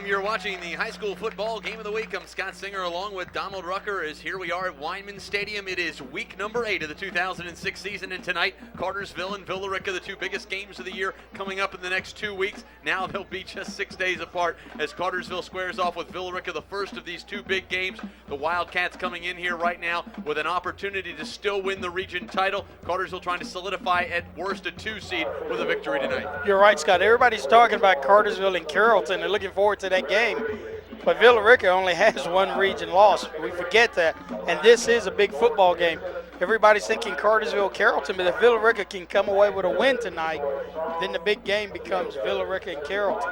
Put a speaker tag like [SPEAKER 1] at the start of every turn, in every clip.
[SPEAKER 1] You're watching the high school football game of the week. I'm Scott Singer along with Donald Rucker as here we are at Weinman Stadium. It is week number 8 of the 2006 season, and tonight Cartersville and Villarrica, the two biggest games of the year, coming up in the next 2 weeks. Now they'll be just 6 days apart as Cartersville squares off with Villarrica, the first of these two big games. The Wildcats coming in here right now with an opportunity to still win the region title. Cartersville trying to solidify at worst a 2 seed with a victory tonight.
[SPEAKER 2] You're right, Scott. Everybody's talking about Cartersville and Carrollton and looking forward to that game. But Villarrica only has one region loss. We forget that. And this is a big football game. Everybody's thinking Cartersville, Carrollton, but if Villarrica can come away with a win tonight, then the big game becomes Villarrica and Carrollton.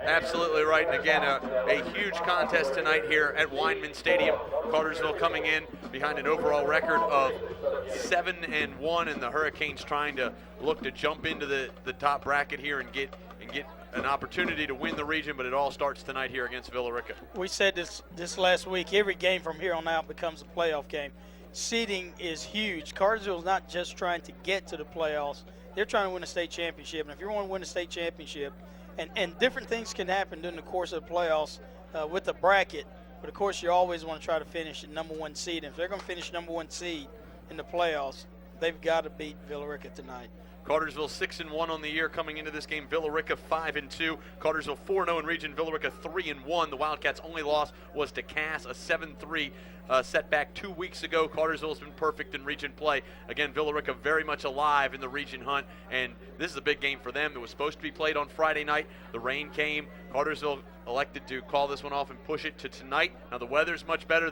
[SPEAKER 1] Absolutely right. And again, a huge contest tonight here at Weinman Stadium. Cartersville coming in behind an overall record of 7-1, and the Hurricanes trying to look to jump into the top bracket here and get an opportunity to win the region, but it all starts tonight here against Villarrica.
[SPEAKER 2] We said this last week, every game from here on out becomes a playoff game. Seeding is huge. Cartersville's not just trying to get to the playoffs. They're trying to win a state championship. And if you want to win a state championship, and different things can happen during the course of the playoffs with the bracket, but of course you always want to try to finish at number 1 seed. And if they're going to finish number 1 seed in the playoffs, they've got to beat Villarrica tonight.
[SPEAKER 1] Cartersville 6-1 on the year coming into this game. Villarrica 5-2. Cartersville 4-0 in region. Villarrica 3-1. The Wildcats' only loss was to Cass, a 7-3 setback 2 weeks ago. Cartersville's been perfect in region play. Again, Villarrica very much alive in the region hunt, and this is a big game for them. It was supposed to be played on Friday night. The rain came. Cartersville elected to call this one off and push it to tonight. Now the weather's much better.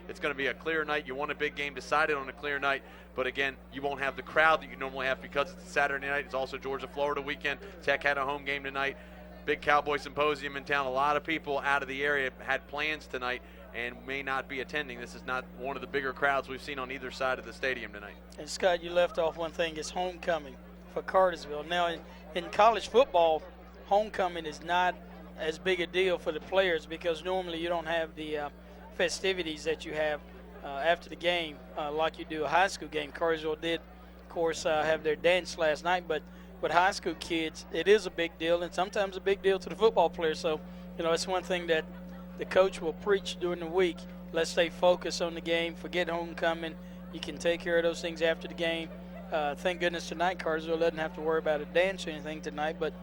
[SPEAKER 1] It's going to be a clear night. You want a big game decided on a clear night. But again, you won't have the crowd that you normally have because it's Saturday night. It's also Georgia-Florida weekend. Tech had a home game tonight. Big Cowboy Symposium in town. A lot of people out of the area had plans tonight and may not be attending. This is not one of the bigger crowds we've seen on either side of the stadium tonight.
[SPEAKER 2] And Scott, you left off one thing. It's homecoming for Cartersville. Now, in college football, homecoming is not as big a deal for the players because normally you don't have the festivities that you have after the game like you do a high school game. Cartersville did, of course, have their dance last night, but with high school kids, it is a big deal and sometimes a big deal to the football players. So, it's one thing that the coach will preach during the week. Let's stay focused on the game. Forget homecoming. You can take care of those things after the game. Thank goodness tonight Cartersville doesn't have to worry about a dance or anything tonight, but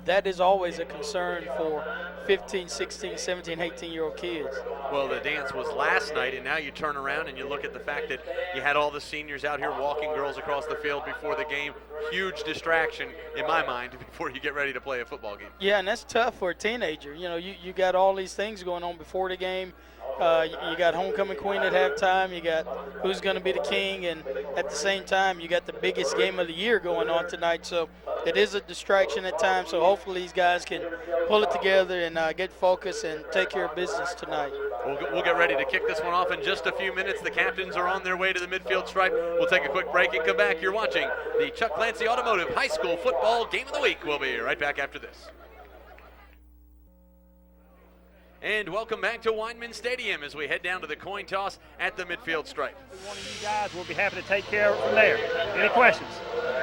[SPEAKER 2] that is always a concern for 15, 16, 17, 18-year-old kids.
[SPEAKER 1] Well, the dance was last night, and now you turn around and you look at the fact that you had all the seniors out here walking girls across the field before the game. Huge distraction, in my mind, before you get ready to play a football game.
[SPEAKER 2] Yeah, and that's tough for a teenager. You got all these things going on before the game. You got homecoming queen at halftime. You got who's going to be the king, and at the same time, you got the biggest game of the year going on tonight. So it is a distraction at times. So hopefully these guys can pull it together and get focused and take care of business tonight.
[SPEAKER 1] We'll get ready to kick this one off in just a few minutes. The captains are on their way to the midfield stripe. We'll take a quick break and come back. You're watching the Chuck Clancy Automotive High School Football Game of the Week. We'll be right back after this. And welcome back to Weinman Stadium as we head down to the coin toss at the midfield stripe.
[SPEAKER 3] One of you guys will be happy to take care of it from there. Any questions?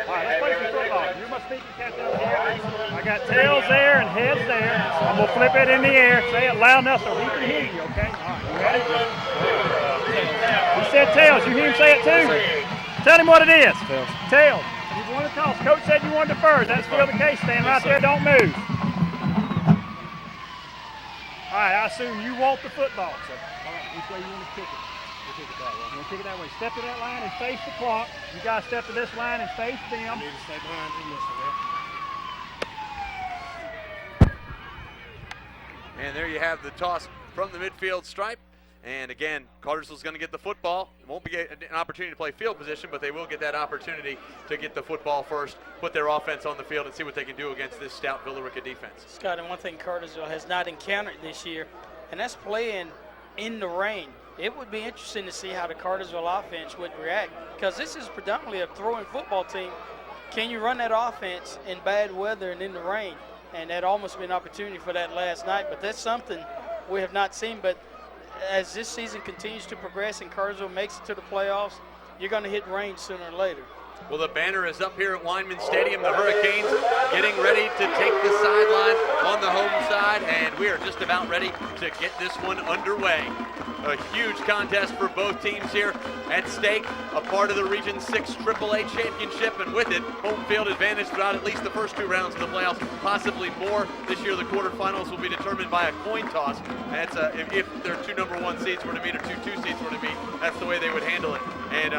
[SPEAKER 3] All right, let's play some football. You're my speaking captain over here. I got tails there and heads there. I'm going to flip it in the air. Say it loud enough so he can hear you, okay? All right, you ready? He said tails. You hear him say it too? Tell him what it is. Tails. Tails. You won the toss. Coach said you won the first. That's still the case. Stand right there. Don't move. All right, I assume you want the football. So, all right, which way you want to kick it? We'll kick it that way. You want to kick it that way. Step to that line and face the clock. You guys step to this line and face them. I need to stay behind you, yes, sir.
[SPEAKER 1] And there you have the toss from the midfield stripe. And again, Cartersville's going to get the football. It won't be an opportunity to play field position, but they will get that opportunity to get the football first, put their offense on the field, and see what they can do against this stout Villarrica defense.
[SPEAKER 2] Scott, and one thing Cartersville has not encountered this year, and that's playing in the rain. It would be interesting to see how the Cartersville offense would react, because this is predominantly a throwing football team. Can you run that offense in bad weather and in the rain? And that almost been an opportunity for that last night, but that's something we have not seen. But as this season continues to progress and Cartersville makes it to the playoffs, you're going to hit rain sooner or later.
[SPEAKER 1] Well, the banner is up here at Weinman Stadium. The Hurricanes getting ready to take the sideline on the home side, and we are just about ready to get this one underway. A huge contest for both teams here at stake, a part of the Region 6 AAA Championship, and with it, home field advantage throughout at least the first 2 rounds of the playoffs, possibly more. This year, the quarterfinals will be determined by a coin toss. That's if their 2 number 1 seeds were to meet or 2 seeds were to meet, that's the way they would handle it. And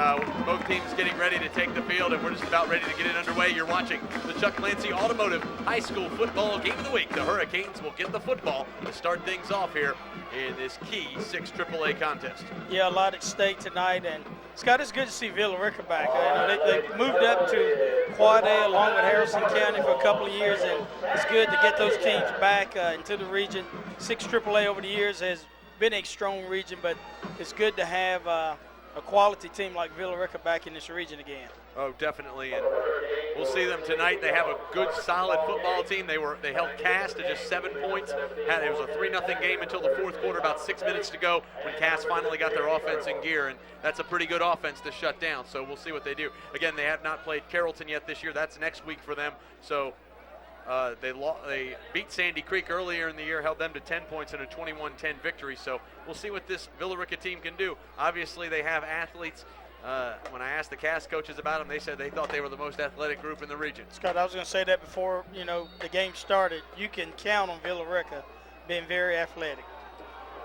[SPEAKER 1] both teams getting ready to take the field, and we're just about ready to get it underway. You're watching the Chuck Clancy Automotive High School Football Game of the Week. The Hurricanes will get the football to start things off here in this key 6 AAA contest.
[SPEAKER 2] Yeah, a lot at stake tonight, and Scott, it's good to see Villa Rica back. They moved up to Quad A along with Harrison County for a couple of years, and it's good to get those teams back into the region. 6 AAA over the years has been a strong region, but it's good to have a quality team like Villa Rica back in this region again.
[SPEAKER 1] Oh, definitely, and we'll see them tonight. They have a good, solid football team. They held Cass to just 7 points. It was a 3-0 game until the 4th quarter, about 6 minutes to go, when Cass finally got their offense in gear, and that's a pretty good offense to shut down, so we'll see what they do. Again, they have not played Carrollton yet this year. That's next week for them, so they beat Sandy Creek earlier in the year, held them to 10 points in a 21-10 victory, so we'll see what this Villa Rica team can do. Obviously, they have athletes. When I asked the Cass coaches about them, they said they thought they were the most athletic group in the region.
[SPEAKER 2] Scott, I was going to say that before the game started. You can count on Villa Rica being very athletic.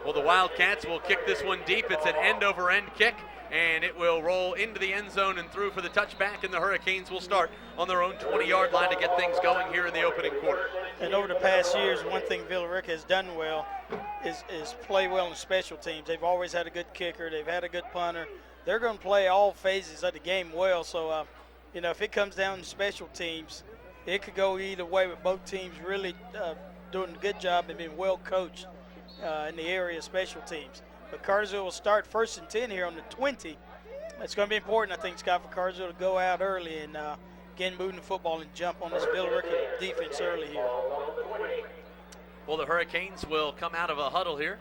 [SPEAKER 1] Well, the Wildcats will kick this one deep. It's an end-over-end kick, and it will roll into the end zone and through for the touchback, and the Hurricanes will start on their own 20-yard line to get things going here in the opening quarter.
[SPEAKER 2] And over the past years, one thing Villa Rica has done well is play well in special teams. They've always had a good kicker. They've had a good punter. They're going to play all phases of the game well. So, if it comes down to special teams, it could go either way, with both teams really doing a good job and being well coached in the area of special teams. But Cartersville will start 1st and 10 here on the 20. It's going to be important, I think, Scott, for Cartersville to go out early and get moving the football and jump on this Villa Rica defense early here.
[SPEAKER 1] Well, the Hurricanes will come out of a huddle here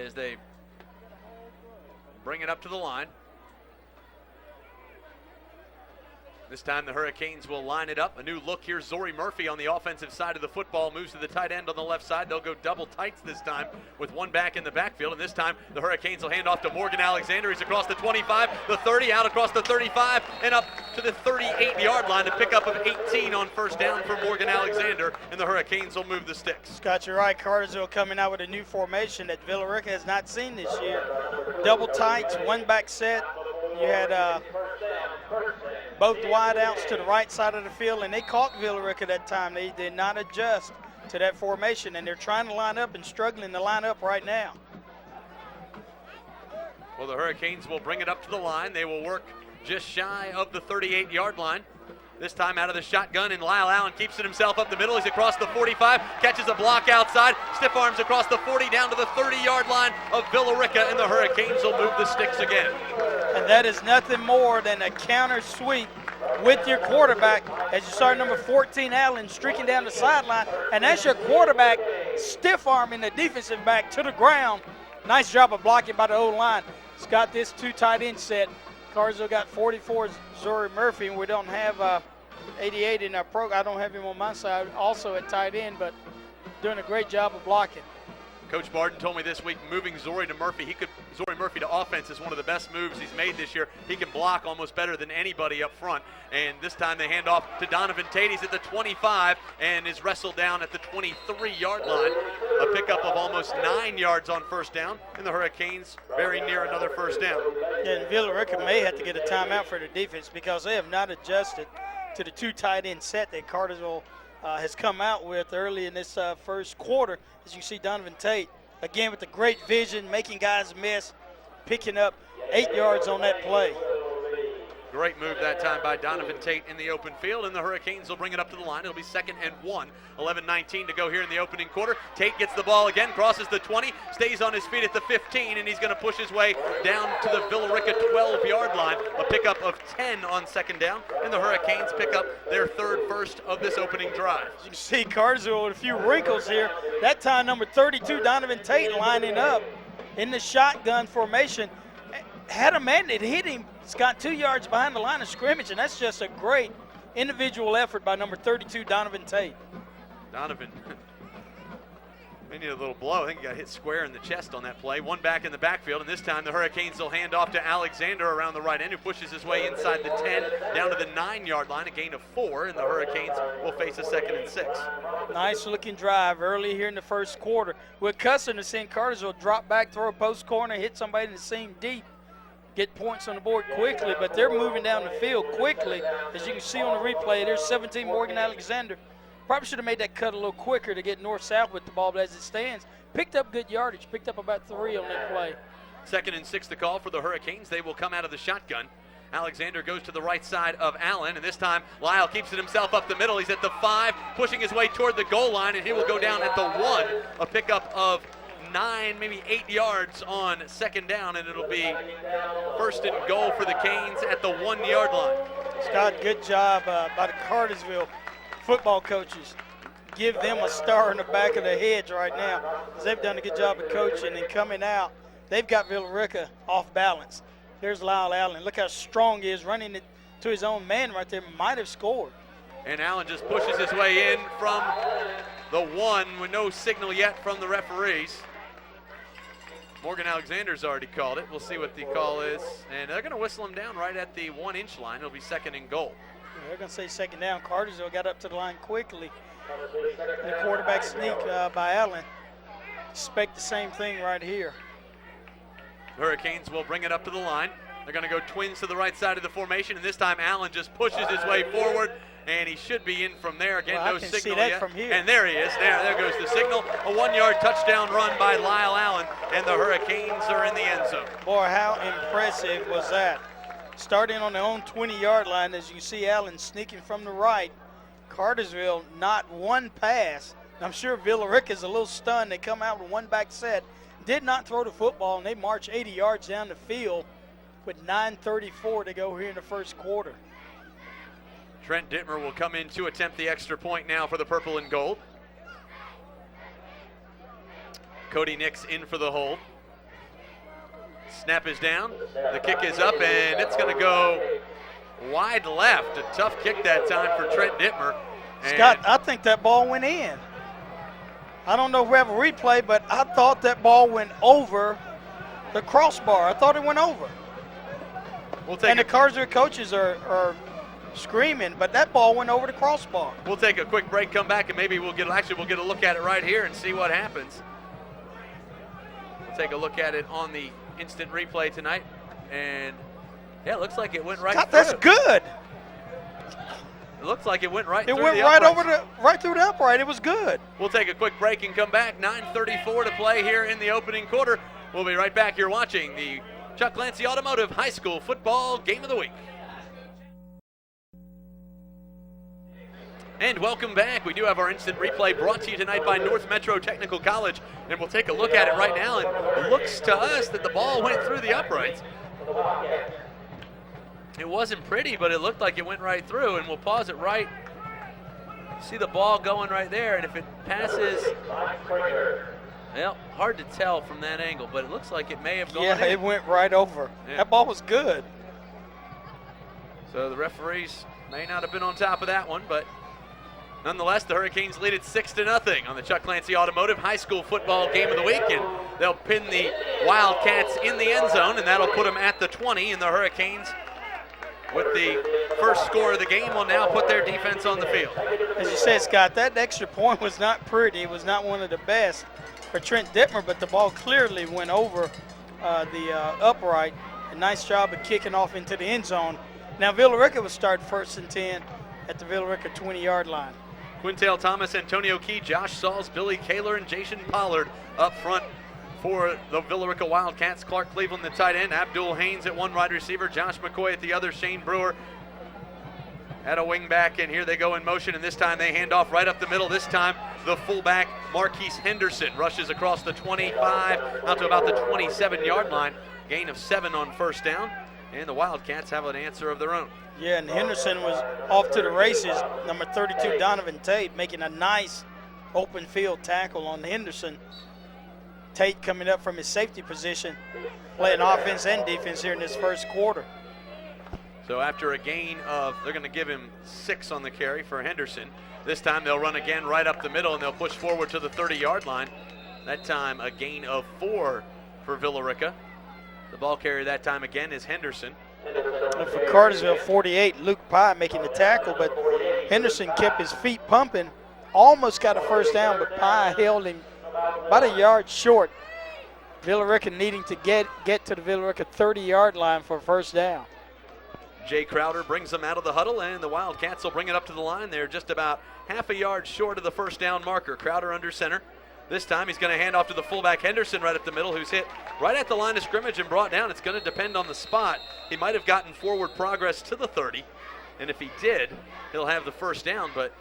[SPEAKER 1] as they bring it up to the line. This time the Hurricanes will line it up. A new look here. Zori Murphy on the offensive side of the football moves to the tight end on the left side. They'll go double tights this time with one back in the backfield. And this time the Hurricanes will hand off to Morgan Alexander. He's across the 25, the 30, out across the 35, and up to the 38-yard line to pick up of 18 on 1st down for Morgan Alexander. And the Hurricanes will move the sticks.
[SPEAKER 2] Scott, you're right. Cartersville coming out with a new formation that Villa Rica has not seen this year. Double tights, one back set. You had both wideouts to the right side of the field, and they caught Villa Rica that time. They did not adjust to that formation, and they're trying to line up and struggling to line up right now.
[SPEAKER 1] Well, the Hurricanes will bring it up to the line. They will work just shy of the 38-yard line. This time out of the shotgun, and Lyle Allen keeps it himself up the middle. He's across the 45, catches a block outside, stiff arms across the 40 down to the 30-yard line of Villa Rica, and the Hurricanes will move the sticks again.
[SPEAKER 2] And that is nothing more than a counter sweep with your quarterback as you start number 14, Allen, streaking down the sideline, and that's your quarterback stiff arming the defensive back to the ground. Nice job of blocking by the O-line. It's got this 2 tight end set. Cartersville got 44, Zori Murphy, and we don't have 88 in our program. I don't have him on my side, also at tight end, but doing a great job of blocking.
[SPEAKER 1] Coach Barden told me this week, moving Zori Murphy to offense is one of the best moves he's made this year. He can block almost better than anybody up front. And this time they hand off to Donovan Tate. He's at the 25 and is wrestled down at the 23-yard line. A pickup of almost 9 yards on 1st down, and the Hurricanes very near another 1st down.
[SPEAKER 2] Yeah, and Villa Rica may have to get a timeout for the defense because they have not adjusted to the 2 tight end set that Cartersville has come out with early in this 1st quarter. As you see, Donovan Tate, again with the great vision, making guys miss, picking up 8 yards on that play.
[SPEAKER 1] Great move that time by Donovan Tate in the open field, and the Hurricanes will bring it up to the line. It'll be 2nd and 1. 11:19 to go here in the opening quarter. Tate gets the ball again, crosses the 20, stays on his feet at the 15, and he's going to push his way down to the Villarrica 12-yard line. A pickup of 10 on 2nd down, and the Hurricanes pick up their 3rd first of this opening drive.
[SPEAKER 2] You can see Cartersville with a few wrinkles here. That time, number 32, Donovan Tate, lining up in the shotgun formation. Had a man that hit him. Scott 2 yards behind the line of scrimmage, and that's just a great individual effort by number 32, Donovan Tate.
[SPEAKER 1] Donovan may need a little blow. I think he got hit square in the chest on that play. One back in the backfield, and this time the Hurricanes will hand off to Alexander around the right end, who pushes his way inside the 10 down to the 9-yard line, a gain of 4, and the Hurricanes will face a 2nd and 6.
[SPEAKER 2] Nice looking drive early here in the first quarter. We're accustomed to seeing Cartersville drop back, throw a post corner, hit somebody in the seam deep, get points on the board quickly, but they're moving down the field quickly. As you can see on the replay, there's 17 Morgan Alexander. Probably should have made that cut a little quicker to get north-south with the ball, but as it stands, picked up good yardage, picked up about 3 on that play.
[SPEAKER 1] 2nd and 6 to call for the Hurricanes. They will come out of the shotgun. Alexander goes to the right side of Allen, and this time Lyle keeps it himself up the middle. He's at the 5, pushing his way toward the goal line, and he will go down at the 1, a pickup of 9, maybe 8 yards on 2nd down, and it'll be 1st and goal for the Canes at the 1-yard line.
[SPEAKER 2] Scott, good job by the Cartersville football coaches. Give them a star in the back of the heads right now, because they've done a good job of coaching and coming out. They've got Villarrica off balance. There's Lyle Allen. Look how strong he is, running it to his own man right there. Might have scored.
[SPEAKER 1] And Allen just pushes his way in from the 1 with no signal yet from the referees. Morgan Alexander's already called it. We'll see what the call is. And they're going to whistle him down right at the 1-inch line. It'll be 2nd and goal.
[SPEAKER 2] They're going to say 2nd down. Cartersville got up to the line quickly. The quarterback sneak by Allen. Expect the same thing right here.
[SPEAKER 1] Hurricanes will bring it up to the line. They're going to go twins to the right side of the formation, and this time Allen just pushes his way forward, and he should be in from there. Again,
[SPEAKER 2] well,
[SPEAKER 1] no
[SPEAKER 2] I can
[SPEAKER 1] signal
[SPEAKER 2] see that
[SPEAKER 1] yet.
[SPEAKER 2] from here.
[SPEAKER 1] And there he is. There goes the signal. A 1-yard touchdown run by Lyle Allen, and the Hurricanes are in the end zone.
[SPEAKER 2] Boy, how impressive was that? Starting on their own 20-yard line, as you see Allen sneaking from the right. Cartersville, not one pass. I'm sure Villarrica is a little stunned. They come out with one back set. Did not throw the football, and they march 80 yards down the field with 9:34 to go here in the first quarter.
[SPEAKER 1] Trent Dittmer will come in to attempt the extra point now for the purple and gold. Cody Nix in for the hold. Snap is down. The kick is up, and it's going to go wide left. A tough kick that time for Trent Dittmer.
[SPEAKER 2] Scott, I think that ball went in. I don't know if we have a replay, but I thought that ball went over the crossbar. I thought it went over. And the Cartersville coaches are screaming, but that ball went over the crossbar.
[SPEAKER 1] We'll take a quick break, come back, and maybe we'll get a look at it right here and see what happens. We'll take a look at it on the instant replay tonight, and yeah, it looks like it went right
[SPEAKER 2] God,
[SPEAKER 1] through.
[SPEAKER 2] that's good.
[SPEAKER 1] It looks like it went right
[SPEAKER 2] through
[SPEAKER 1] the
[SPEAKER 2] upright. It went right through the upright. It was good.
[SPEAKER 1] We'll take a quick break and come back. 9:34 to play here in the opening quarter. We'll be right back. You're watching the Chuck Clancy Automotive High School Football Game of the Week. And welcome back. We do have our instant replay brought to you tonight by North Metro Technical College, and we'll take a look at it right now. And it looks to us that the ball went through the uprights. It wasn't pretty, but it looked like it went right through, and we'll pause it right. See the ball going right there, and if it passes, well, hard to tell from that angle, but it looks like it may have gone in.
[SPEAKER 2] Yeah, it went right over.
[SPEAKER 1] Yeah.
[SPEAKER 2] That ball was good.
[SPEAKER 1] So the referees may not have been on top of that one, but nonetheless, the Hurricanes lead it 6-0 on the Chuck Clancy Automotive High School Football Game of the Week, and they'll pin the Wildcats in the end zone, and that'll put them at the 20, and the Hurricanes, with the first score of the game, will now put their defense on the field.
[SPEAKER 2] As you said, Scott, that extra point was not pretty. It was not one of the best for Trent Dittmer, but the ball clearly went over the upright. A nice job of kicking off into the end zone. Now Villarrica will start 1st and 10 at the Villarrica 20-yard line.
[SPEAKER 1] Quintel Thomas, Antonio Key, Josh Sauls, Billy Kaler, and Jason Pollard up front For the Villarrica Wildcats, Clark Cleveland, the tight end, Abdul Haynes at one wide receiver, Josh McCoy at the other, Shane Brewer at a wing back, and here they go in motion, and this time they hand off right up the middle. This time the fullback, Marquise Henderson, rushes across the 25 out to about the 27-yard line. Gain of 7 on first down, and the Wildcats have an answer of their own.
[SPEAKER 2] Yeah, and Henderson was off to the races. Number 32, Donovan Tate, making a nice open field tackle on Henderson. Tate coming up from his safety position, playing offense and defense here in this first quarter.
[SPEAKER 1] So after a gain of, they're going to give him 6 on the carry for Henderson. This time they'll run again right up the middle, and they'll push forward to the 30-yard line. That time a gain of 4 for Villarrica. The ball carrier that time again is Henderson.
[SPEAKER 2] And for Cartersville, 48, Luke Pye making the tackle, but Henderson kept his feet pumping, almost got a first down, but Pye held him about a yard short. Villarrica needing to get to the Villarrica 30-yard line for a first down.
[SPEAKER 1] Jay Crowder brings them out of the huddle, and the Wildcats will bring it up to the line. They're just about half a yard short of the first down marker. Crowder under center. This time he's going to hand off to the fullback Henderson right up the middle, who's hit right at the line of scrimmage and brought down. It's going to depend on the spot. He might have gotten forward progress to the 30, and if he did, he'll have the first down, but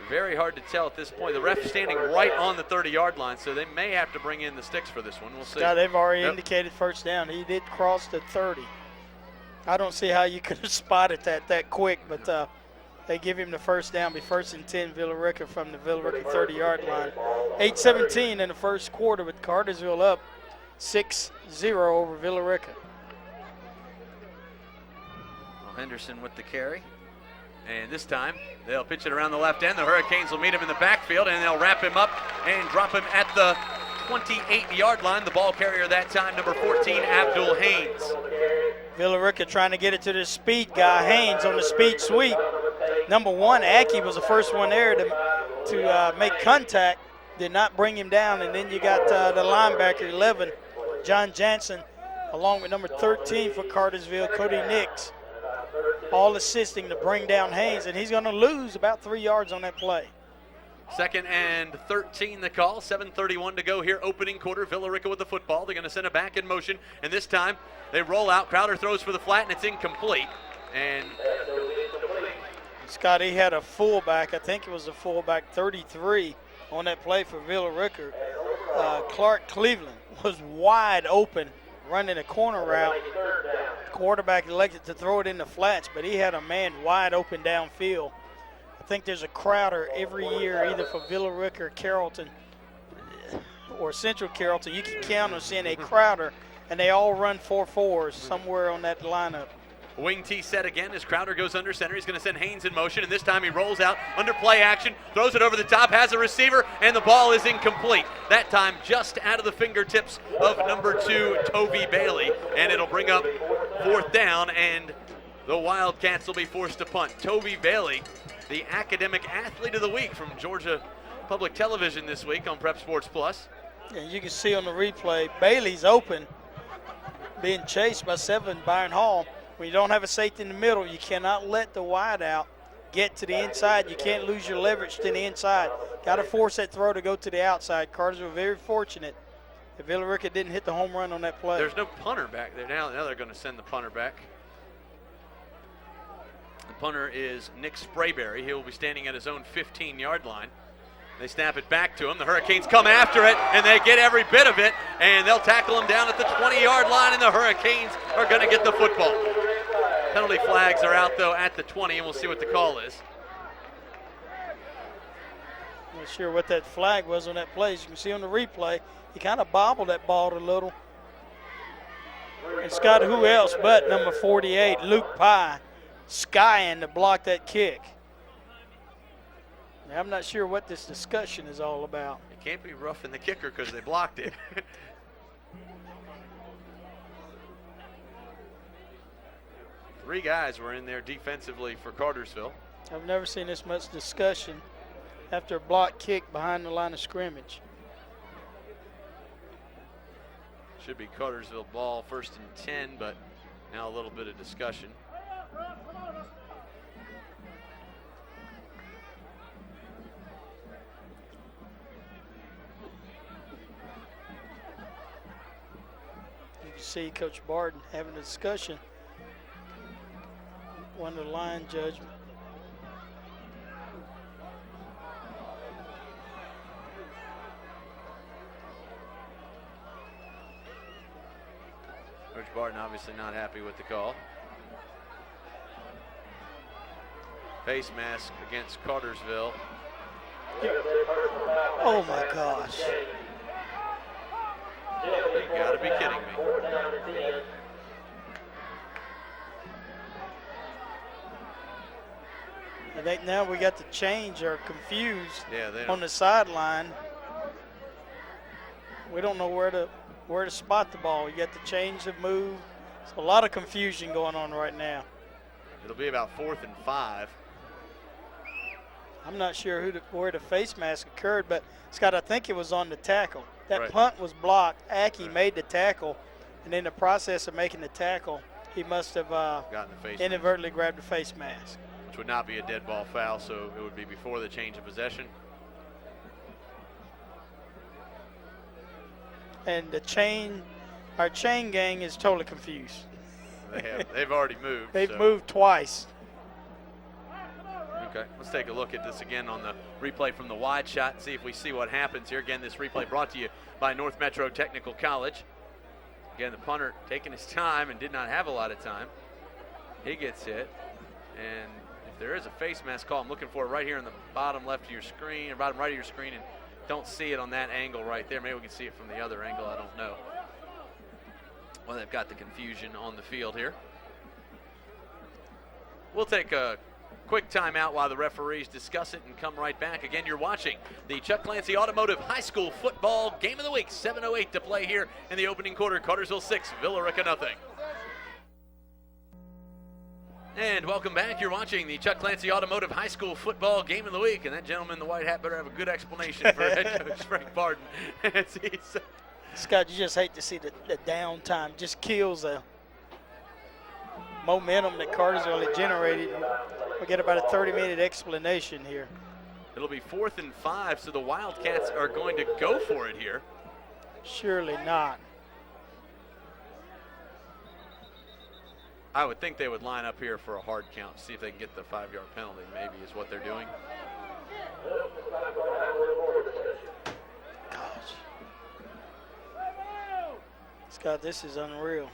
[SPEAKER 1] very hard to tell at this point. The ref standing right on the 30-yard line, so they may have to bring in the sticks for this one. We'll see.
[SPEAKER 2] Now, they've already indicated first down. He did cross the 30. I don't see how you could have spotted that quick, but they give him the first down. Be first and 10, Villarrica from the Villarrica 30-yard line. 8:17 in the first quarter with Cartersville up 6-0 over Villarrica.
[SPEAKER 1] Well, Henderson with the carry. And this time they'll pitch it around the left end. The Hurricanes will meet him in the backfield, and they'll wrap him up and drop him at the 28-yard line. The ball carrier that time, number 14, Abdul Haynes.
[SPEAKER 2] Villarrica trying to get it to the speed guy, Haynes, on the speed sweep. Number 1, Aki was the first one there to make contact. Did not bring him down. And then you got the linebacker, 11, John Jansen, along with number 13 for Cartersville, Cody Nix, all assisting to bring down Haynes. And he's going to lose about 3 yards on that play.
[SPEAKER 1] 2nd and 13 the call, 7:31 to go here, opening quarter. Villarrica with the football. They're going to send it back in motion, and this time they roll out. Crowder throws for the flat, and it's incomplete. And
[SPEAKER 2] Scott, he had a fullback, I think it was a fullback 33 on that play for Villarrica. Clark Cleveland was wide open running a corner route. The quarterback elected to throw it in the flats, but he had a man wide open downfield. I think there's a Crowder every year, either for Villarrica or Carrollton or Central Carrollton. You can count on seeing a Crowder, and they all run 4.4s somewhere on that lineup.
[SPEAKER 1] Wing T set again as Crowder goes under center. He's going to send Haynes in motion, and this time he rolls out under play action, throws it over the top, has a receiver, and the ball is incomplete. That time just out of the fingertips of number 2, Tovey Bailey, and it'll bring up 4th down, and the Wildcats will be forced to punt. Tovey Bailey, the academic athlete of the week from Georgia Public Television this week on Prep Sports Plus.
[SPEAKER 2] And you can see on the replay, Bailey's open, being chased by 7, Byron Hall. When you don't have a safety in the middle, you cannot let the wide out get to the inside. You can't lose your leverage to the inside. Got to force that throw to go to the outside. Cartersville very fortunate that Villarrica didn't hit the home run on that play.
[SPEAKER 1] There's no punter back there now. Now they're going to send the punter back. The punter is Nick Sprayberry. He will be standing at his own 15-yard line. They snap it back to him. The Hurricanes come after it, and they get every bit of it, and they'll tackle him down at the 20-yard line, and the Hurricanes are going to get the football. Penalty flags are out, though, at the 20, and we'll see what the call is.
[SPEAKER 2] Not sure what that flag was on that play. As you can see on the replay, he kind of bobbled that ball a little. And Scott, who else but number 48, Luke Pye, skying to block that kick. Now, I'm not sure what this discussion is all about.
[SPEAKER 1] It can't be roughing the kicker because they blocked it. 3 guys were in there defensively for Cartersville.
[SPEAKER 2] I've never seen this much discussion after a block kick behind the line of scrimmage.
[SPEAKER 1] Should be Cartersville ball, 1st and 10, but now a little bit of discussion.
[SPEAKER 2] You see Coach Barton having a discussion. One of the line judgment.
[SPEAKER 1] Coach Barton obviously not happy with the call. Face mask against Cartersville.
[SPEAKER 2] Oh my gosh.
[SPEAKER 1] You gotta be kidding me.
[SPEAKER 2] I think now we got the change or confused
[SPEAKER 1] Yeah,
[SPEAKER 2] on the sideline. We don't know where to spot the ball. You got the change of move. There's a lot of confusion going on right now.
[SPEAKER 1] It'll be about 4th and 5.
[SPEAKER 2] I'm not sure where the face mask occurred, but Scott, I think it was on the tackle. That
[SPEAKER 1] Right.
[SPEAKER 2] punt was blocked. Aki
[SPEAKER 1] Right.
[SPEAKER 2] made the tackle, and in the process of making the tackle, he must have
[SPEAKER 1] Gotten the face
[SPEAKER 2] inadvertently grabbed the face mask.
[SPEAKER 1] which would not be a dead ball foul, so it would be before the change of possession.
[SPEAKER 2] And our chain gang is totally confused.
[SPEAKER 1] They've already moved.
[SPEAKER 2] They've
[SPEAKER 1] so.
[SPEAKER 2] moved twice.
[SPEAKER 1] Okay, let's take a look at this again on the replay from the wide shot and see if we see what happens here. Again, this replay brought to you by North Metro Technical College. Again, the punter taking his time and did not have a lot of time. He gets hit, and if there is a face mask call, I'm looking for it right here in the bottom left of your screen, or bottom right of your screen, and don't see it on that angle right there. Maybe we can see it from the other angle, I don't know. Well, they've got the confusion on the field here. We'll take a quick timeout while the referees discuss it and come right back. Again, you're watching the Chuck Clancy Automotive High School Football Game of the Week. 7:08 to play here in the opening quarter. Cartersville 6, Villarrica nothing. And welcome back. You're watching the Chuck Clancy Automotive High School Football Game of the Week. And that gentleman in the white hat better have a good explanation for head coach Frank Barton.
[SPEAKER 2] Scott, you just hate to see the downtime. Just kills the momentum that Cartersville had generated. We get about a 30-minute explanation here.
[SPEAKER 1] It'll be 4th and 5, so the Wildcats are going to go for it here.
[SPEAKER 2] Surely not.
[SPEAKER 1] I would think they would line up here for a hard count, see if they can get the 5-yard penalty, maybe is what they're doing.
[SPEAKER 2] Gosh. Scott, this is unreal.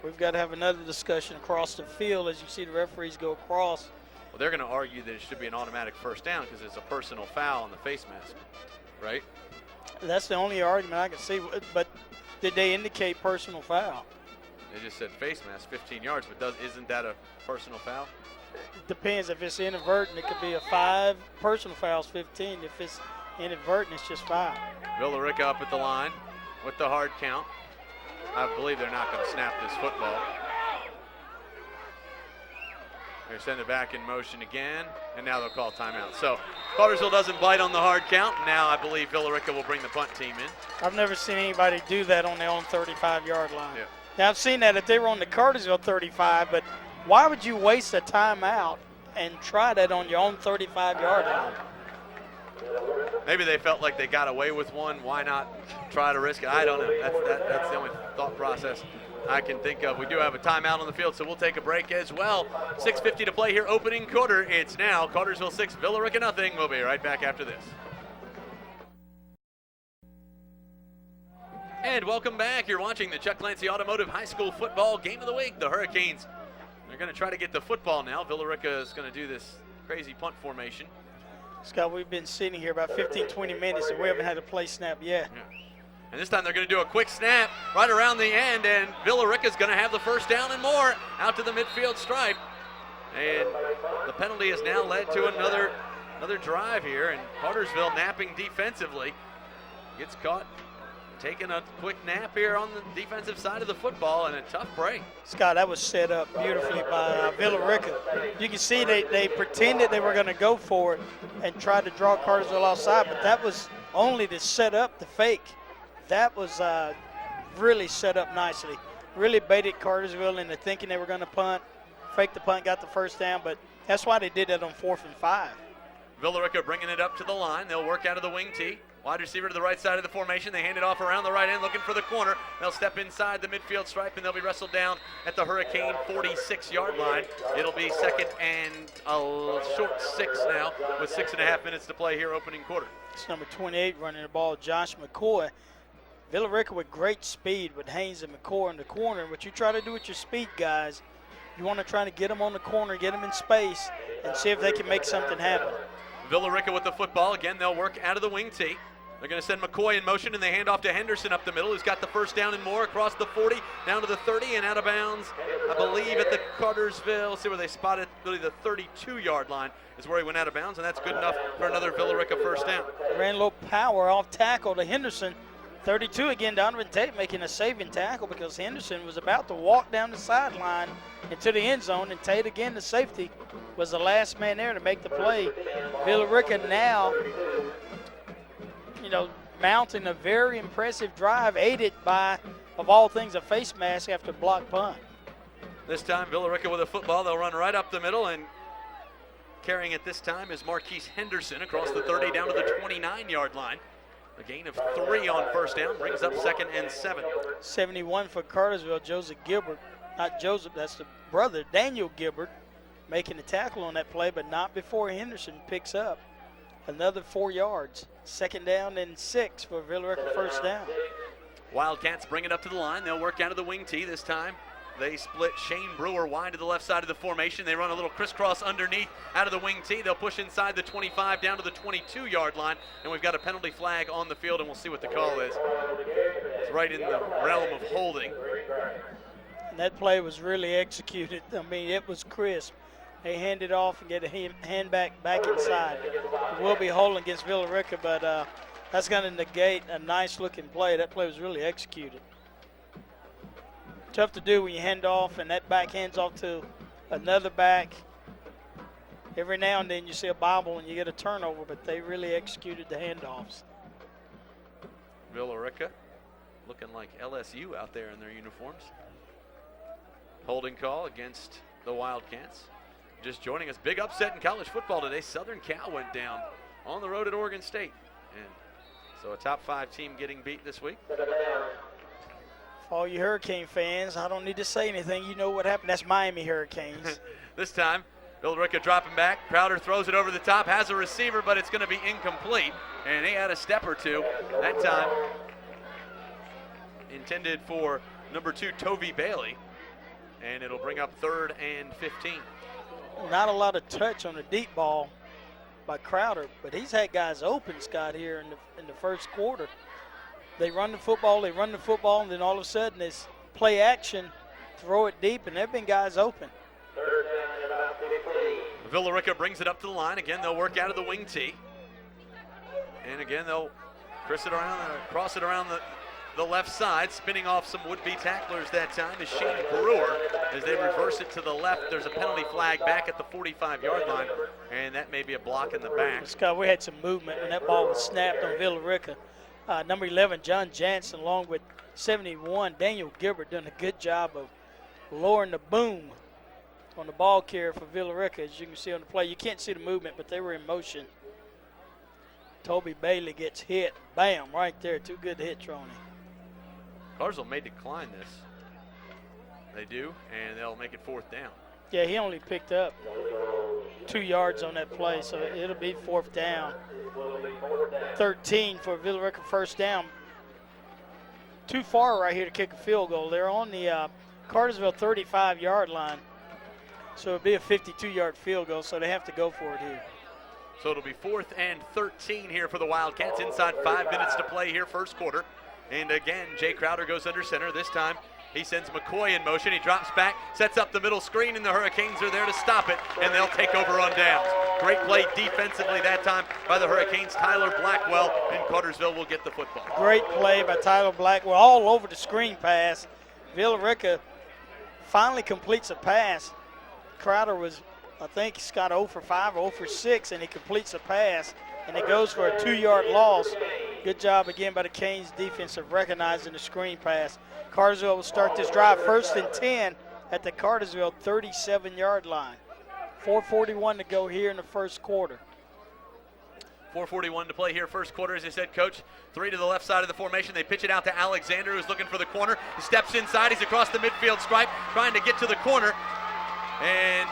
[SPEAKER 2] We've got to have another discussion across the field as you see the referees go across.
[SPEAKER 1] Well, they're going to argue that it should be an automatic first down because it's a personal foul on the face mask, right?
[SPEAKER 2] That's the only argument I can see. But did they indicate personal foul?
[SPEAKER 1] They just said face mask, 15 yards, but isn't that a personal foul?
[SPEAKER 2] It depends. If it's inadvertent, it could be a 5. Personal foul's 15. If it's inadvertent, it's just 5.
[SPEAKER 1] Villarrica up at the line with the hard count. I believe they're not going to snap this football. They send it back in motion again, and now they'll call timeout. So Cartersville doesn't bite on the hard count. Now I believe Villarrica will bring the punt team in.
[SPEAKER 2] I've never seen anybody do that on their own 35-yard line.
[SPEAKER 1] Yeah.
[SPEAKER 2] Now, I've seen that if they were on the Cartersville 35, but why would you waste a timeout and try that on your own 35-yard line?
[SPEAKER 1] Maybe they felt like they got away with one. Why not try to risk it? I don't know. That's the only thought process I can think of. We do have a timeout on the field, so we'll take a break as well. 6:50 to play here, opening quarter. It's now Cartersville 6, Villarrica nothing. We'll be right back after this. And welcome back. You're watching the Chuck Clancy Automotive High School Football Game of the Week. The Hurricanes, they're going to try to get the football now. Villarrica is going to do this crazy punt formation.
[SPEAKER 2] Scott, we've been sitting here about 15, 20 minutes, and we haven't had a play snap yet.
[SPEAKER 1] Yeah. And this time they're going to do a quick snap right around the end, and Villarrica is going to have the first down and more out to the midfield stripe. And the penalty has now led to another drive here, and Cartersville napping defensively. Gets caught taking a quick nap here on the defensive side of the football, and a tough break.
[SPEAKER 2] Scott, that was set up beautifully by Villarrica. You can see they pretended they were going to go for it and try to draw Cartersville outside, but that was only to set up the fake. That was really set up nicely. Really baited Cartersville into thinking they were going to punt. Faked the punt, got the first down, but that's why they did that on 4th and 5.
[SPEAKER 1] Villarrica bringing it up to the line. They'll work out of the wing tee. Wide receiver to the right side of the formation. They hand it off around the right end, looking for the corner. They'll step inside the midfield stripe, and they'll be wrestled down at the Hurricane 46-yard line. It'll be second and a short 6 now, with 6.5 minutes to play here, opening quarter.
[SPEAKER 2] It's number 28 running the ball, Josh McCoy. Villarrica with great speed with Haynes and McCoy in the corner. What you try to do with your speed guys, you want to try to get them on the corner, get them in space, and see if they can make something happen.
[SPEAKER 1] Villarrica with the football. Again, they'll work out of the wing tee. They're going to send McCoy in motion, and they hand off to Henderson up the middle, who's got the first down and more across the 40, down to the 30, and out of bounds, I believe, at the Cartersville. Let's see where they spotted, really the 32-yard line is where he went out of bounds, and that's good enough for another Villarrica first down.
[SPEAKER 2] Ran a little power off tackle to Henderson. 32 again, Donovan Tate making a saving tackle because Henderson was about to walk down the sideline into the end zone, and Tate again, the safety, was the last man there to make the play. Villarrica now, mounting a very impressive drive, aided by, of all things, a face mask after block punt.
[SPEAKER 1] This time, Villarrica with a football. They'll run right up the middle, and carrying it this time is Marquise Henderson across the 30 down to the 29-yard line. A gain of 3 on first down brings up 2nd and 7.
[SPEAKER 2] 71 for Cartersville, Joseph Gilbert. Not Joseph, that's the brother, Daniel Gilbert, making the tackle on that play, but not before Henderson picks up another 4 yards. 2nd down and 6 for Villarrica first down.
[SPEAKER 1] Wildcats bring it up to the line. They'll work out of the wing tee this time. They split Shane Brewer wide to the left side of the formation. They run a little crisscross underneath out of the wing tee. They'll push inside the 25 down to the 22-yard line, and we've got a penalty flag on the field, and we'll see what the call is. It's right in the realm of holding.
[SPEAKER 2] And that play was really executed. I mean, it was crisp. They hand it off and get a hand back inside. It will be holding against Villarrica, but that's going to negate a nice-looking play. That play was really executed. Tough to do when you hand off and that back hands off to another back. Every now and then you see a bobble and you get a turnover, but they really executed the handoffs.
[SPEAKER 1] Villarrica looking like LSU out there in their uniforms. Holding call against the Wildcats. Just joining us, big upset in college football today. Southern Cal went down on the road at Oregon State. And so a top 5 team getting beat this week.
[SPEAKER 2] For all you Hurricane fans, I don't need to say anything. You know what happened. That's Miami Hurricanes.
[SPEAKER 1] This time, Villarrica dropping back. Crowder throws it over the top, has a receiver, but it's going to be incomplete. And he had a step or two that time. Intended for number 2, Tovey Bailey. And it'll bring up 3rd and 15.
[SPEAKER 2] Not a lot of touch on the deep ball by Crowder, but he's had guys open, Scott, here in the first quarter. They run the football, and then all of a sudden it's play action, throw it deep, and there have been guys open.
[SPEAKER 1] Villarrica brings it up to the line. Again, they'll work out of the wing tee. And again, they'll cross it around the left side, spinning off some would-be tacklers that time is Shane Brewer. As they reverse it to the left, there's a penalty flag back at the 45-yard line, and that may be a block in the back.
[SPEAKER 2] Scott, we had some movement when that ball was snapped on Villarrica. Number 11, John Jansen, along with 71, Daniel Gilbert, doing a good job of lowering the boom on the ball carrier for Villarrica. As you can see on the play, you can't see the movement, but they were in motion. Tovey Bailey gets hit. Bam, right there. 2 good hits, Ronnie.
[SPEAKER 1] Cartersville may decline this. They do, and they'll make it 4th down.
[SPEAKER 2] Yeah, he only picked up 2 yards on that play, so it'll be 4th down. 13 for Villarrica first down. Too far right here to kick a field goal. They're on the Cartersville 35-yard line, so it'll be a 52-yard field goal, so they have to go for it here.
[SPEAKER 1] So it'll be 4th and 13 here for the Wildcats. Inside 5 minutes to play here, first quarter. And again, Jay Crowder goes under center. This time he sends McCoy in motion. He drops back, sets up the middle screen, and the Hurricanes are there to stop it, and they'll take over on downs. Great play defensively that time by the Hurricanes. Tyler Blackwell, and Cartersville will get the football.
[SPEAKER 2] Great play by Tyler Blackwell all over the screen pass. Villarrica finally completes a pass. Crowder was, I think, he's got 0 for 5 or 0 for 6, and he completes a pass, and it goes for a 2-yard loss. Good job again by the Canes defense of recognizing the screen pass. Cartersville will start this drive 1st and 10 at the Cartersville 37-yard line. 4:41 to go here in the first quarter.
[SPEAKER 1] 4:41 to play here, first quarter, as I said, Coach. 3 to the left side of the formation. They pitch it out to Alexander, who's looking for the corner. He steps inside. He's across the midfield stripe, trying to get to the corner, and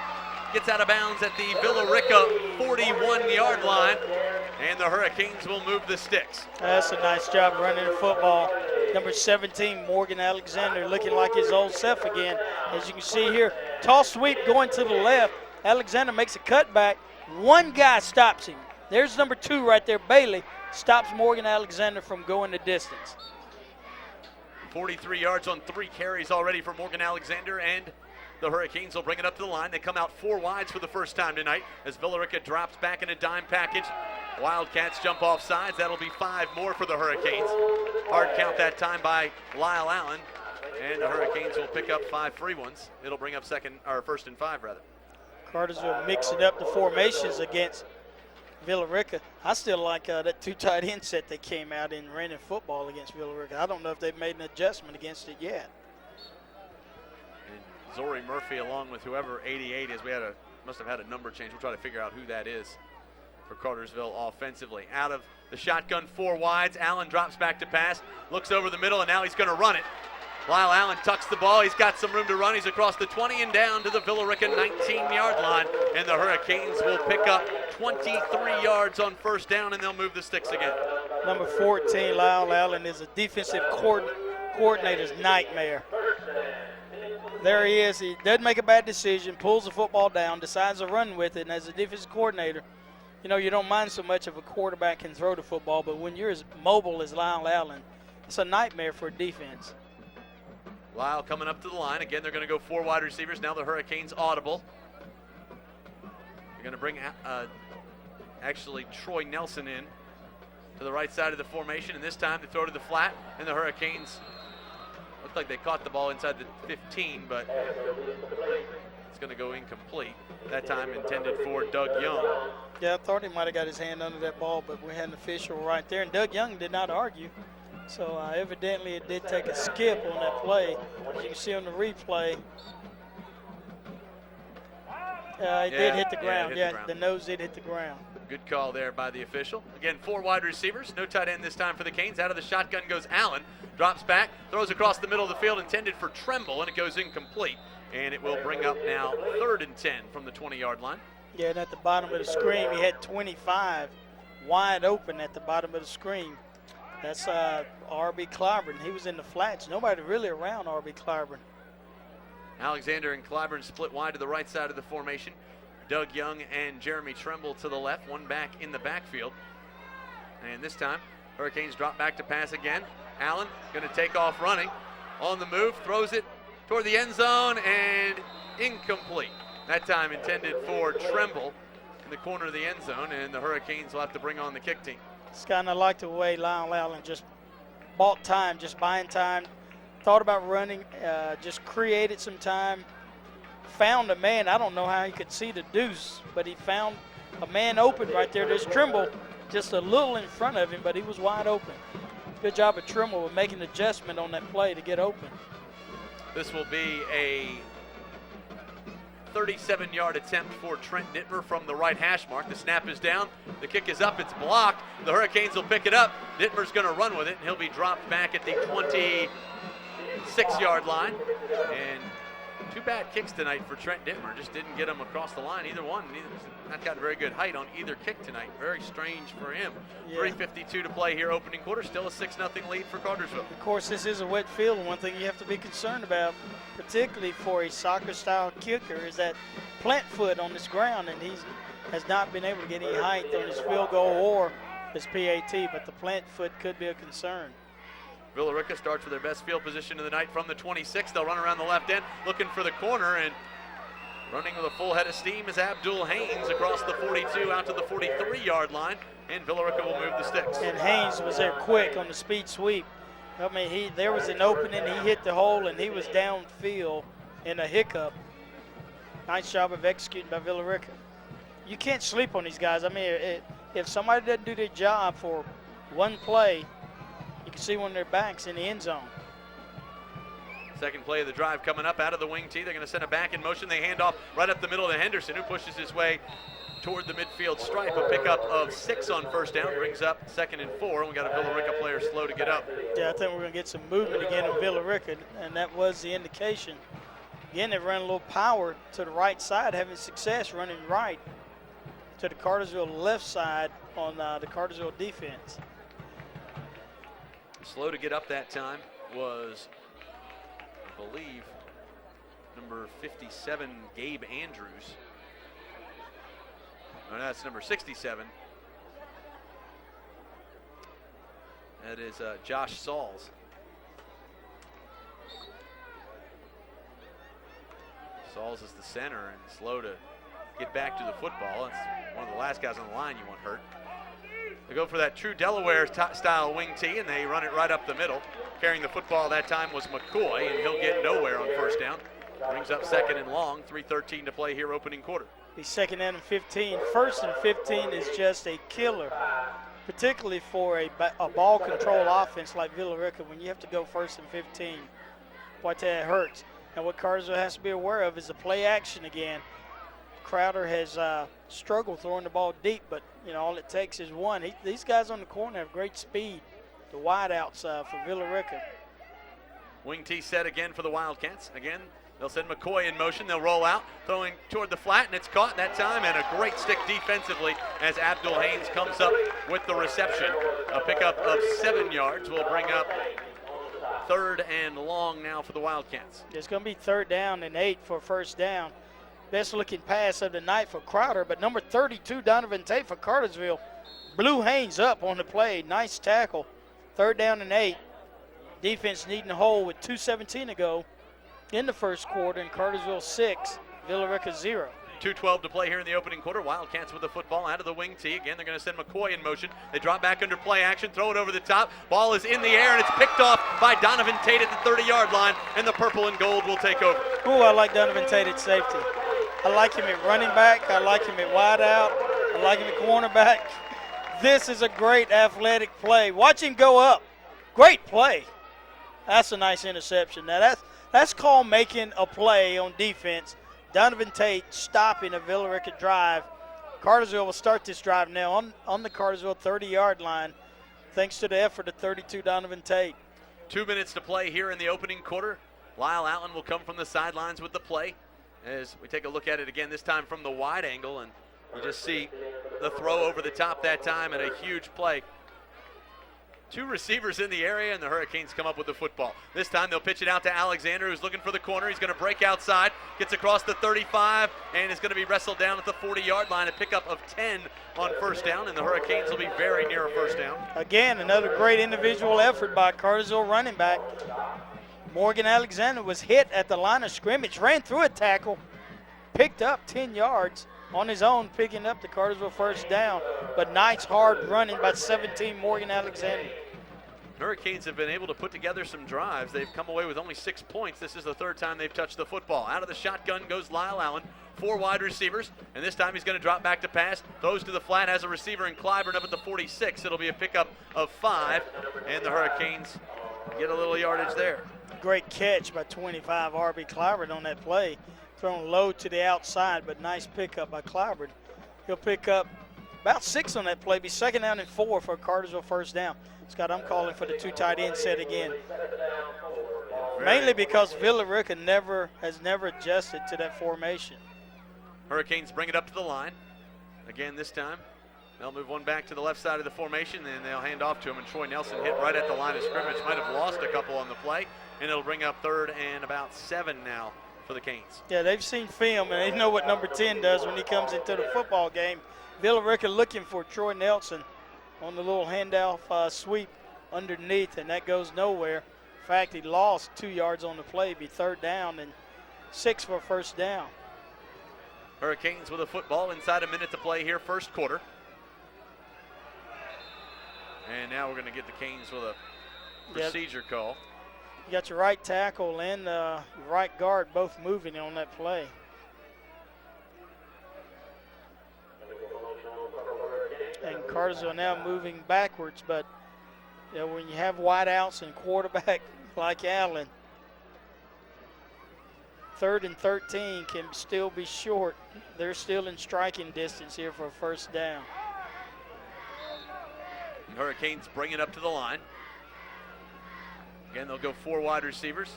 [SPEAKER 1] gets out of bounds at the Villa Rica 41-yard line, and the Hurricanes will move the sticks.
[SPEAKER 2] That's a nice job running the football. Number 17, Morgan Alexander, looking like his old self again. As you can see here, toss sweep going to the left. Alexander makes a cutback. One guy stops him. There's number 2 right there, Bailey, stops Morgan Alexander from going the distance.
[SPEAKER 1] 43 yards on 3 carries already for Morgan Alexander, and the Hurricanes will bring it up to the line. They come out 4 wides for the first time tonight as Villarrica drops back in a dime package. Wildcats jump off sides. That'll be 5 more for the Hurricanes. Hard count that time by Lyle Allen, and the Hurricanes will pick up 5 free ones. It'll bring up first and 5 rather.
[SPEAKER 2] Cartersville mixing up the formations against Villarrica. I still like that 2 tight end set that came out in raining football against Villarrica. I don't know if they've made an adjustment against it yet.
[SPEAKER 1] And Zori Murphy along with whoever 88 is. Must have had a number change. We'll try to figure out who that is for Cartersville offensively. Out of the shotgun, 4 wides. Allen drops back to pass, looks over the middle, and now he's going to run it. Lyle Allen tucks the ball. He's got some room to run. He's across the 20 and down to the Villarrica 19-yard line. And the Hurricanes will pick up 23 yards on first down, and they'll move the sticks again.
[SPEAKER 2] Number 14, Lyle Allen, is a defensive coordinator's nightmare. There he is. He doesn't make a bad decision, pulls the football down, decides to run with it. And as a defensive coordinator, you know, you don't mind so much if a quarterback can throw the football, but when you're as mobile as Lyle Allen, it's a nightmare for a defense.
[SPEAKER 1] Lyle coming up to the line. Again, they're going to go 4 wide receivers. Now the Hurricanes audible. They're going to bring actually Troy Nelson in to the right side of the formation, and this time they throw to the flat, and the Hurricanes look like they caught the ball inside the 15, but it's going to go incomplete. That time intended for Doug Young.
[SPEAKER 2] Yeah, I thought he might have got his hand under that ball, but we had an official right there, and Doug Young did not argue. So evidently it did take a skip on that play. As you can see on the replay, it did hit the ground. The nose did hit the ground.
[SPEAKER 1] Good call there by the official. Again, 4 wide receivers. No tight end this time for the Canes. Out of the shotgun goes Allen. Drops back, throws across the middle of the field, intended for Tremble, and it goes incomplete. And it will bring up now 3rd and 10 from the 20-yard line.
[SPEAKER 2] Yeah, and at the bottom of the screen, he had 25 wide open at the bottom of the screen. That's R.B. Clyburn. He was in the flats. Nobody really around R.B. Clyburn.
[SPEAKER 1] Alexander and Clyburn split wide to the right side of the formation. Doug Young and Jeremy Tremble to the left, one back in the backfield. And this time, Hurricanes drop back to pass again. Allen going to take off running. On the move, throws it toward the end zone, and incomplete. That time intended for Tremble in the corner of the end zone, and the Hurricanes will have to bring on the kick team.
[SPEAKER 2] It's kind of like the way Lyle Allen just bought time, just buying time, thought about running, just created some time, found a man. I don't know how he could see the deuce, but he found a man open right there. There's Trimble just a little in front of him, but he was wide open. Good job of Trimble with making an adjustment on that play to get open.
[SPEAKER 1] This will be a 37-yard attempt for Trent Dittmer from the right hash mark. The snap is down. The kick is up. It's blocked. The Hurricanes will pick it up. Dittmer's going to run with it, and he'll be dropped back at the 26-yard line. And 2 bad kicks tonight for Trent Dittmer. Just didn't get him across the line. Either one. Not got very good height on either kick tonight. Very strange for him. Yeah. 3:52 to play here, opening quarter. Still a 6-0 lead for Cartersville. Of
[SPEAKER 2] course, this is a wet field, and one thing you have to be concerned about, particularly for a soccer-style kicker, is that plant foot on this ground, and he has not been able to get any height on his field goal or his PAT, but the plant foot could be a concern.
[SPEAKER 1] Villarrica starts with their best field position of the night from the 26. They'll run around the left end, looking for the corner, and running with a full head of steam is Abdul Haynes across the 42 out to the 43-yard line, and Villarrica will move the sticks.
[SPEAKER 2] And Haynes was there quick on the speed sweep. I mean, there was an opening, he hit the hole, and he was downfield in a hiccup. Nice job of executing by Villarrica. You can't sleep on these guys. I mean, if somebody doesn't do their job for one play, you can see one of their backs in the end zone.
[SPEAKER 1] Second play of the drive coming up out of the wing tee. They're going to send it back in motion. They hand off right up the middle to Henderson, who pushes his way toward the midfield stripe. A pickup of 6 on first down brings up 2nd and 4, and we got a Villarrica player slow to get up.
[SPEAKER 2] Yeah, I think we're going to get some movement again in Villarrica, and that was the indication. Again, they run a little power to the right side, having success running right to the Cartersville left side on the Cartersville defense.
[SPEAKER 1] Slow to get up that time was, I believe, number 57, Gabe Andrews. No, that's number 67. That is Josh Sauls. Sauls is the center and slow to get back to the football. It's one of the last guys on the line you want hurt. They go for that true Delaware style wing tee, and they run it right up the middle. Carrying the football that time was McCoy, and he'll get nowhere on first down. Brings up 2nd and long, 3:13 to play here opening quarter.
[SPEAKER 2] The 2nd and 15. 1st and 15 is just a killer, particularly for a ball control offense like Villarrica. When you have to go 1st and 15, boy, that hurts. And what Cartersville has to be aware of is the play action again. Crowder has struggled throwing the ball deep, but all it takes is one. These guys on the corner have great speed. The wide outside for Villarrica.
[SPEAKER 1] Wing tee set again for the Wildcats. Again, they'll send McCoy in motion. They'll roll out, throwing toward the flat, and it's caught that time. And a great stick defensively as Abdul Haynes comes up with the reception. A pickup of 7 yards will bring up 3rd and long now for the Wildcats.
[SPEAKER 2] It's going to be 3rd down and 8 for first down. Best looking pass of the night for Crowder, but number 32, Donovan Tate for Cartersville, blew Haynes up on the play. Nice tackle. 3rd down and 8. Defense needing a hole with 2:17 to go in the first quarter, and Cartersville 6, Villarrica 0.
[SPEAKER 1] 2:12 to play here in the opening quarter. Wildcats with the football out of the wing tee. Again, they're going to send McCoy in motion. They drop back under play action, throw it over the top. Ball is in the air, and it's picked off by Donovan Tate at the 30-yard line, and the purple and gold will take over.
[SPEAKER 2] Ooh, I like Donovan Tate at safety. I like him at running back. I like him at wide out. I like him at cornerback. This is a great athletic play. Watch him go up. Great play. That's a nice interception. Now, that's called making a play on defense. Donovan Tate stopping a Villarrica drive. Cartersville will start this drive now on the Cartersville 30-yard line, thanks to the effort of 32 Donovan Tate.
[SPEAKER 1] 2 minutes to play here in the opening quarter. Lyle Allen will come from the sidelines with the play as we take a look at it again, this time from the wide angle, and you just see the throw over the top that time and a huge play. 2 receivers in the area, and the Hurricanes come up with the football. This time they'll pitch it out to Alexander, who's looking for the corner. He's going to break outside, gets across the 35, and is going to be wrestled down at the 40-yard line. A pickup of 10 on first down, and the Hurricanes will be very near a first down.
[SPEAKER 2] Again, another great individual effort by Cartersville running back. Morgan Alexander was hit at the line of scrimmage, ran through a tackle, picked up 10 yards on his own, picking up the Cartersville first down. But nice hard running by 17 Morgan Alexander.
[SPEAKER 1] Hurricanes have been able to put together some drives. They've come away with only 6 points. This is the 3rd time they've touched the football. Out of the shotgun goes Lyle Allen. 4 wide receivers, and this time he's going to drop back to pass. Throws to the flat, has a receiver in Clyburn up at the 46. It'll be a pickup of 5, and the Hurricanes get a little yardage there.
[SPEAKER 2] Great catch by 25 R.B. Clyburn on that play. Thrown low to the outside, but nice pickup by Clyburn. He'll pick up about 6 on that play. Be 2nd down and 4 for Cartersville first down. Scott, I'm calling for the 2 tight end set again. Mainly because Villarrica has never adjusted to that formation.
[SPEAKER 1] Hurricanes bring it up to the line. Again this time, they'll move one back to the left side of the formation, and they'll hand off to him, and Troy Nelson hit right at the line of scrimmage. Might have lost a couple on the play, and it'll bring up 3rd and about 7 now for the Canes.
[SPEAKER 2] Yeah, they've seen film, and they know what number 10 does when he comes into the football game. Villarrica looking for Troy Nelson on the little handoff sweep underneath, and that goes nowhere. In fact, he lost 2 yards on the play. Be 3rd down and 6 for first down.
[SPEAKER 1] Hurricanes with a football inside a minute to play here, first quarter. And now we're going to get the Canes with a procedure call.
[SPEAKER 2] You got your right tackle and your right guard both moving on that play. And Cartersville now moving backwards, but when you have wideouts and quarterback like Allen, 3rd and 13 can still be short. They're still in striking distance here for a first down.
[SPEAKER 1] Hurricanes bring it up to the line. Again, they'll go 4 wide receivers.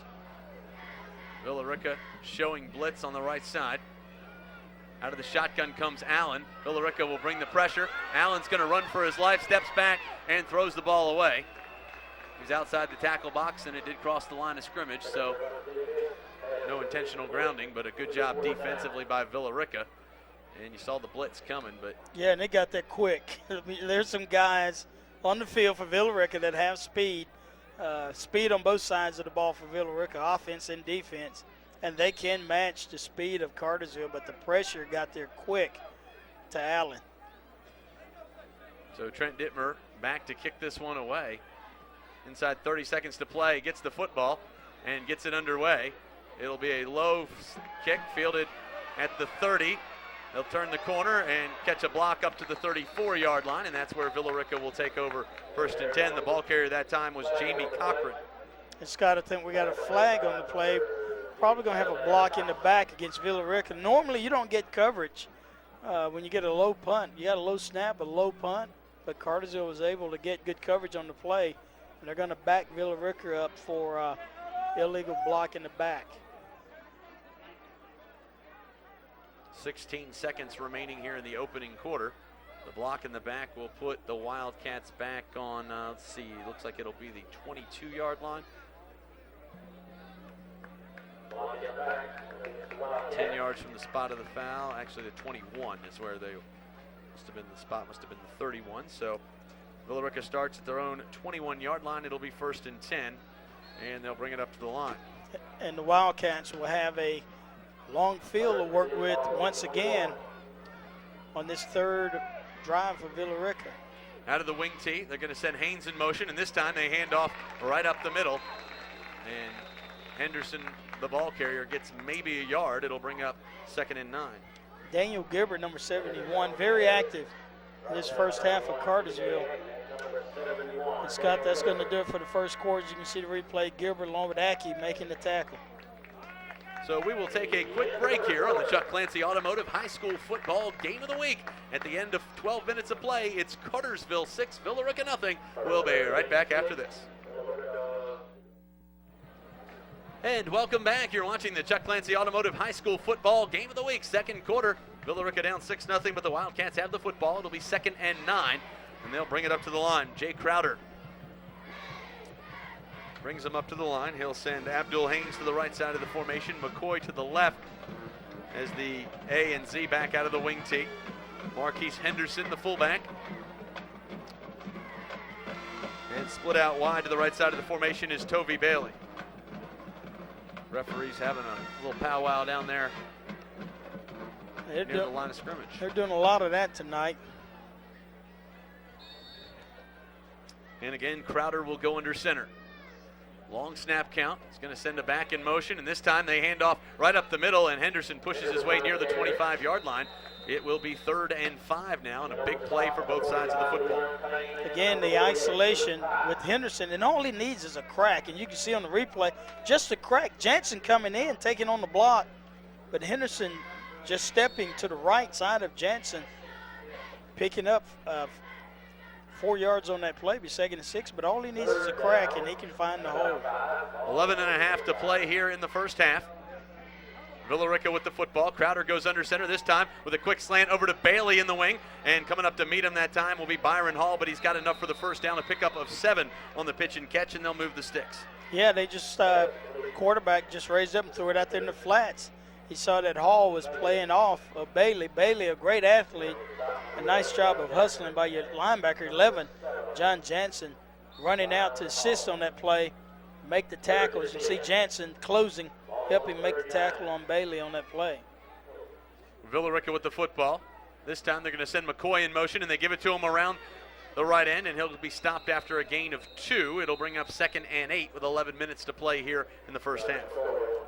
[SPEAKER 1] Villarrica showing blitz on the right side. Out of the shotgun comes Allen. Villarrica will bring the pressure. Allen's going to run for his life, steps back, and throws the ball away. He's outside the tackle box, and it did cross the line of scrimmage, so no intentional grounding, but a good job defensively by Villarrica. And you saw the blitz coming, but...
[SPEAKER 2] Yeah, and they got that quick. There's some guys on the field for Villarrica that have speed. Speed on both sides of the ball for Villarrica, offense and defense. And they can match the speed of Cartersville, but the pressure got there quick to Allen.
[SPEAKER 1] So Trent Dittmer back to kick this one away. Inside 30 seconds to play, gets the football and gets it underway. It'll be a low kick fielded at the 30. They'll turn the corner and catch a block up to the 34-yard line, and that's where Villarrica will take over 1st and 10. The ball carrier that time was Jamie Cochran.
[SPEAKER 2] And Scott, I think we got a flag on the play. Probably going to have a block in the back against Villarrica. Normally you don't get coverage when you get a low punt. You got a low snap, a low punt, but Cartersville was able to get good coverage on the play, and they're going to back Villarrica up for illegal block in the back.
[SPEAKER 1] 16 seconds remaining here in the opening quarter. The block in the back will put the Wildcats back on, let's see, looks like it'll be the 22-yard line. 10 yards from the spot of the foul. Actually, the 21 is where they must have been. The spot must have been the 31. So Villarrica starts at their own 21-yard line. It'll be 1st and 10, and they'll bring it up to the line.
[SPEAKER 2] And the Wildcats will have a long field to work with once again on this 3rd drive for Villarrica.
[SPEAKER 1] Out of the wing tee, they're going to send Haynes in motion, and this time they hand off right up the middle. And Henderson, the ball carrier, gets maybe a yard. It'll bring up 2nd and 9.
[SPEAKER 2] Daniel Gilbert, number 71, very active in this first half of Cartersville. And Scott, that's going to do it for the first quarter. As you can see the replay, Gilbert along with Aki making the tackle.
[SPEAKER 1] So we will take a quick break here on the Chuck Clancy Automotive High School Football Game of the Week. At the end of 12 minutes of play, it's Cartersville 6, Villarrica nothing. We'll be right back after this. And welcome back. You're watching the Chuck Clancy Automotive High School Football Game of the Week. 2nd quarter, Villarrica down 6-0, but the Wildcats have the football. It'll be 2nd and 9, and they'll bring it up to the line. Jay Crowder brings him up to the line. He'll send Abdul Haynes to the right side of the formation, McCoy to the left as the A and Z back out of the wing tee. Marquise Henderson, the fullback. And split out wide to the right side of the formation is Tovey Bailey. Referees having a little powwow down there near the line of scrimmage.
[SPEAKER 2] They're doing a lot of that tonight.
[SPEAKER 1] And again, Crowder will go under center. Long snap count. He's going to send it back in motion, and this time they hand off right up the middle, and Henderson pushes his way near the 25-yard line. It will be 3rd and 5 now, and a big play for both sides of the football.
[SPEAKER 2] Again, the isolation with Henderson, and all he needs is a crack, and you can see on the replay, just a crack. Jansen coming in, taking on the block, but Henderson just stepping to the right side of Jansen, picking up 4 yards on that play, be 2nd and 6, but all he needs is a crack, and he can find the hole.
[SPEAKER 1] 11.5 to play here in the first half. Villarrica with the football. Crowder goes under center this time with a quick slant over to Bailey in the wing, and coming up to meet him that time will be Byron Hall, but he's got enough for the first down, a pickup of 7 on the pitch and catch, and they'll move the sticks.
[SPEAKER 2] Yeah, they just quarterback just raised up and threw it out there in the flats. He saw that Hall was playing off of Bailey. Bailey, a great athlete, a nice job of hustling by your linebacker 11, John Jansen, running out to assist on that play, make the tackle. As you see Jansen closing, help him make the tackle on Bailey on that play.
[SPEAKER 1] Villarrica with the football. This time they're going to send McCoy in motion, and they give it to him around the right end, and he'll be stopped after a gain of 2. It'll bring up 2nd and 8 with 11 minutes to play here in the first half.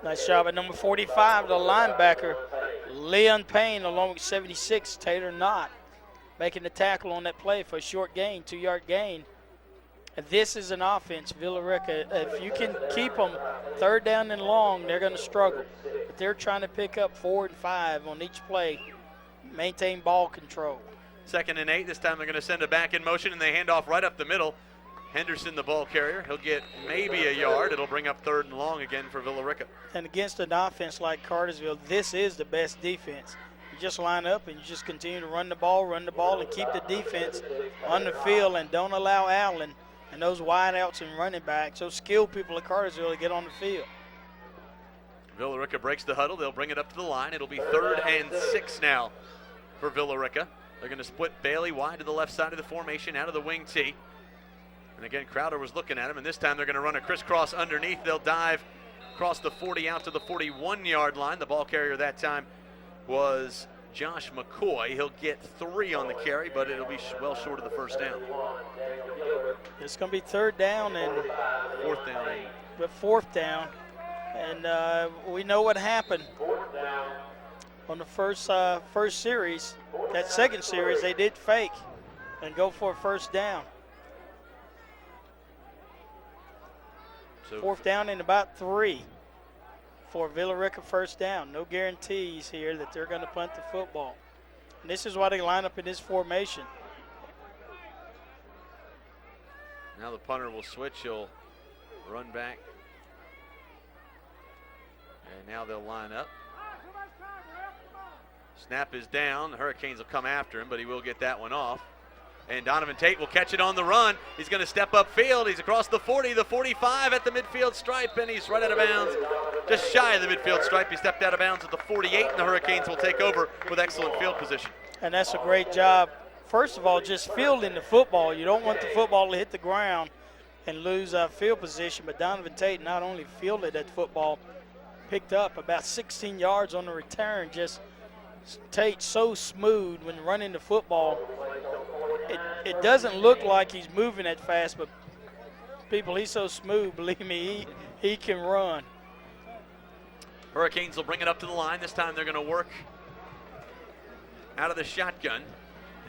[SPEAKER 2] Nice job at number 45, the linebacker, Leon Payne, along with 76, Taylor Knott, making the tackle on that play for a short gain, 2-yard gain. And this is an offense, Villarrica. If you can keep them 3rd down and long, they're going to struggle. But they're trying to pick up 4 and 5 on each play, maintain ball control.
[SPEAKER 1] 2nd and 8. This time they're going to send it back in motion, and they hand off right up the middle. Henderson, the ball carrier. He'll get maybe a yard. It'll bring up 3rd and long again for Villarrica.
[SPEAKER 2] And against an offense like Cartersville, this is the best defense. You just line up and you just continue to run the ball, and keep the defense on the field, and don't allow Allen and those wideouts and running backs, those skilled people at Cartersville, to get on the field.
[SPEAKER 1] Villarrica breaks the huddle. They'll bring it up to the line. It'll be 3rd and 6 now for Villarrica. They're going to split Bailey wide to the left side of the formation out of the wing tee. And again, Crowder was looking at him, and this time they're going to run a crisscross underneath. They'll dive across the 40 out to the 41-yard line. The ball carrier that time was Josh McCoy. He'll get 3 on the carry, but it'll be well short of the first down.
[SPEAKER 2] It's going to be 3rd down and
[SPEAKER 1] 4th down.
[SPEAKER 2] But 4th down. And we know what happened on the first series. That 2nd series, they did fake and go for a 1st down.
[SPEAKER 1] So
[SPEAKER 2] 4th down and about 3 for Villarrica 1st down. No guarantees here that they're going to punt the football. And this is why they line up in this formation.
[SPEAKER 1] Now the punter will switch. He'll run back. And now they'll line up. Snap is down. The Hurricanes will come after him, but he will get that one off. And Donovan Tate will catch it on the run. He's going to step upfield. He's across the 40, the 45 at the midfield stripe, and he's right out of bounds. Just shy of the midfield stripe. He stepped out of bounds at the 48, and the Hurricanes will take over with excellent field position.
[SPEAKER 2] And that's a great job. First of all, just fielding the football. You don't want the football to hit the ground and lose field position, but Donovan Tate not only fielded that football, picked up about 16 yards on the return. Just Tate so smooth when running the football. It doesn't look like he's moving that fast, but people, he's so smooth, believe me, he can run.
[SPEAKER 1] Hurricanes will bring it up to the line. This time they're going to work out of the shotgun.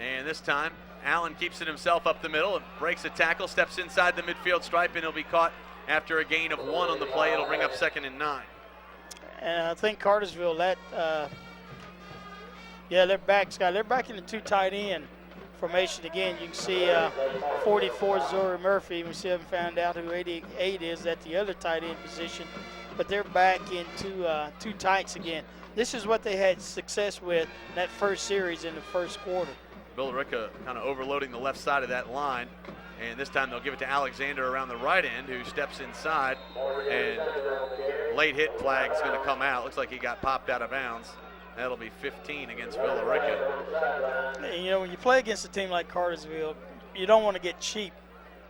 [SPEAKER 1] And this time, Allen keeps it himself up the middle and breaks a tackle, steps inside the midfield stripe, and he'll be caught after a gain of 1 on the play. It'll bring up 2nd and 9.
[SPEAKER 2] And I think Cartersville, they're back in the 2 tight end formation again. You can see 44 Zori Murphy. We still haven't found out who 88 is at the other tight end position, but they're back into 2 tights again. This is what they had success with in that first series in the first quarter.
[SPEAKER 1] Villarrica kind of overloading the left side of that line, and this time they'll give it to Alexander around the right end, who steps inside, and late hit flag is going to come out. Looks like he got popped out of bounds. That'll be 15 against Villarrica.
[SPEAKER 2] And, you know, when you play against a team like Cartersville, you don't want to get cheap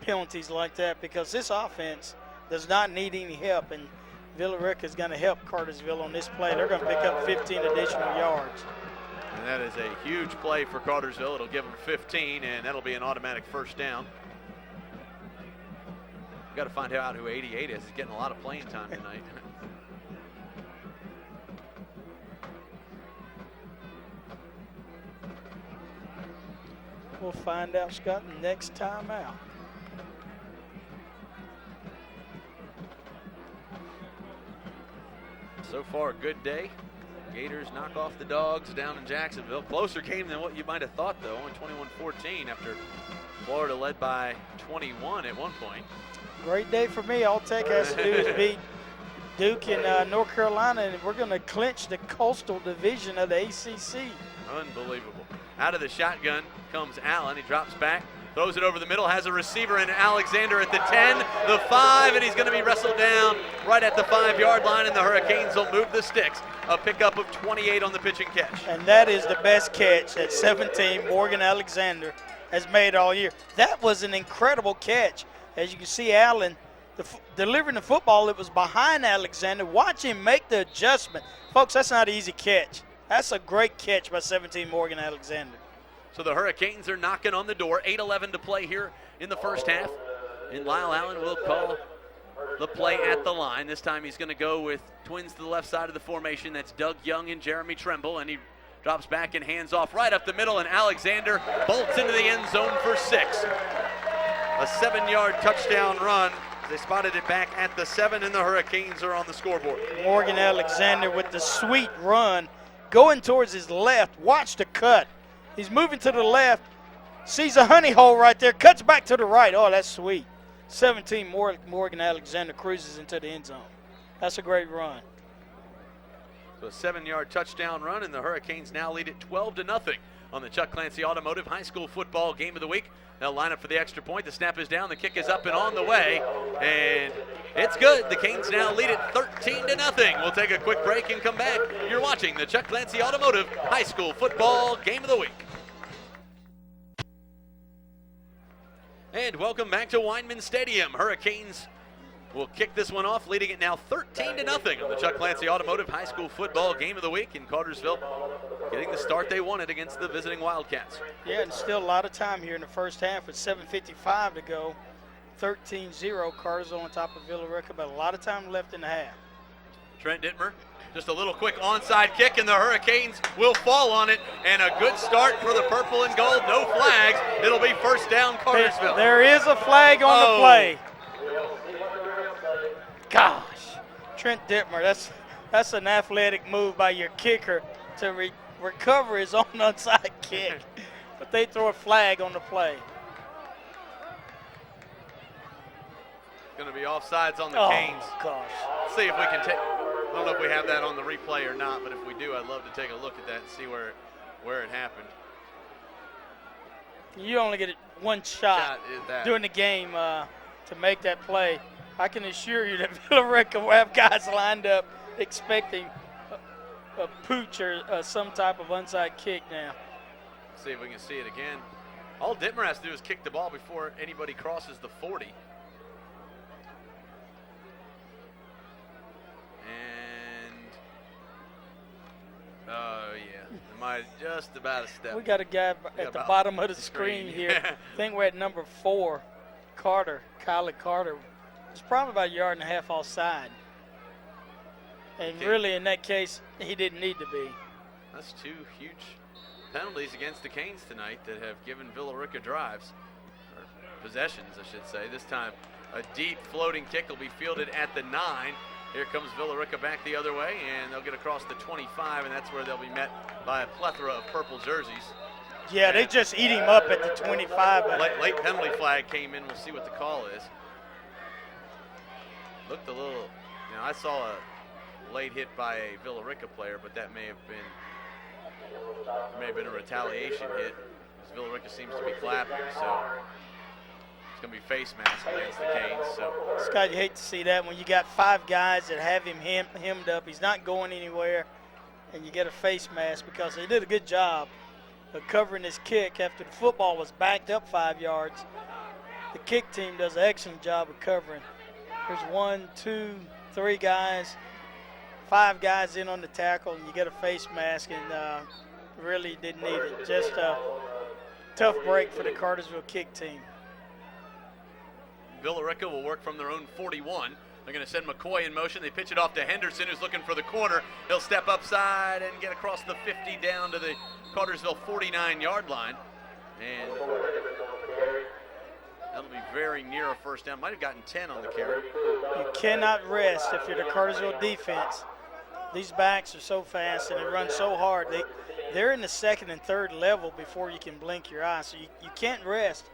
[SPEAKER 2] penalties like that, because this offense does not need any help, and Villarrica is going to help Cartersville on this play. They're going to pick up 15 additional yards.
[SPEAKER 1] And that is a huge play for Cartersville. It'll give them 15, and that'll be an automatic 1st down. We've got to find out who 88 is. He's getting a lot of playing time tonight.
[SPEAKER 2] We'll find out, Scott, next time out.
[SPEAKER 1] So far, a good day. Gators knock off the Dogs down in Jacksonville. Closer game than what you might have thought, though. Only 21-14 after Florida led by 21 at one point.
[SPEAKER 2] Great day for me. All Tech has to do is beat Duke in North Carolina, and we're going to clinch the Coastal Division of the ACC.
[SPEAKER 1] Unbelievable. Out of the shotgun comes Allen. He drops back, throws it over the middle, has a receiver in Alexander at the 10, the 5, and he's going to be wrestled down right at the 5-yard line, and the Hurricanes will move the sticks. A pickup of 28 on the pitch and catch.
[SPEAKER 2] And that is the best catch that 17 Morgan Alexander has made all year. That was an incredible catch. As you can see, Allen delivering the football, it was behind Alexander. Watch him make the adjustment. Folks, that's not an easy catch. That's a great catch by 17 Morgan Alexander.
[SPEAKER 1] So the Hurricanes are knocking on the door. 8:11 to play here in the first half. And Lyle Allen will call the play at the line. This time he's going to go with twins to the left side of the formation. That's Doug Young and Jeremy Tremble. And he drops back and hands off right up the middle. And Alexander bolts into the end zone for 6. A 7-yard touchdown run They spotted it back at the 7, and the Hurricanes are on the scoreboard.
[SPEAKER 2] Morgan Alexander with the sweet run, going towards his left. Watch the cut. He's moving to the left, sees a honey hole right there, cuts back to the right. Oh, that's sweet. 17, Morgan Alexander cruises into the end zone. That's a great run.
[SPEAKER 1] So a 7-yard touchdown run, and the Hurricanes now lead it 12-0 on the Chuck Clancy Automotive High School Football Game of the Week. They'll line up for the extra point. The snap is down. The kick is up and on the way. And it's good. The Canes now lead it 13-0. We'll take a quick break and come back. You're watching the Chuck Clancy Automotive High School Football Game of the Week. And welcome back to Wineman Stadium. Hurricanes will kick this one off, leading it now 13-0 on the Chuck Clancy Automotive High School Football Game of the Week in Cartersville, getting the start they wanted against the visiting Wildcats.
[SPEAKER 2] Yeah, and still a lot of time here in the first half with 7:55 to go. 13-0, Cartersville on top of Villa Rica, but a lot of time left in the half.
[SPEAKER 1] Trent Dittmer, just a little quick onside kick, and the Hurricanes will fall on it, and a good start for the purple and gold. No flags. It'll be first down, Cartersville.
[SPEAKER 2] There is a flag on the play. Gosh, Trent Dittmer, that's an athletic move by your kicker to recover his own onside kick. But they throw a flag on the play.
[SPEAKER 1] Going to be offsides on the Canes.
[SPEAKER 2] Gosh.
[SPEAKER 1] Let's see if we can take. I don't know if we have that on the replay or not, but if we do, I'd love to take a look at that and see where it happened.
[SPEAKER 2] You only get one shot during the game to make that play. I can assure you that Villarrica will have guys lined up expecting a pooch or some type of onside kick now.
[SPEAKER 1] Let's see if we can see it again. All Dittmer has to do is kick the ball before anybody crosses the 40. And, am I just about a step?
[SPEAKER 2] We got a guy at the bottom of the screen here. I think we're at number 4, Kylie Carter. It's probably about a yard and a half offside. And really, in that case, he didn't need to be.
[SPEAKER 1] That's 2 huge penalties against the Canes tonight that have given Villarrica drives, or possessions, I should say. This time, a deep floating kick will be fielded at the 9. Here comes Villarrica back the other way, and they'll get across the 25, and that's where they'll be met by a plethora of purple jerseys.
[SPEAKER 2] Yeah, they just eat him up at the 25.
[SPEAKER 1] Late penalty flag came in. We'll see what the call is. Looked a little, I saw a late hit by a Villarrica player, but that may have been a retaliation hit, because Villarrica seems to be clapping, so it's going to be face mask against the Canes. So,
[SPEAKER 2] Scott, you hate to see that when you got 5 guys that have him hemmed up. He's not going anywhere, and you get a face mask because they did a good job of covering his kick after the football was backed up 5 yards. The kick team does an excellent job of covering. There's 1, 2, 3 guys, 5 guys in on the tackle, and you get a face mask, and really didn't need it. Just a tough break for the Cartersville kick team.
[SPEAKER 1] Villarrica will work from their own 41. They're going to send McCoy in motion. They pitch it off to Henderson, who's looking for the corner. He'll step upside and get across the 50 down to the Cartersville 49-yard line. And that'll be very near a first down. Might have gotten 10 on the carry.
[SPEAKER 2] You cannot rest if you're the Cartersville defense. These backs are so fast and they run so hard. They're in the second and third level before you can blink your eye. So you can't rest.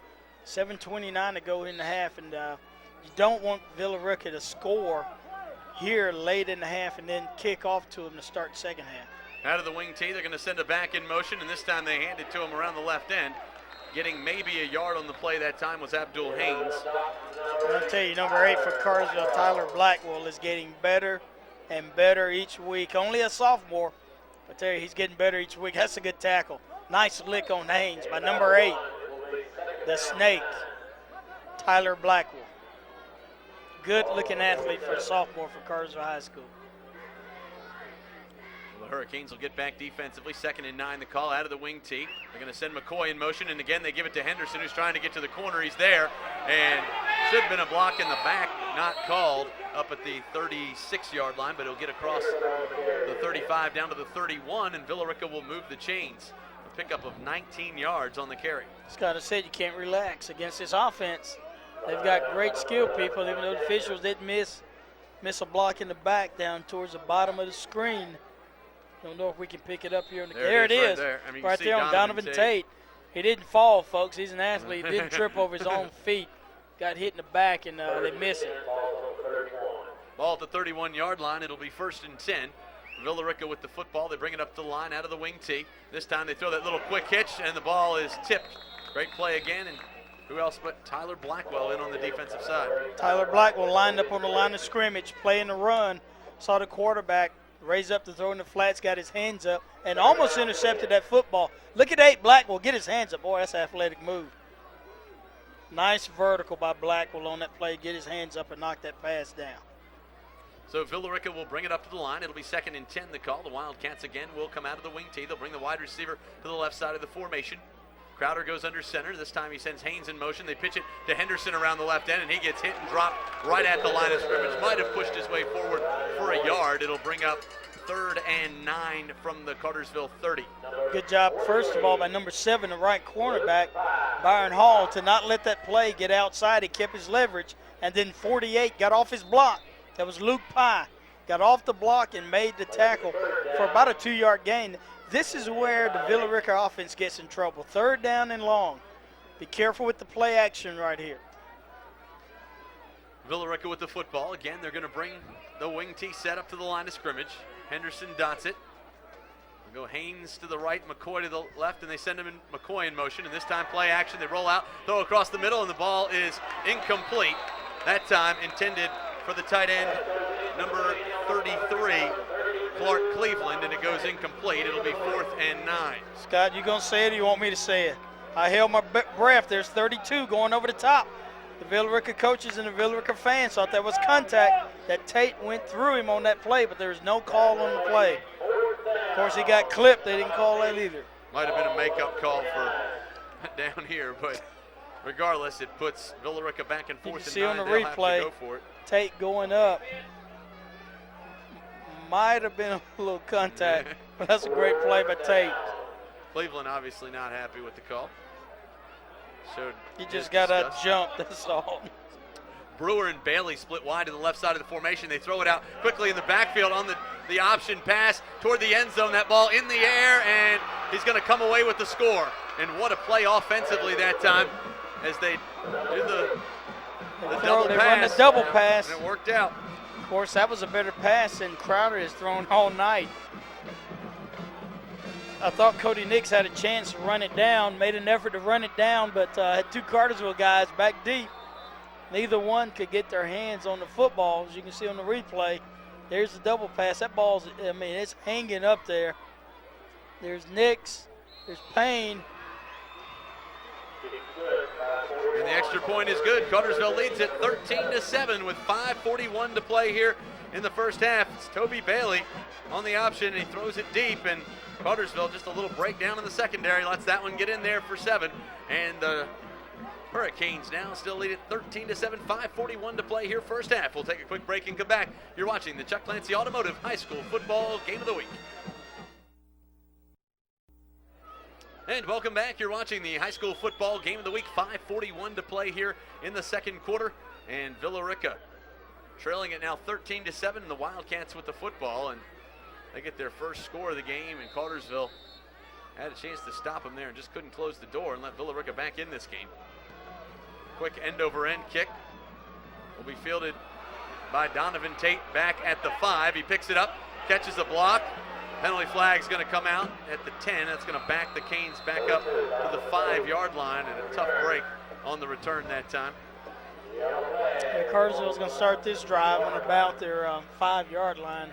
[SPEAKER 2] 7:29 to go in the half, and you don't want Villarrica to score here late in the half and then kick off to them to start second half.
[SPEAKER 1] Out of the wing tee, they're going to send it back in motion, and this time they hand it to him around the left end. Getting maybe a yard on the play that time was Abdul Haynes.
[SPEAKER 2] I'll tell you, number 8 for Cartersville, Tyler Blackwell, is getting better and better each week. Only a sophomore, but there he's getting better each week. That's a good tackle. Nice lick on Haynes by number 8, the snake, Tyler Blackwell. Good-looking athlete for a sophomore for Cartersville High School.
[SPEAKER 1] The Hurricanes will get back defensively. 2nd and 9, the call out of the wing tee. They're going to send McCoy in motion, and again they give it to Henderson, who's trying to get to the corner. He's there, and should have been a block in the back, not called, up at the 36-yard line, but he'll get across the 35 down to the 31, and Villarrica will move the chains. A pickup of 19 yards on the carry.
[SPEAKER 2] Scott, I said you can't relax against this offense. They've got great skill people, even though the officials didn't miss a block in the back down towards the bottom of the screen. Don't know if we can pick it up here. There it is.
[SPEAKER 1] Right there, I mean,
[SPEAKER 2] right there on Donovan Tate. He didn't fall, folks. He's an athlete. He didn't trip over his own feet. Got hit in the back, and they miss it.
[SPEAKER 1] Ball at the 31-yard line. It'll be 1st and 10. Villarrica with the football. They bring it up the line out of the wing tee. This time they throw that little quick hitch, and the ball is tipped. Great play again, and who else but Tyler Blackwell in on the defensive side.
[SPEAKER 2] Tyler Blackwell lined up on the line of scrimmage, playing the run. Saw the quarterback raise up to throw in the flats, got his hands up, and almost intercepted that football. Look at Tate Blackwell get his hands up. Boy, that's an athletic move. Nice vertical by Blackwell on that play. Get his hands up and knock that pass down.
[SPEAKER 1] So Villarrica will bring it up to the line. It'll be 2nd and 10 the call. The Wildcats again will come out of the wing tee. They'll bring the wide receiver to the left side of the formation. Crowder goes under center. This time he sends Haynes in motion. They pitch it to Henderson around the left end, and he gets hit and dropped right at the line of scrimmage. Might have pushed his way forward for a yard. It'll bring up 3rd and 9 from the Cartersville 30.
[SPEAKER 2] Good job, first of all, by number 7, the right cornerback, Byron Hall, to not let that play get outside. He kept his leverage, and then 48 got off his block. That was Luke Pye. Got off the block and made the tackle for about a 2-yard gain. This is where the Villarrica offense gets in trouble. 3rd down and long. Be careful with the play action right here.
[SPEAKER 1] Villarrica with the football. Again, they're going to bring the wing tee set up to the line of scrimmage. Henderson dots it. We'll go Haynes to the right, McCoy to the left, and they send him in McCoy in motion. And this time play action. They roll out, throw across the middle, and the ball is incomplete. That time intended for the tight end, number 33, Clark Cleveland, and it goes incomplete. It'll be 4th and 9.
[SPEAKER 2] Scott, you going to say it or you want me to say it? I held my breath. There's 32 going over the top. The Villarrica coaches and the Villarrica fans thought that was contact, that Tate went through him on that play, but there was no call on the play. Of course, he got clipped. They didn't call that either.
[SPEAKER 1] Might have been a makeup call for down here, but regardless, it puts Villarrica back in 4th and 9.
[SPEAKER 2] See on the
[SPEAKER 1] They'll have to
[SPEAKER 2] replay,
[SPEAKER 1] go for it.
[SPEAKER 2] Tate going up. Might have been a little contact, but that's a great play by Tate.
[SPEAKER 1] Cleveland obviously not happy with the call.
[SPEAKER 2] You just got to jump, that's all.
[SPEAKER 1] Brewer and Bailey split wide to the left side of the formation. They throw it out quickly in the backfield on the option pass toward the end zone. That ball in the air, and he's going to come away with the score. And what a play offensively that time as they do the double pass.
[SPEAKER 2] Run the double pass.
[SPEAKER 1] And it worked out.
[SPEAKER 2] Of course, that was a better pass than Crowder has thrown all night. I thought Cody Nix had a chance to run it down, made an effort to run it down, but had 2 Cartersville guys back deep. Neither one could get their hands on the football. As you can see on the replay, there's the double pass. That ball's, I mean, it's hanging up there. There's Nix, there's Payne.
[SPEAKER 1] And the extra point is good. Cartersville leads it 13-7 with 5:41 to play here in the first half. It's Toby Bailey on the option, and he throws it deep, and Cartersville just a little breakdown in the secondary. Lets that one get in there for 7. And the Hurricanes now still lead it 13-7, 5:41 to play here first half. We'll take a quick break and come back. You're watching the Chuck Clancy Automotive High School Football Game of the Week. And welcome back. You're watching the High School Football Game of the Week. 5:41 to play here in the second quarter. And Villarrica trailing it now 13-7. And the Wildcats with the football. And they get their first score of the game. And Cartersville had a chance to stop them there and just couldn't close the door and let Villarrica back in this game. Quick end-over-end kick will be fielded by Donovan Tate back at the 5. He picks it up, catches a block. Penalty flag's going to come out at the 10. That's going to back the Canes back up to the 5-yard line, and a tough break on the return that time.
[SPEAKER 2] Yeah, Cartersville's going to start this drive on about their 5-yard line.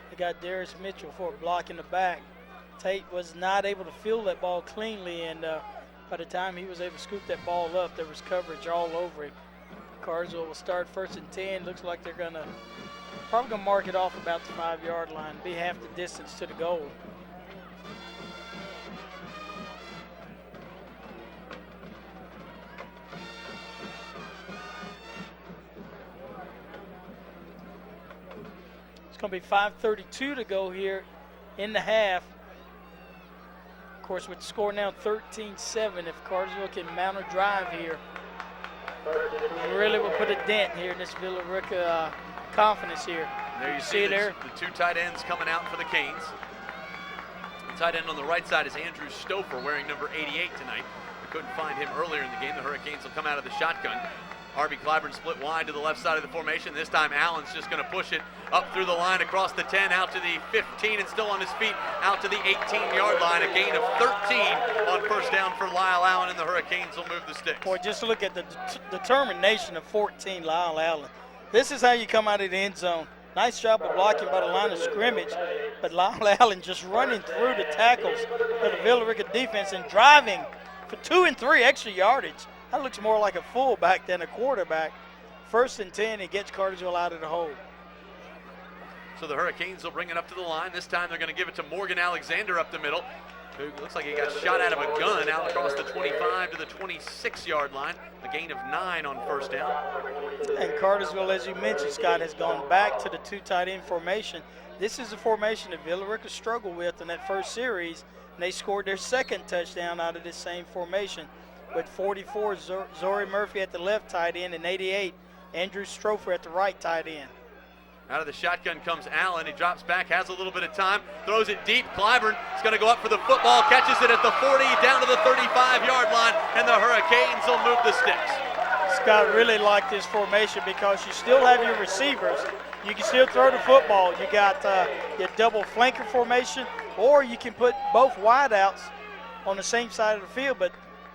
[SPEAKER 2] They got Darius Mitchell for a block in the back. Tate was not able to field that ball cleanly, and by the time he was able to scoop that ball up, there was coverage all over him. Cartersville will start 1st and 10. Looks like they're probably going to mark it off about the 5-yard line, be half the distance to the goal. It's going to be 5:32 to go here in the half. Of course, with the score now 13-7, if Cartersville can mount a drive here, Really will put a dent here in this Villa Rica confidence here.
[SPEAKER 1] And there you see the two tight ends coming out for the Canes. The tight end on the right side is Andrew Stouffer, wearing number 88 tonight. We couldn't find him earlier in the game. The Hurricanes will come out of the shotgun. Harvey Clyburn split wide to the left side of the formation. This time Allen's just going to push it up through the line, across the 10, out to the 15, and still on his feet, out to the 18-yard line. A gain of 13 on first down for Lyle Allen, and the Hurricanes will move the sticks.
[SPEAKER 2] Boy, just look at the determination of 14, Lyle Allen. This is how you come out of the end zone. Nice job of blocking by the line of scrimmage, but Lyle Allen just running through the tackles of the Villa Rica defense and driving for 2 and 3 extra yardage. That looks more like a fullback than a quarterback. 1st and 10, he gets Cartersville out of the hole.
[SPEAKER 1] So the Hurricanes will bring it up to the line. This time they're going to give it to Morgan Alexander up the middle, who looks like he got shot out of a gun out across the 25 to the 26-yard line. A gain of 9 on first down.
[SPEAKER 2] And Cartersville, as you mentioned, Scott, has gone back to the 2 tight end formation. This is the formation that Villa Rica struggled with in that first series, and they scored their 2nd touchdown out of this same formation. With 44, Zori Murphy at the left tight end, and 88, Andrew Stouffer at the right tight end.
[SPEAKER 1] Out of the shotgun comes Allen. He drops back, has a little bit of time, throws it deep. Clyburn is going to go up for the football, catches it at the 40, down to the 35-yard line, and the Hurricanes will move the sticks.
[SPEAKER 2] Scott really liked this formation because you still have your receivers. You can still throw the football. You got your double flanker formation, or you can put both wideouts on the same side of the field, but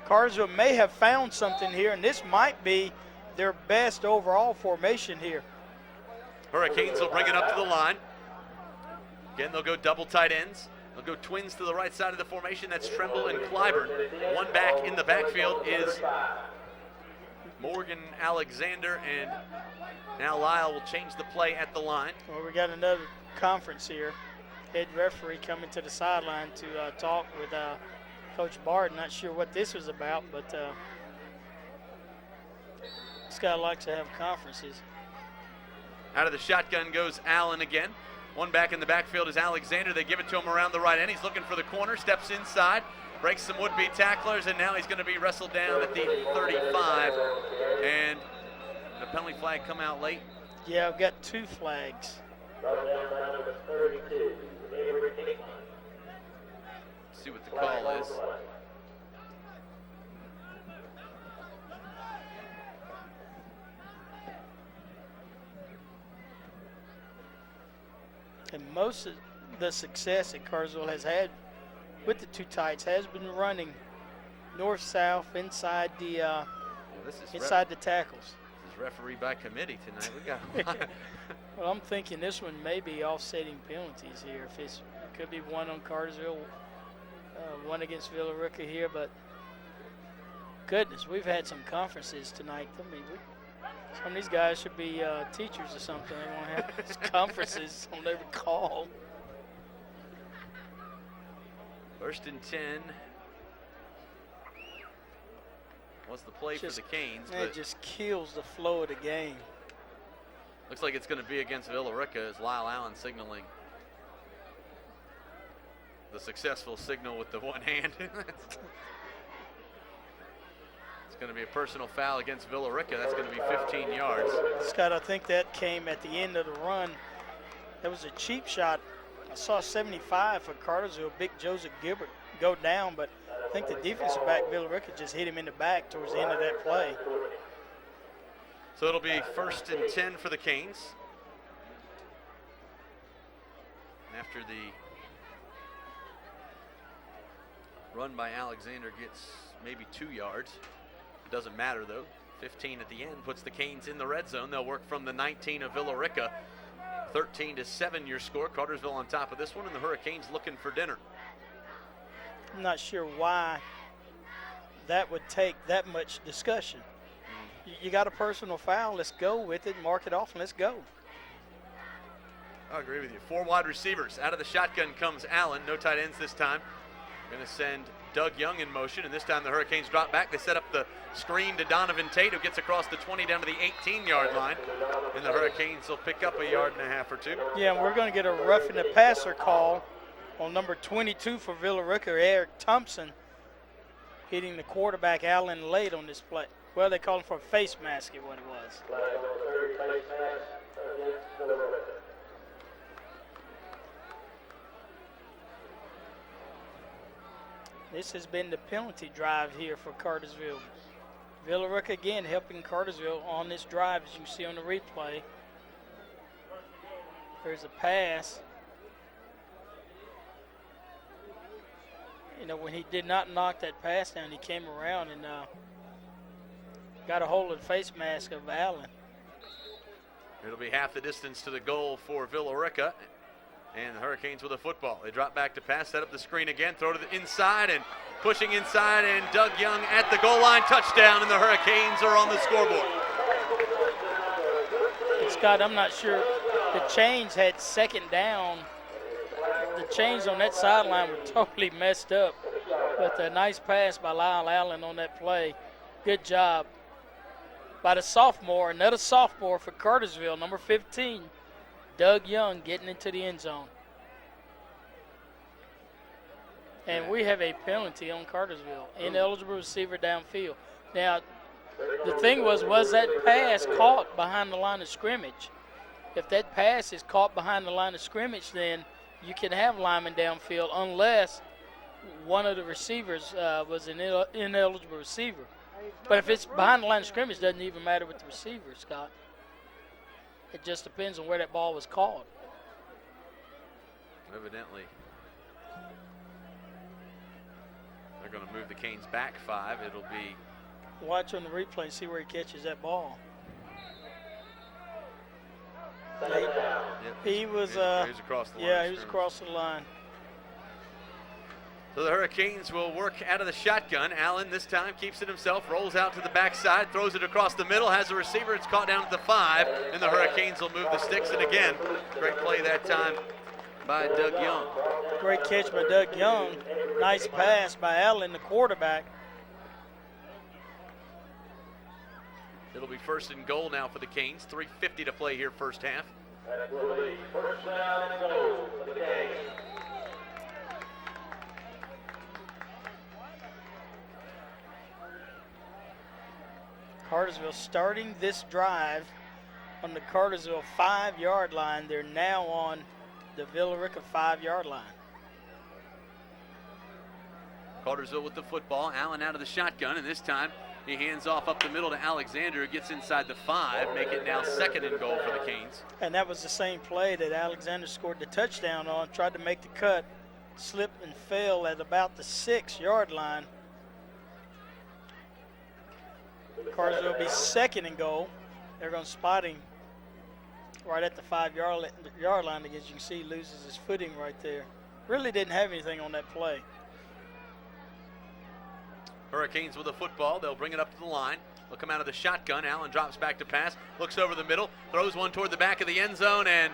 [SPEAKER 2] Cartersville may have found something here, and this might be their best overall formation here.
[SPEAKER 1] Hurricanes will bring it up to the line. Again, they'll go double tight ends. They'll go twins to the right side of the formation. That's Tremble and Clyburn. One back in the backfield is Morgan Alexander, and now Lyle will change the play at the line.
[SPEAKER 2] Well, we got another conference here. Head referee coming to the sideline to talk with Coach Barton. Not sure what this was about, but this guy likes to have conferences.
[SPEAKER 1] Out of the shotgun goes Allen again. One back in the backfield is Alexander. They give it to him around the right end. He's looking for the corner, steps inside, breaks some would-be tacklers, and now he's going to be wrestled down at the 35. And the penalty flag come out late.
[SPEAKER 2] Yeah, I've got 2 flags.
[SPEAKER 1] See what the call is.
[SPEAKER 2] And most of the success that Cartersville has had with the 2 tights has been running north-south inside the the tackles.
[SPEAKER 1] This is referee by committee tonight. We got.
[SPEAKER 2] Well, I'm thinking this one may be offsetting penalties here. If it could be one on Cartersville, one against Villa Rica here, but goodness, we've had some conferences tonight. I mean, some of these guys should be teachers or something. They won't have these conferences on every call.
[SPEAKER 1] 1st and 10 was the play for the Canes.
[SPEAKER 2] It just kills the flow of the game.
[SPEAKER 1] Looks like it's going to be against Villa Rica as Lyle Allen signaling the successful signal with the one hand. It's going to be a personal foul against Villa Rica. That's going to be 15 yards.
[SPEAKER 2] Scott, I think that came at the end of the run. That was a cheap shot. I saw 75 for Cartersville, Big Joseph Gilbert, go down, but I think the defensive back, Villa Rica, just hit him in the back towards the end of that play.
[SPEAKER 1] So it'll be 1st and 10 for the Canes. After the run by Alexander gets maybe 2 yards. It doesn't matter, though. 15 at the end puts the Canes in the red zone. They'll work from the 19 of Villa Rica. 13-7 your score. Cartersville on top of this one, and the Hurricanes looking for dinner.
[SPEAKER 2] I'm not sure why that would take that much discussion. You got a personal foul. Let's go with it, mark it off, and let's go.
[SPEAKER 1] I agree with you. 4 wide receivers. Out of the shotgun comes Allen. No tight ends this time. Going to send Doug Young in motion, and this time the Hurricanes drop back. They set up the screen to Donovan Tate, who gets across the 20 down to the 18-yard line, and the Hurricanes will pick up a yard and a half or 2.
[SPEAKER 2] Yeah, and we're going to get a roughing the passer call on number 22 for Villa Rica, Eric Thompson, hitting the quarterback Allen late on this play. Well, they called him for a face mask is what it was. This has been the penalty drive here for Cartersville. Villarrica again helping Cartersville on this drive, as you see on the replay. There's a pass. You know, when he did not knock that pass down, he came around and got a hold of the face mask of Allen.
[SPEAKER 1] It'll be half the distance to the goal for Villarrica. And the Hurricanes with a football. They drop back to pass, set up the screen again, throw to the inside, and pushing inside, and Doug Young at the goal line, touchdown, and the Hurricanes are on the scoreboard.
[SPEAKER 2] And Scott, I'm not sure. The chains had second down. The chains on that sideline were totally messed up. But a nice pass by Lyle Allen on that play. Good job by the sophomore, another sophomore for Cartersville, number 15. Doug Young getting into the end zone. And we have a penalty on Cartersville. Ineligible receiver downfield. Now, the thing was that pass caught behind the line of scrimmage? If that pass is caught behind the line of scrimmage, then you can have linemen downfield unless one of the receivers was an ineligible receiver. But if it's behind the line of scrimmage, it doesn't even matter with the receiver, Scott. It just depends on where that ball was caught.
[SPEAKER 1] Evidently, they're going to move the Canes back 5. It'll be.
[SPEAKER 2] Watch on the replay and see where he catches that ball. He was.
[SPEAKER 1] He was across the line.
[SPEAKER 2] Yeah, he was across the line.
[SPEAKER 1] So the Hurricanes will work out of the shotgun. Allen this time keeps it himself, rolls out to the backside, throws it across the middle, has a receiver. It's caught down at the 5, and the Hurricanes will move the sticks. And again, great play that time by Doug Young.
[SPEAKER 2] Great catch by Doug Young. Nice pass by Allen, the quarterback.
[SPEAKER 1] It'll be first and goal now for the Canes. 3:50 to play here first half.
[SPEAKER 4] And it will be first down and goal for the Canes.
[SPEAKER 2] Cartersville starting this drive on the Cartersville 5-yard line. They're now on the Villarrica 5-yard line.
[SPEAKER 1] Cartersville with the football. Allen out of the shotgun, and this time he hands off up the middle to Alexander, who gets inside the 5, make it now second and goal for the Canes.
[SPEAKER 2] And that was the same play that Alexander scored the touchdown on, tried to make the cut, slipped and fell at about the 6-yard line. Cartersville will be second and goal. They're going to spot him right at the 5-yard line. As you can see, he loses his footing right there. Really didn't have anything on that play.
[SPEAKER 1] Hurricanes with the football. They'll bring it up to the line. They'll come out of the shotgun. Allen drops back to pass, looks over the middle, throws one toward the back of the end zone, and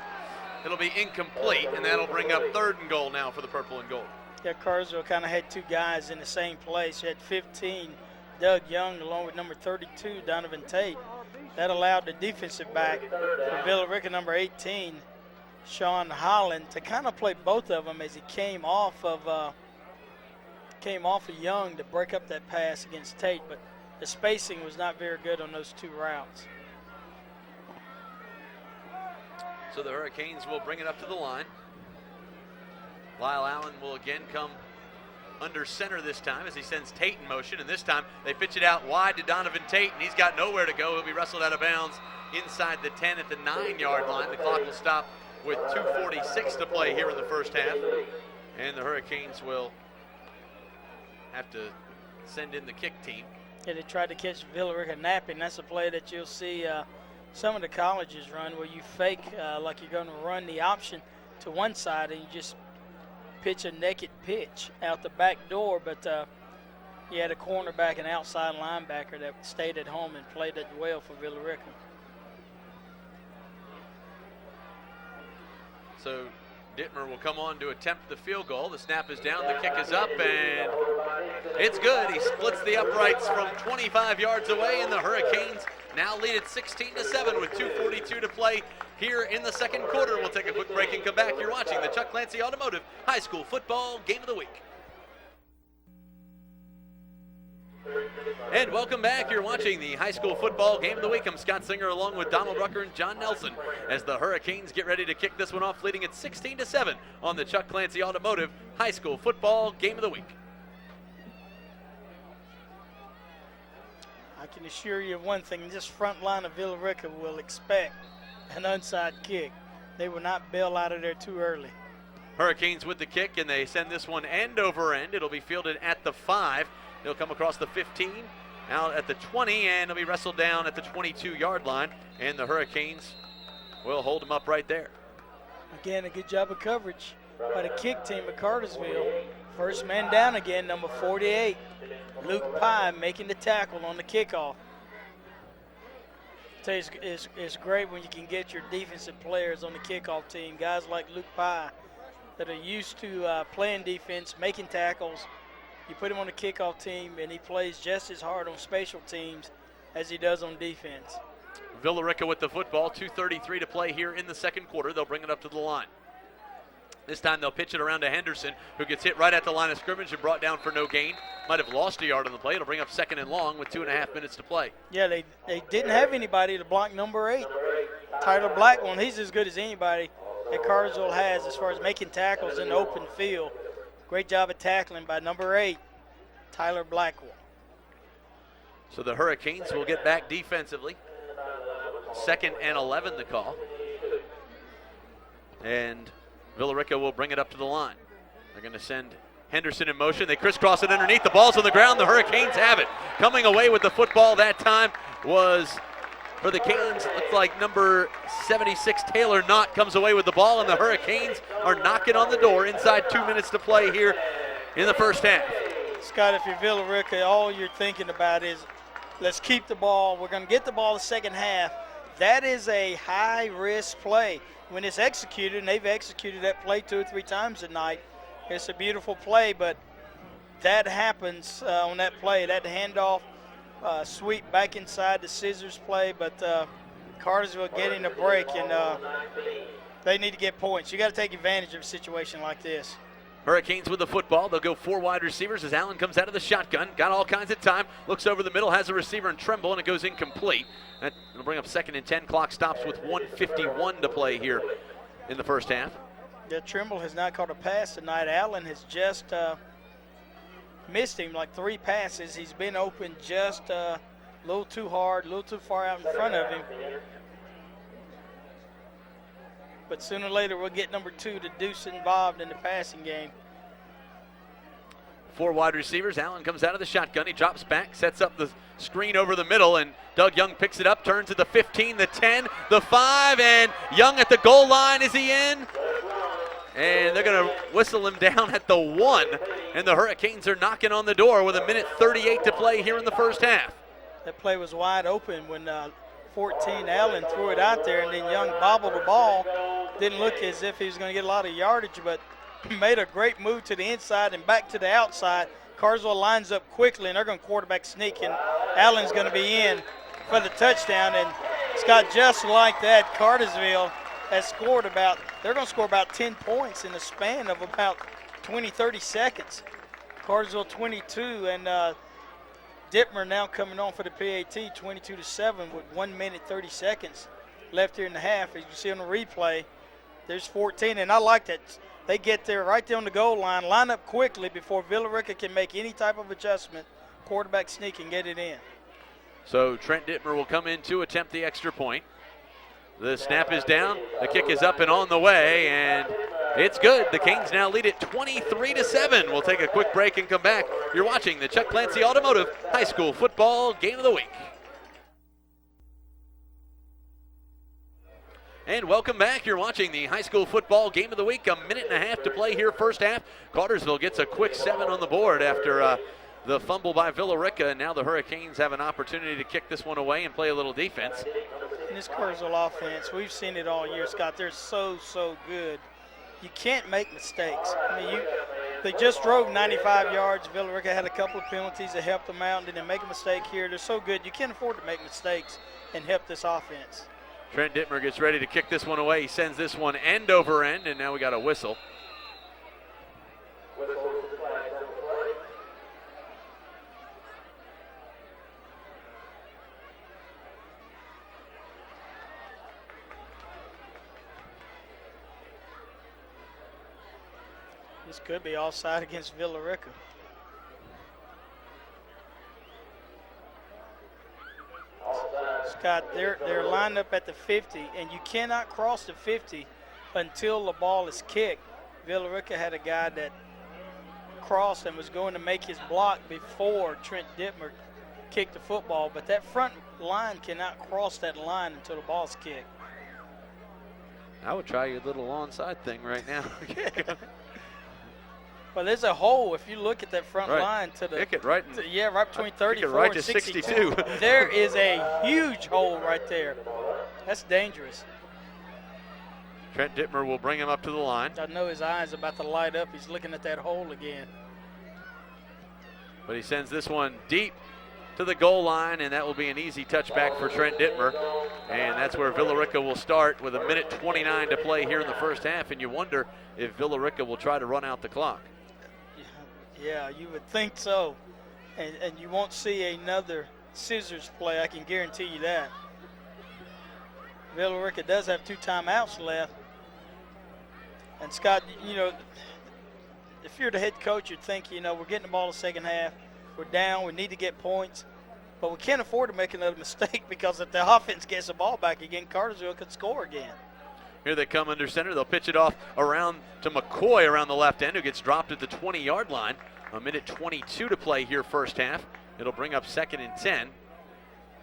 [SPEAKER 1] it'll be incomplete, and that'll bring up third and goal now for the purple and gold.
[SPEAKER 2] Yeah, Cartersville kind of had two guys in the same place. You had 15, Doug Young, along with number 32, Donovan Tate. That allowed the defensive back for Villarrica, number 18, Sean Holland, to kind of play both of them as he came off of Young to break up that pass against Tate, but the spacing was not very good on those two routes.
[SPEAKER 1] So the Hurricanes will bring it up to the line. Lyle Allen will again come under center this time as he sends Tate in motion, and this time they pitch it out wide to Donovan Tate, and he's got nowhere to go. He'll be wrestled out of bounds inside the 10 at the 9-yard line. The clock will stop with 2:46 to play here in the first half, and the Hurricanes will have to send in the kick team.
[SPEAKER 2] Yeah, they tried to catch Villarrica napping. That's a play that you'll see some of the colleges run, where you fake like you're going to run the option to one side and you just pitch a naked pitch out the back door, but you had a cornerback and outside linebacker that stayed at home and played it well for Villarrica.
[SPEAKER 1] So Dittmer will come on to attempt the field goal. The snap is down, the kick is up, and it's good. He splits the uprights from 25 yards away, and the Hurricanes now lead at 16-7 with 2:42 to play here in the second quarter. We'll take a quick break and come back. You're watching the Chuck Clancy Automotive High School Football Game of the Week. And welcome back. You're watching the high school football game of the week. I'm Scott Singer along with Donald Rucker and John Nelson as the Hurricanes get ready to kick this one off, leading at 16-7 on the Chuck Clancy Automotive high school football game of the week.
[SPEAKER 2] I can assure you of one thing, this front line of Villa Rica will expect an onside kick. They will not bail out of there too early.
[SPEAKER 1] Hurricanes with the kick, and they send this one end over end. It'll be fielded at the 5. They'll come across the 15, out at the 20, and it'll be wrestled down at the 22-yard line, and the Hurricanes will hold them up right there.
[SPEAKER 2] Again, a good job of coverage by the kick team of Cartersville. First man down again, number 48. Luke Pye making the tackle on the kickoff. I tell you, it's great when you can get your defensive players on the kickoff team, guys like Luke Pye that are used to playing defense, making tackles. You put him on the kickoff team, and he plays just as hard on special teams as he does on defense.
[SPEAKER 1] Villarrica with the football, 2:33 to play here in the second quarter. They'll bring it up to the line. This time they'll pitch it around to Henderson, who gets hit right at the line of scrimmage and brought down for no gain. Might have lost a yard on the play. It'll bring up second and long with 2.5 minutes to play.
[SPEAKER 2] Yeah, they didn't have anybody to block number 8. Tyler Blackwell, he's as good as anybody that Cartersville has as far as making tackles in the open field. Great job of tackling by number 8, Tyler Blackwell.
[SPEAKER 1] So the Hurricanes will get back defensively. 2nd and 11 the call. And Villarrica will bring it up to the line. They're going to send Henderson in motion. They crisscross it underneath. The ball's on the ground. The Hurricanes have it. Coming away with the football that time was, for the Canes, looks like number 76, Taylor Knott, comes away with the ball, and the Hurricanes are knocking on the door inside 2 minutes to play here in the first half.
[SPEAKER 2] Scott, if you're Villarrica, all you're thinking about is, let's keep the ball. We're going to get the ball the second half. That is a high-risk play. When it's executed, and they've executed that play 2 or 3 times tonight, it's a beautiful play, but that happens on that play. That handoff, sweep back inside the scissors play, but Cartersville getting a break, and they need to get points. You got to take advantage of a situation like this.
[SPEAKER 1] Hurricanes with the football. They'll go 4 wide receivers as Allen comes out of the shotgun. Got all kinds of time. Looks over the middle, has a receiver in Tremble, and it goes incomplete. That'll bring up 2nd and 10. Clock stops with 1:51 to play here in the first half.
[SPEAKER 2] Yeah, Tremble has not caught a pass tonight. Allen has just missed him like 3 passes. He's been open just a little too hard, a little too far out in front of him. But sooner or later, we'll get number 2 to Deuce involved in the passing game.
[SPEAKER 1] 4 wide receivers. Allen comes out of the shotgun. He drops back, sets up the screen over the middle, and Doug Young picks it up, turns to the 15, the 10, the 5, and Young at the goal line. Is he in? And they're going to whistle him down at the 1, and the Hurricanes are knocking on the door with 1:38 to play here in the first half.
[SPEAKER 2] That play was wide open when 14 Allen threw it out there, and then Young bobbled the ball. Didn't look as if he was going to get a lot of yardage, but made a great move to the inside and back to the outside. Cartersville lines up quickly, and they're going to quarterback sneak, and Allen's going to be in for the touchdown. And Scott, just like that, Cartersville has scored they're going to score about 10 points in the span of about 20, 30 seconds. Cartersville 22, and Dittmer now coming on for the PAT, 22-7 with 1 minute 30 seconds left here in the half. As you see on the replay, there's 14, and I like that. They get there right there on the goal line, line up quickly before Villarrica can make any type of adjustment, quarterback sneak and get it in.
[SPEAKER 1] So Trent Dittmer will come in to attempt the extra point. The snap is down, the kick is up and on the way, and it's good. The Canes now lead it 23-7. We'll take a quick break and come back. You're watching the Chuck Clancy Automotive High School Football Game of the Week. And welcome back. You're watching the high school football game of the week. 1.5 minutes to play here first half. Cartersville gets a quick 7 on the board after the fumble by Villarica. And now the Hurricanes have an opportunity to kick this one away and play a little defense.
[SPEAKER 2] And this Cartersville offense, we've seen it all year, Scott. They're so good. You can't make mistakes. I mean, they just drove 95 yards. Villarica had a couple of penalties that helped them out, and didn't make a mistake here. They're so good. You can't afford to make mistakes and help this offense.
[SPEAKER 1] Trent Dittmer gets ready to kick this one away. He sends this one end over end, and now we got a whistle.
[SPEAKER 2] This could be offside against Villa Rica. Scott, they're lined up at the 50, and you cannot cross the 50 until the ball is kicked. Villa Rica had a guy that crossed and was going to make his block before Trent Dittmer kicked the football, but that front line cannot cross that line until the ball's kicked.
[SPEAKER 1] I would try your little onside thing right now.
[SPEAKER 2] Well, there's a hole if you look at that front line to the
[SPEAKER 1] kick it right.
[SPEAKER 2] Right between 34
[SPEAKER 1] right
[SPEAKER 2] and
[SPEAKER 1] to 62.
[SPEAKER 2] There is a huge hole right there. That's dangerous.
[SPEAKER 1] Trent Dittmer will bring him up to the line.
[SPEAKER 2] I know his eyes about to light up. He's looking at that hole again.
[SPEAKER 1] But he sends this one deep to the goal line, and that will be an easy touchback for Trent Dittmer. And that's where Villa Rica will start with 1:29 to play here in the first half. And you wonder if Villa Rica will try to run out the clock.
[SPEAKER 2] Yeah, you would think so. And you won't see another scissors play, I can guarantee you that. Villa Rica does have 2 timeouts left. And Scott, you know, if you're the head coach, you'd think, you know, we're getting the ball in the second half. We're down. We need to get points. But we can't afford to make another mistake because if the offense gets the ball back again, Cartersville could score again.
[SPEAKER 1] Here they come under center. They'll pitch it off around to McCoy around the left end, who gets dropped at the 20-yard line. 1:22 to play here first half. It'll bring up 2nd and 10.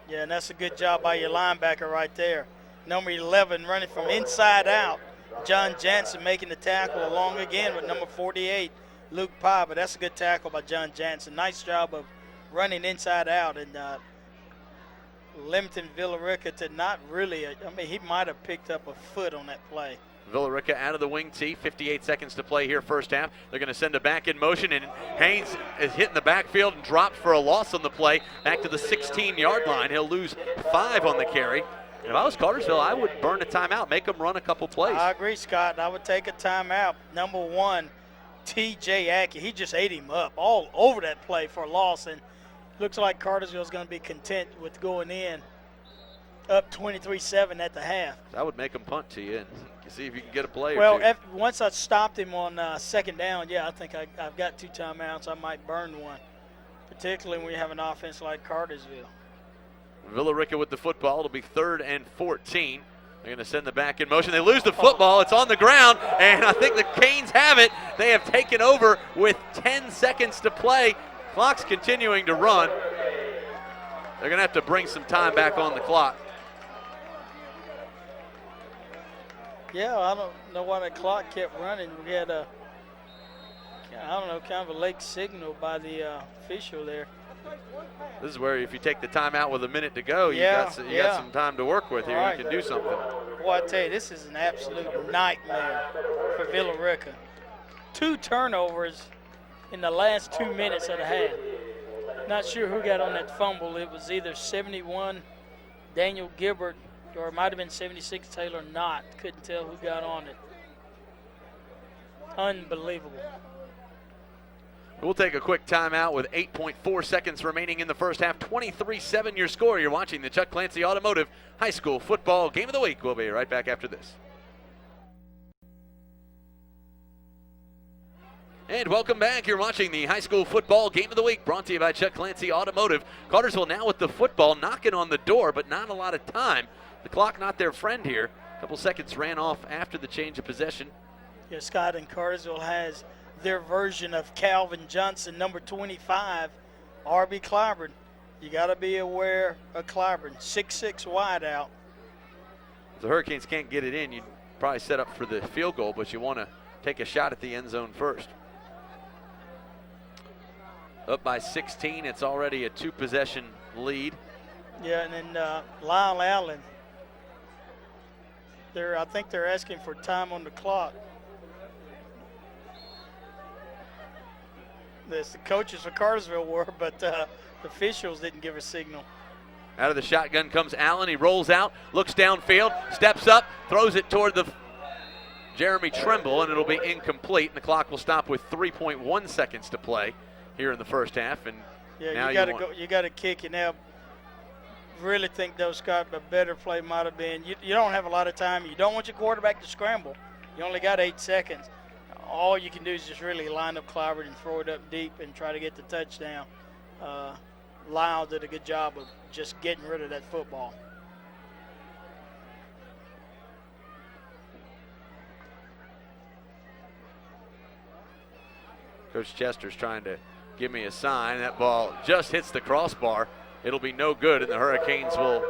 [SPEAKER 2] Yeah, and that's a good job by your linebacker right there. Number 11 running from inside out. John Jansen making the tackle along again with number 48, Luke Pye. But that's a good tackle by John Jansen. Nice job of running inside out and limiting Villa Rica to not really, he might have picked up a foot on that play.
[SPEAKER 1] Villa Rica out of the wing tee, 58 seconds to play here first half. They're going to send it back in motion, and Haynes is hitting the backfield and dropped for a loss on the play back to the 16-yard line. He'll lose 5 on the carry. If I was Cartersville, I would burn a timeout, make them run a couple plays.
[SPEAKER 2] I agree, Scott. I would take a timeout. Number 1, T.J. Ackey, he just ate him up all over that play for a loss, and looks like Cartersville's going to be content with going in up 23-7 at the half.
[SPEAKER 1] I would make them punt to you and see if you can get a play
[SPEAKER 2] well,
[SPEAKER 1] or two.
[SPEAKER 2] Once I stopped him on 2nd down, yeah, I think I've got 2 timeouts. I might burn one, particularly when you have an offense like Cartersville.
[SPEAKER 1] Villa Rica with the football. It'll be 3rd and 14. They're going to send the back in motion. They lose the football. It's on the ground, and I think the Canes have it. They have taken over with 10 seconds to play. Clock's continuing to run. They're going to have to bring some time back on the clock.
[SPEAKER 2] Yeah, I don't know why the clock kept running. We had kind of a late signal by the official there.
[SPEAKER 1] This is where if you take the timeout with a minute to go, you got some time to work with here.
[SPEAKER 2] Right.
[SPEAKER 1] You can do something.
[SPEAKER 2] Boy, I tell you, this is an absolute nightmare for Villa Rica. 2 turnovers in the last 2 minutes of the half. Not sure who got on that fumble. It was either 71 Daniel Gilbert or it might have been 76 Taylor Knott. Couldn't tell who got on it. Unbelievable.
[SPEAKER 1] We'll take a quick timeout with 8.4 seconds remaining in the first half. 23-7 your score. You're watching the Chuck Clancy Automotive High School Football Game of the Week. We'll be right back after this. And welcome back. You're watching the High School Football Game of the Week, brought to you by Chuck Clancy Automotive. Cartersville now with the football, knocking on the door, but not a lot of time. The clock not their friend here. A couple seconds ran off after the change of possession.
[SPEAKER 2] Yeah, Scott, and Cartersville has their version of Calvin Johnson, number 25, R.B. Clyburn. You got to be aware of Clyburn, 6'6" wide out.
[SPEAKER 1] If the Hurricanes can't get it in, you'd probably set up for the field goal, but you want to take a shot at the end zone first. Up by 16, it's already a 2-possession lead.
[SPEAKER 2] Yeah, and then Lyle Allen, I think they're asking for time on the clock. The coaches for Cartersville were, but the officials didn't give a signal.
[SPEAKER 1] Out of the shotgun comes Allen. He rolls out, looks downfield, steps up, throws it toward the Jeremy Trimble, and it'll be incomplete. And the clock will stop with 3.1 seconds to play here in the first half. And
[SPEAKER 2] yeah,
[SPEAKER 1] now
[SPEAKER 2] you got to kick it now. Really think though, Scott, a better play might have been. You don't have a lot of time. You don't want your quarterback to scramble. You only got 8 seconds. all you can do is just really line up Clyburn and throw it up deep and try to get the touchdown. Lyle did a good job of just getting rid of that football.
[SPEAKER 1] Coach Chester's trying to give me a sign. That ball just hits the crossbar. It'll be no good, and the Hurricanes will,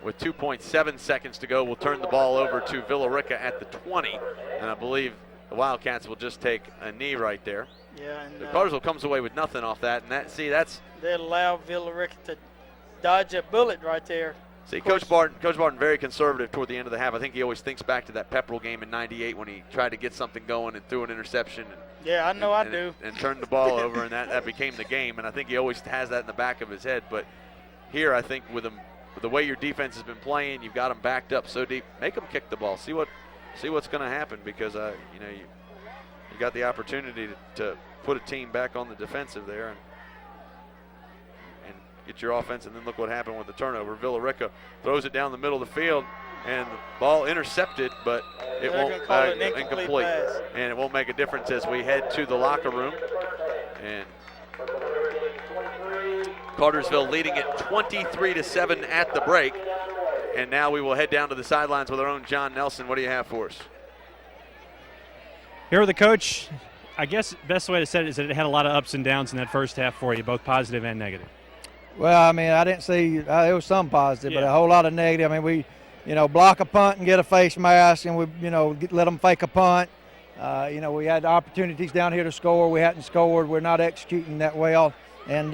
[SPEAKER 1] with 2.7 seconds to go, will turn the ball over to Villa Rica at the 20. And I believe the Wildcats will just take a knee right there.
[SPEAKER 2] Yeah, and
[SPEAKER 1] The Cartersville comes away with nothing off that, and that's
[SPEAKER 2] they'll allow Villarrica to dodge a bullet right there.
[SPEAKER 1] See, Coach Barton very conservative toward the end of the half. I think he always thinks back to that Pepperell game in '98 when he tried to get something going and threw an interception.
[SPEAKER 2] Yeah, I know I do.
[SPEAKER 1] And turned the ball over, and that became the game. And I think he always has that in the back of his head. But here, I think with the way your defense has been playing, you've got them backed up so deep. Make them kick the ball. See what's going to happen, because you got the opportunity to put a team back on the defensive there and get your offense, and then look what happened with the turnover. Villa Rica throws it down the middle of the field, and the ball intercepted, but it won't incomplete, and it won't make a difference as we head to the locker room. And Cartersville leading it 23-7 at the break, and now we will head down to the sidelines with our own John Nelson. What do you have for us?
[SPEAKER 5] Here with the coach. I guess the best way to say it is that it had a lot of ups and downs in that first half for you, both positive and negative.
[SPEAKER 6] Well, I mean, I didn't see it was some positive, but a whole lot of negative. I mean, we, block a punt and get a face mask, and we, let them fake a punt. We had opportunities down here to score. We hadn't scored. We're not executing that well, and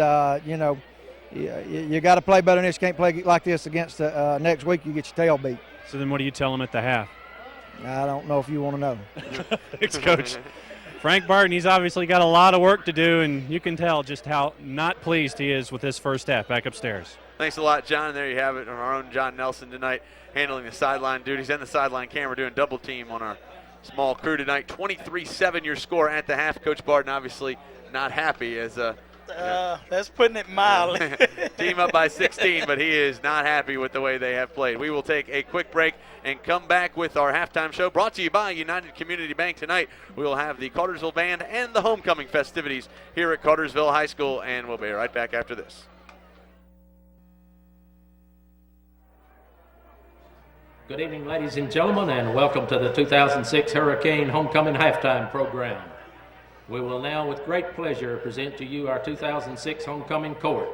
[SPEAKER 6] you got to play better than this. You can't play like this against next week. You get your tail beat.
[SPEAKER 5] So then, what do you tell them at the half?
[SPEAKER 6] I don't know if you want to know.
[SPEAKER 5] Thanks, Coach. Frank Barton, he's obviously got a lot of work to do, and you can tell just how not pleased he is with this first half. Back upstairs.
[SPEAKER 1] Thanks a lot, John. And there you have it, our own John Nelson tonight, handling the sideline duties and the sideline camera, doing double team on our small crew tonight. 23-7 your score at the half. Coach Barton obviously not happy as
[SPEAKER 2] that's putting it mildly.
[SPEAKER 1] Team up by 16, but he is not happy with the way they have played. We will take a quick break and come back with our halftime show, brought to you by United Community Bank. Tonight we will have the Cartersville Band and the homecoming festivities here at Cartersville High School, and we'll be right back after this.
[SPEAKER 7] Good evening, ladies and gentlemen, and welcome to the 2006 Hurricane Homecoming Halftime Program. We will now, with great pleasure, present to you our 2006 Homecoming Court.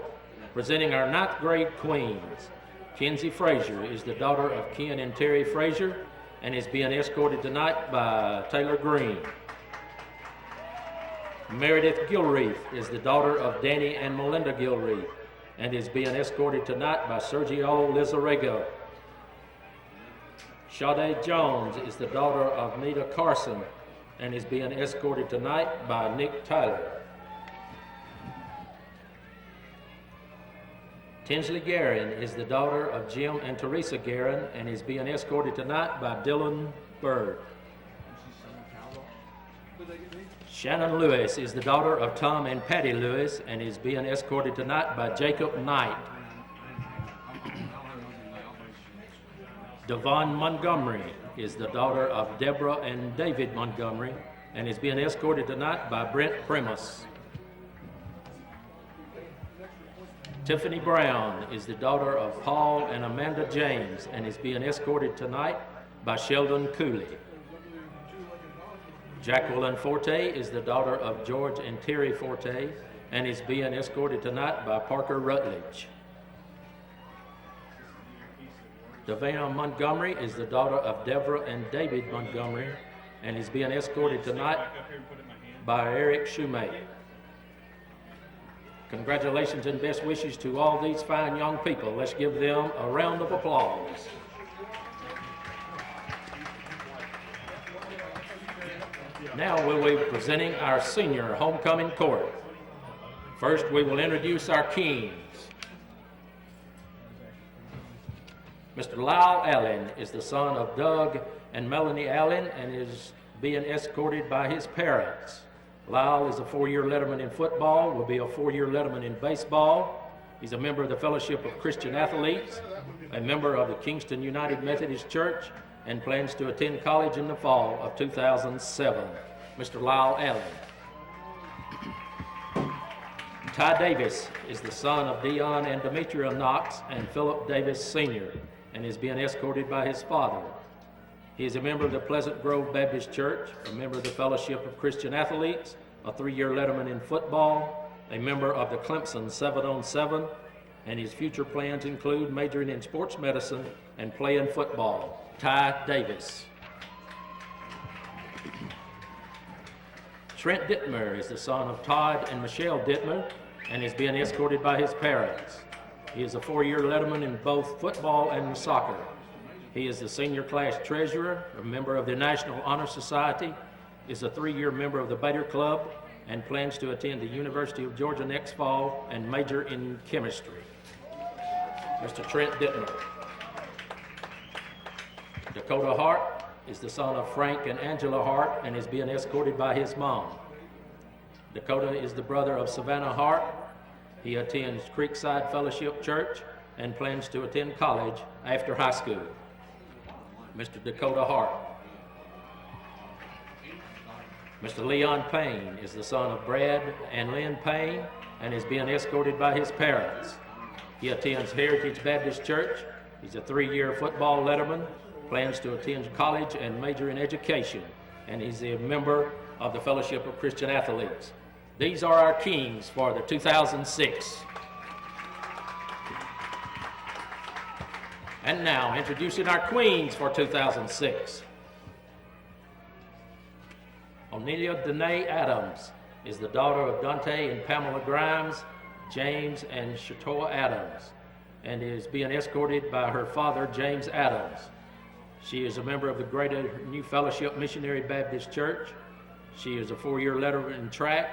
[SPEAKER 7] Presenting our 9th grade queens. Kenzie Frazier is the daughter of Ken and Terry Frazier and is being escorted tonight by Taylor Green. Meredith Gilreath is the daughter of Danny and Melinda Gilreath and is being escorted tonight by Sergio Lizarrego. Sade Jones is the daughter of Nita Carson and is being escorted tonight by Nick Tyler. Tinsley Guerin is the daughter of Jim and Teresa Guerin and is being escorted tonight by Dylan Bird. Shannon Lewis is the daughter of Tom and Patty Lewis and is being escorted tonight by Jacob Knight. Devon Montgomery is the daughter of Deborah and David Montgomery and is being escorted tonight by Brent Primus. Tiffany Brown is the daughter of Paul and Amanda James and is being escorted tonight by Sheldon Cooley. Jacqueline Forte is the daughter of George and Terry Forte and is being escorted tonight by Parker Rutledge. Davina Montgomery is the daughter of Deborah and David Montgomery and is being escorted tonight by Eric Shoemake. Congratulations and best wishes to all these fine young people. Let's give them a round of applause. Now we'll be presenting our senior homecoming court. First, we will introduce our kings. Mr. Lyle Allen is the son of Doug and Melanie Allen and is being escorted by his parents. Lyle is a 4-year letterman in football, will be a 4-year letterman in baseball. He's a member of the Fellowship of Christian Athletes, a member of the Kingston United Methodist Church, and plans to attend college in the fall of 2007. Mr. Lyle Allen. Ty Davis is the son of Dion and Demetria Knox and Philip Davis Sr. and is being escorted by his father. He is a member of the Pleasant Grove Baptist Church, a member of the Fellowship of Christian Athletes, a 3-year letterman in football, a member of the Clemson 7-on-7, and his future plans include majoring in sports medicine and playing football. Ty Davis. Trent Dittmer is the son of Todd and Michelle Dittmer and is being escorted by his parents. He is a 4-year letterman in both football and soccer. He is the senior class treasurer, a member of the National Honor Society, is a 3-year member of the Bader Club, and plans to attend the University of Georgia next fall and major in chemistry. Mr. Trent Dittmer. Dakota Hart is the son of Frank and Angela Hart and is being escorted by his mom. Dakota is the brother of Savannah Hart. He attends Creekside Fellowship Church and plans to attend college after high school. Mr. Dakota Hart. Mr. Leon Payne is the son of Brad and Lynn Payne and is being escorted by his parents. He attends Heritage Baptist Church. He's a 3-year football letterman, plans to attend college and major in education, and he's a member of the Fellowship of Christian Athletes. These are our kings for the 2006. And now, introducing our queens for 2006. Onelia Danae Adams is the daughter of Dante and Pamela Grimes, James and Shatoa Adams, and is being escorted by her father, James Adams. She is a member of the Greater New Fellowship Missionary Baptist Church. She is a 4-year letterman in track,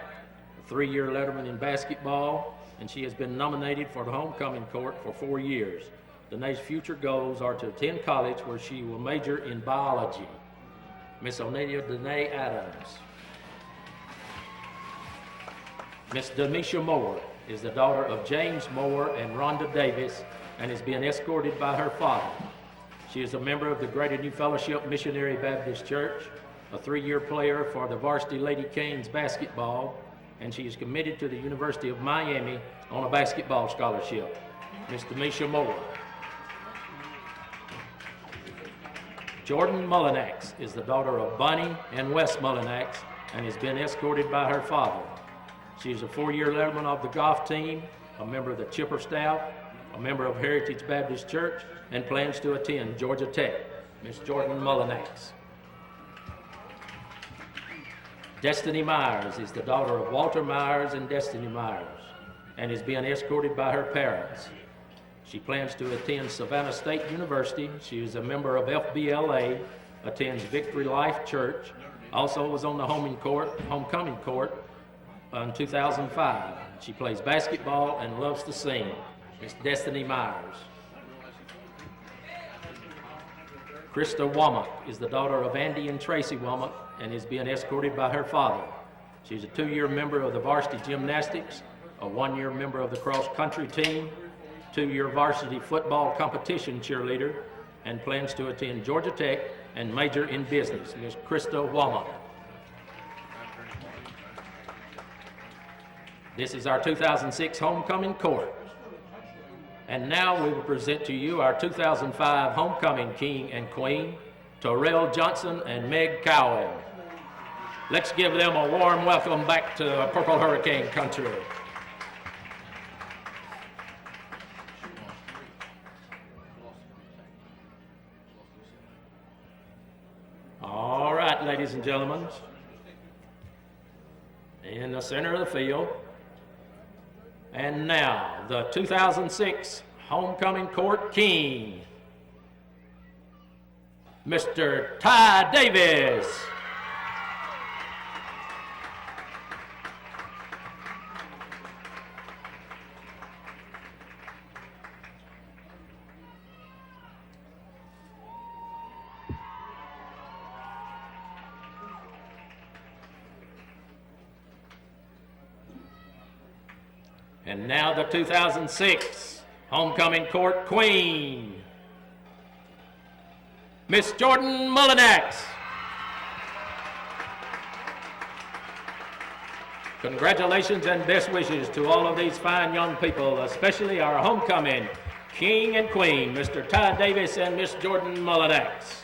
[SPEAKER 7] a 3-year letterman in basketball, and she has been nominated for the homecoming court for 4 years. Danae's future goals are to attend college where she will major in biology. Miss Onelia Danae Adams. Miss Demisha Moore is the daughter of James Moore and Rhonda Davis and is being escorted by her father. She is a member of the Greater New Fellowship Missionary Baptist Church, a 3-year player for the varsity Lady Canes basketball, and she is committed to the University of Miami on a basketball scholarship. Miss Demisha Moore. Jordan Mullinax is the daughter of Bunny and Wes Mullinax and is being escorted by her father. She is a 4-year letterman of the golf team, a member of the Chipper staff, a member of Heritage Baptist Church, and plans to attend Georgia Tech. Miss Jordan Mullinax. Destiny Myers is the daughter of Walter Myers and Destiny Myers and is being escorted by her parents. She plans to attend Savannah State University. She is a member of FBLA, attends Victory Life Church, also was on the homecoming court in 2005. She plays basketball and loves to sing. Miss Destiny Myers. Krista Womack is the daughter of Andy and Tracy Womack and is being escorted by her father. She's a 2-year member of the varsity gymnastics, a 1-year member of the cross-country team, 2-year varsity football competition cheerleader, and plans to attend Georgia Tech and major in business. Miss Krista Womack. This is our 2006 homecoming court. And now we will present to you our 2005 homecoming king and queen, Terrell Johnson and Meg Cowan. Let's give them a warm welcome back to Purple Hurricane country. All right, ladies and gentlemen, in the center of the field. And now, the 2006 homecoming court king, Mr. Ty Davis. And now the 2006 homecoming court queen, Miss Jordan Mullinax. Congratulations and best wishes to all of these fine young people, especially our homecoming king and queen, Mr. Ty Davis and Miss Jordan Mullinax.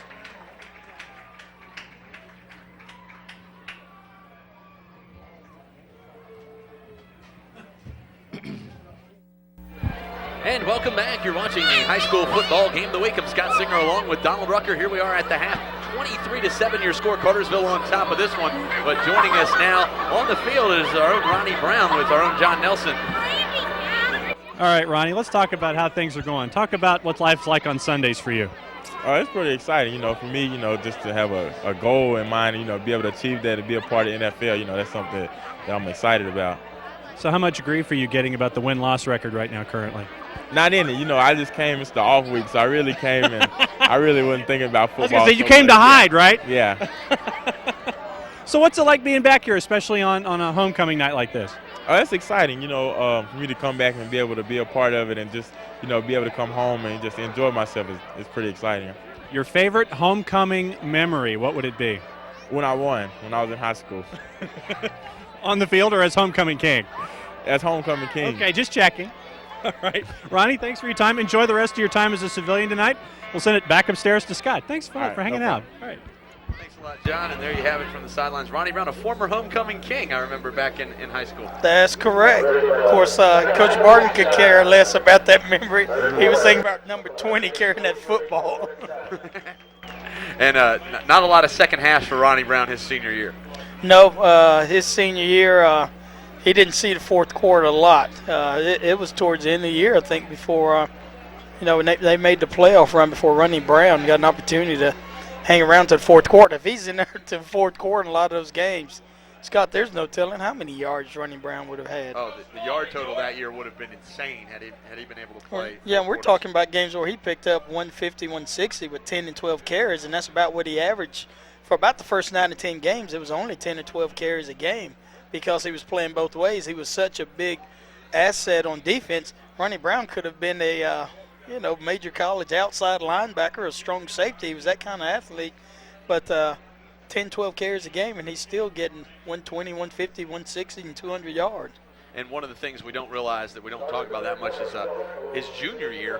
[SPEAKER 1] And welcome back. You're watching the high school football game of the week. I'm Scott Singer along with Donald Rucker. Here we are at the half. 23-7 your score. Cartersville on top of this one. But joining us now on the field is our own Ronnie Brown with our own John Nelson.
[SPEAKER 5] All right, Ronnie, let's talk about how things are going. Talk about what life's like on Sundays for you.
[SPEAKER 8] It's pretty exciting, for me, just to have a goal in mind, be able to achieve that and be a part of the NFL, that's something that I'm excited about.
[SPEAKER 5] So how much grief are you getting about the win-loss record right now currently?
[SPEAKER 8] Not in it. I just came, it's the off week, so I really came and I really wasn't thinking about football.
[SPEAKER 5] I was going to say, you came to hide, right?
[SPEAKER 8] Yeah.
[SPEAKER 5] So what's it like being back here, especially on a homecoming night like this?
[SPEAKER 8] It's exciting, for me to come back and be able to be a part of it and just, be able to come home and just enjoy myself is pretty exciting.
[SPEAKER 5] Your favorite homecoming memory, what would it be?
[SPEAKER 8] When I won, when I was in high school.
[SPEAKER 5] On the field or as homecoming king?
[SPEAKER 8] As homecoming king.
[SPEAKER 5] Okay, just checking. All right. Ronnie, thanks for your time. Enjoy the rest of your time as a civilian tonight. We'll send it back upstairs to Scott. Thanks for hanging out. All right.
[SPEAKER 1] Thanks a lot, John. And there you have it from the sidelines. Ronnie Brown, a former homecoming king, I remember back in high school.
[SPEAKER 2] That's correct. Of course, Coach Barton could care less about that memory. He was thinking about number 20 carrying that football.
[SPEAKER 1] And not a lot of second halves for Ronnie Brown his senior year.
[SPEAKER 2] No, his senior year, he didn't see the fourth quarter a lot. It was towards the end of the year, I think, before, when they made the playoff run before Ronnie Brown got an opportunity to hang around to the fourth quarter. If he's in there to the fourth quarter in a lot of those games, Scott, there's no telling how many yards Ronnie Brown would have had.
[SPEAKER 1] Oh, the yard total that year would have been insane had he been able to play.
[SPEAKER 2] Yeah, and we're talking about games where he picked up 150, 160 with 10 and 12 carries, and that's about what he averaged. For about the first 9 to 10 games, it was only 10 or 12 carries a game because he was playing both ways. He was such a big asset on defense. Ronnie Brown could have been a major college outside linebacker, a strong safety. He was that kind of athlete. But 10, 12 carries a game, and he's still getting 120, 150, 160, and 200 yards.
[SPEAKER 1] And one of the things we don't realize that we don't talk about that much is his junior year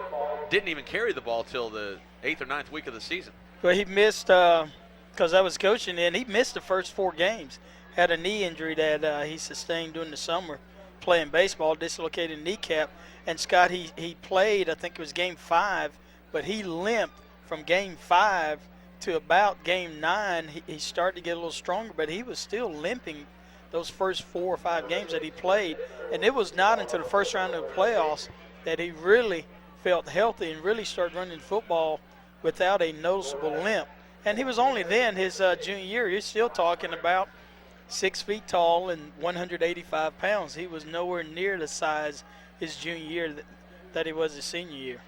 [SPEAKER 1] didn't even carry the ball till the 8th or 9th week of the season.
[SPEAKER 2] Well, he missed because I was coaching then. He missed the first 4 games. Had a knee injury that he sustained during the summer playing baseball, dislocated kneecap. And, Scott, he played, I think it was game 5, but he limped from game 5 to about game 9. He started to get a little stronger, but he was still limping those first 4 or 5 games that he played. And it was not until the first round of the playoffs that he really felt healthy and really started running football without a noticeable limp. And he was only then, his junior year, you're still talking about 6 feet tall and 185 pounds. He was nowhere near the size his junior year that he was his senior year.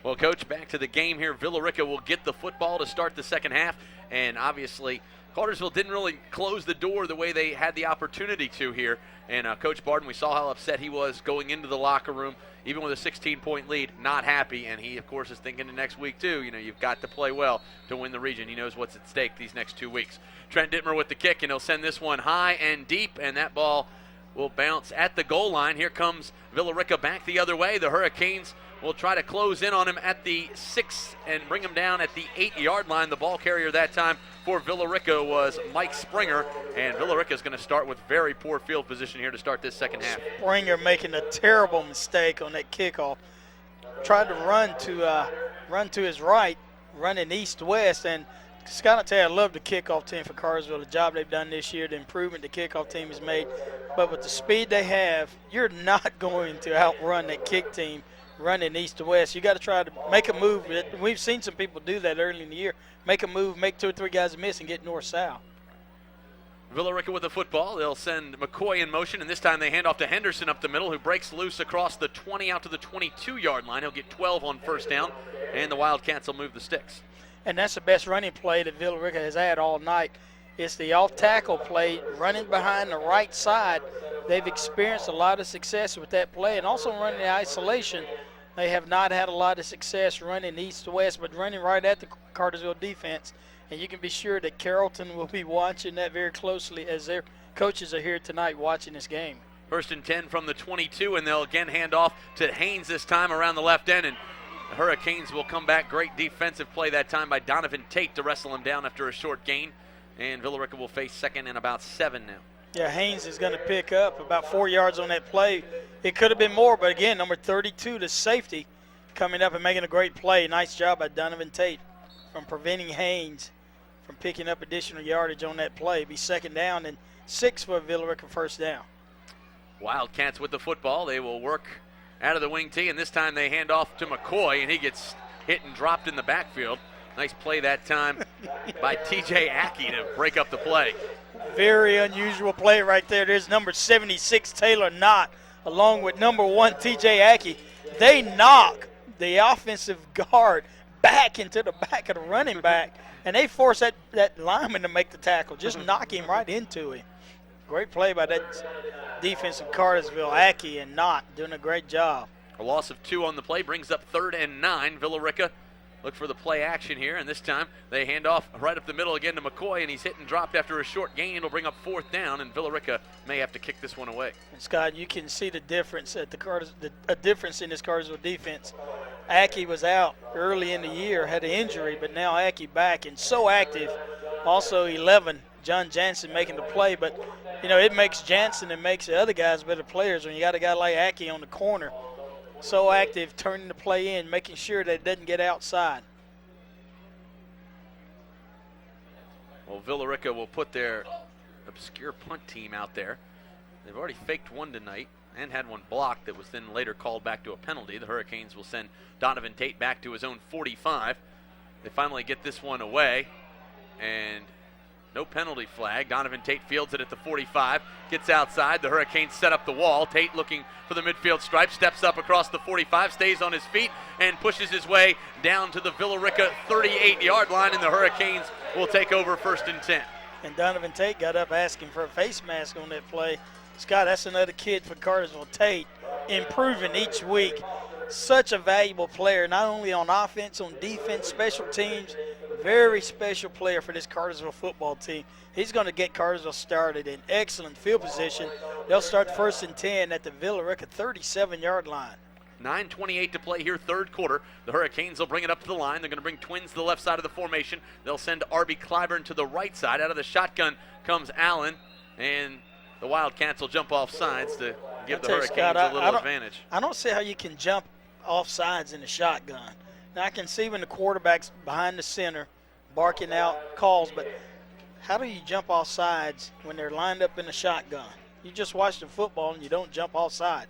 [SPEAKER 1] Well, Coach, back to the game here. Villarrica will get the football to start the second half, and obviously Cartersville didn't really close the door the way they had the opportunity to here. And Coach Barton, we saw how upset he was going into the locker room, even with a 16-point lead, not happy. And he, of course, is thinking the next week, too. You've got to play well to win the region. He knows what's at stake these next 2 weeks. Trent Dittmer with the kick, and he'll send this one high and deep, and that ball will bounce at the goal line. Here comes Villarrica back the other way. The Hurricanes will try to close in on him at the 6 and bring him down at the 8-yard line. The ball carrier that time for Villarrica was Mike Springer, and Villarrica is going to start with very poor field position here to start this second half.
[SPEAKER 2] Springer making a terrible mistake on that kickoff. Tried to run to his right, running east-west, and Scott, I tell you, I love the kickoff team for Cartersville, the job they've done this year, the improvement the kickoff team has made. But with the speed they have, you're not going to outrun that kick team running east to west. You got to try to make a move. We've seen some people do that early in the year. Make a move, make 2 or 3 guys miss, and get north-south.
[SPEAKER 1] Villarrica with the football. They'll send McCoy in motion, and this time they hand off to Henderson up the middle, who breaks loose across the 20 out to the 22-yard line. He'll get 12 on first down, and the Wildcats will move the sticks.
[SPEAKER 2] And that's the best running play that Villarrica has had all night. It's the off-tackle play, running behind the right side. They've experienced a lot of success with that play, and also running the isolation. They have not had a lot of success running east to west, but running right at the Cartersville defense And you can be sure that Carrollton will be watching that very closely as their coaches are here tonight watching this game.
[SPEAKER 1] 1st and 10 from the 22, and they'll again hand off to Haynes this time around the left end, and the Hurricanes will come back. Great defensive play that time by Donovan Tate to wrestle him down after a short gain, and Villarrica will face 2nd and about 7 now.
[SPEAKER 2] Yeah, Haynes is going to pick up about 4 yards on that play. It could have been more, but again, number 32, the safety, coming up and making a great play. Nice job by Donovan Tate from preventing Haynes from picking up additional yardage on that play. Be 2nd down and 6 for Villarrica, 1st down.
[SPEAKER 1] Wildcats with the football. They will work out of the wing tee, and this time they hand off to McCoy, and he gets hit and dropped in the backfield. Nice play that time by T.J. Ackey to break up the play.
[SPEAKER 2] Very unusual play right there. There's number 76, Taylor Knott, along with number 1, T.J. Ackey. They knock the offensive guard back into the back of the running back, and they force that lineman to make the tackle, just knock him right into him. Great play by that defensive Cartersville. Ackey and Knott doing a great job.
[SPEAKER 1] A loss of 2 on the play brings up 3rd and 9. Villarrica look for the play action here, and this time they hand off right up the middle again to McCoy, and he's hit and dropped after a short gain. It'll bring up 4th down, and Villarrica may have to kick this one away.
[SPEAKER 2] And Scott, you can see the difference at a difference in this Cartersville defense. Ackey was out early in the year, had an injury, but now Ackey back and so active. Also 11, John Jansen making the play, but you know, it makes Jansen and makes the other guys better players when you got a guy like Ackey on the corner. So active, turning the play in, making sure that it doesn't get outside.
[SPEAKER 1] Well, Villarrica will put their obscure punt team out there. They've already faked one tonight and had one blocked that was then later called back to a penalty. The Hurricanes will send Donovan Tate back to his own 45. They finally get this one away, and no penalty flag. Donovan Tate fields it at the 45, gets outside. The Hurricanes set up the wall. Tate looking for the midfield stripe, steps up across the 45, stays on his feet, and pushes his way down to the Villarrica 38-yard line, and the Hurricanes will take over 1st and 10.
[SPEAKER 2] And Donovan Tate got up asking for a face mask on that play. Scott, that's another kid for Cartersville. Tate improving each week. Such a valuable player, not only on offense, on defense, special teams. Very special player for this Cartersville football team. He's going to get Cartersville started in excellent field position. They'll start 1st and 10 at the Villarrica 37-yard line.
[SPEAKER 1] 9:28 to play here, 3rd quarter. The Hurricanes will bring it up to the line. They're going to bring twins to the left side of the formation. They'll send R.B. Clyburn to the right side. Out of the shotgun comes Allen, and the Wildcats will jump off sides to give the Hurricanes
[SPEAKER 2] Scott,
[SPEAKER 1] a little advantage.
[SPEAKER 2] I don't see how you can jump off sides in the shotgun. Now, I can see when the quarterback's behind the center barking out calls, but how do you jump off sides when they're lined up in the shotgun? You just watch the football and you don't jump off side.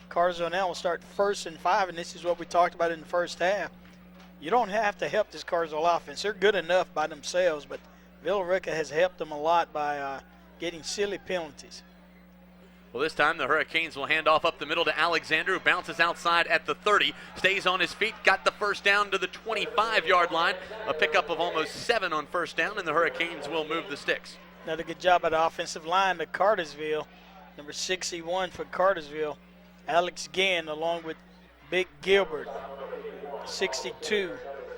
[SPEAKER 2] Cartersville now will start 1st and 5, and this is what we talked about in the first half. You don't have to help this Cartersville offense. They're good enough by themselves, but Villarrica has helped them a lot by getting silly penalties.
[SPEAKER 1] Well, this time the Hurricanes will hand off up the middle to Alexander, who bounces outside at the 30, stays on his feet, got the 1st down to the 25-yard line. A pickup of almost 7 on 1st down, and the Hurricanes will move the sticks.
[SPEAKER 2] Another good job by the offensive line to Cartersville. Number 61 for Cartersville, Alex Gann, along with Big Gilbert, 62.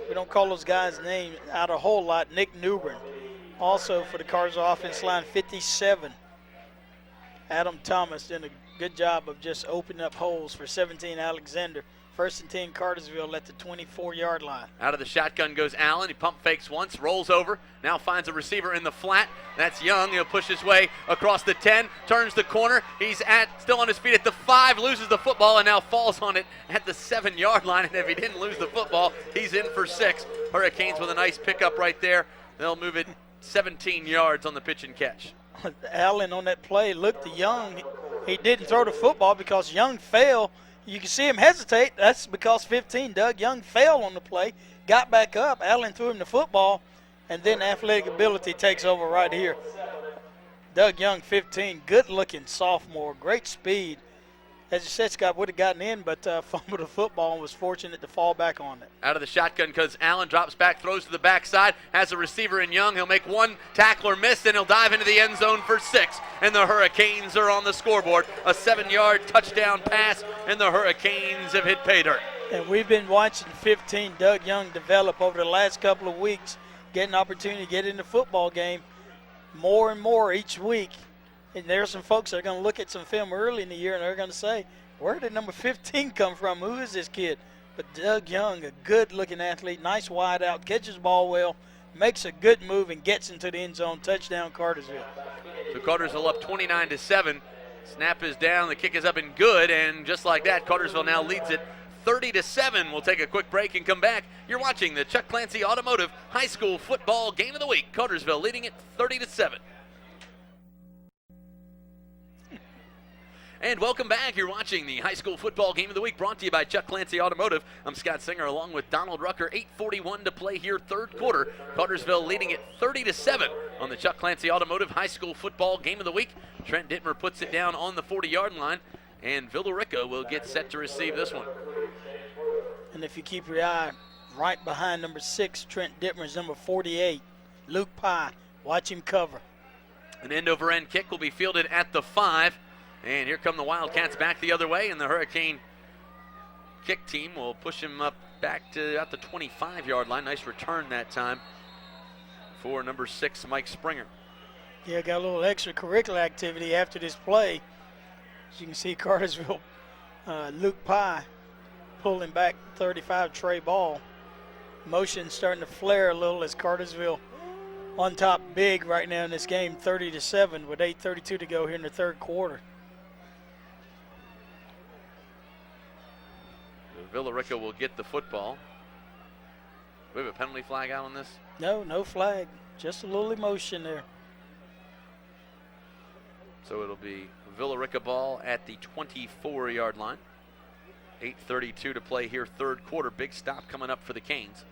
[SPEAKER 2] We don't call those guys' names out a whole lot. Nick Newbern. Also for the Cartersville offensive line, 57. Adam Thomas doing a good job of just opening up holes for 17 Alexander. 1st and 10 Cartersville at the 24-yard line. Out
[SPEAKER 1] of the shotgun goes Allen. He pump fakes once, rolls over, now finds a receiver in the flat. That's Young. He'll push his way across the 10, turns the corner. He's still on his feet at the 5, loses the football, and now falls on it at the 7-yard line. And if he didn't lose the football, he's in for 6. Hurricanes with a nice pickup right there. They'll move it 17 yards on the pitch and catch.
[SPEAKER 2] Allen on that play looked to Young. He didn't throw the football because Young fell. You can see him hesitate. That's because 15, Doug Young, fell on the play, got back up. Allen threw him the football, and then athletic ability takes over right here. Doug Young, 15, good-looking sophomore, great speed. As you said, Scott would have gotten in, but fumbled the football and was fortunate to fall back on it.
[SPEAKER 1] Out of the shotgun because Allen drops back, throws to the backside, has a receiver in Young. He'll make one tackler miss, and he'll dive into the end zone for 6. And the Hurricanes are on the scoreboard. A 7-yard touchdown pass, and the Hurricanes have hit pay dirt.
[SPEAKER 2] And we've been watching 15, Doug Young, develop over the last couple of weeks. get an opportunity to get in the football game more and more each week. And there's some folks that are going to look at some film early in the year and they're going to say, where did number 15 come from? Who is this kid? But Doug Young, a good-looking athlete, nice wide out, catches the ball well, makes a good move and gets into the end zone. Touchdown, Cartersville.
[SPEAKER 1] So Cartersville up 29-7. Snap is down, the kick is up and good, and just like that, Cartersville now leads it 30-7. We'll take a quick break and come back. You're watching the Chuck Clancy Automotive High School Football Game of the Week. Cartersville leading it 30-7. And welcome back. You're watching the High School Football Game of the Week, brought to you by Chuck Clancy Automotive. I'm Scott Singer along with Donald Rucker. 8:41 to play here, third quarter. Cartersville leading it 30-7 on the Chuck Clancy Automotive High School Football Game of the Week. Trent Dittmer puts it down on the 40-yard line, and Villarrica will get set to receive this one.
[SPEAKER 2] And if you keep your eye right behind number 6, Trent Dittmer's number 48, Luke Pye. Watch him cover.
[SPEAKER 1] An end-over-end kick will be fielded at the 5. And here come the Wildcats back the other way, and the Hurricane kick team will push him up back to out the 25-yard line. Nice return that time for number 6, Mike Springer.
[SPEAKER 2] Yeah, got a little extracurricular activity after this play. As you can see, Cartersville, Luke Pye pulling back 35 Trey Ball. Motion starting to flare a little as Cartersville on top big right now in this game, 30-7 with 8:32 to go here in the third quarter.
[SPEAKER 1] Villarrica will get the football. We have a penalty flag out on this?
[SPEAKER 2] No flag. Just a little emotion there.
[SPEAKER 1] So it'll be Villarrica ball at the 24-yard line. 8:32 to play here, third quarter. Big stop coming up for the Canes.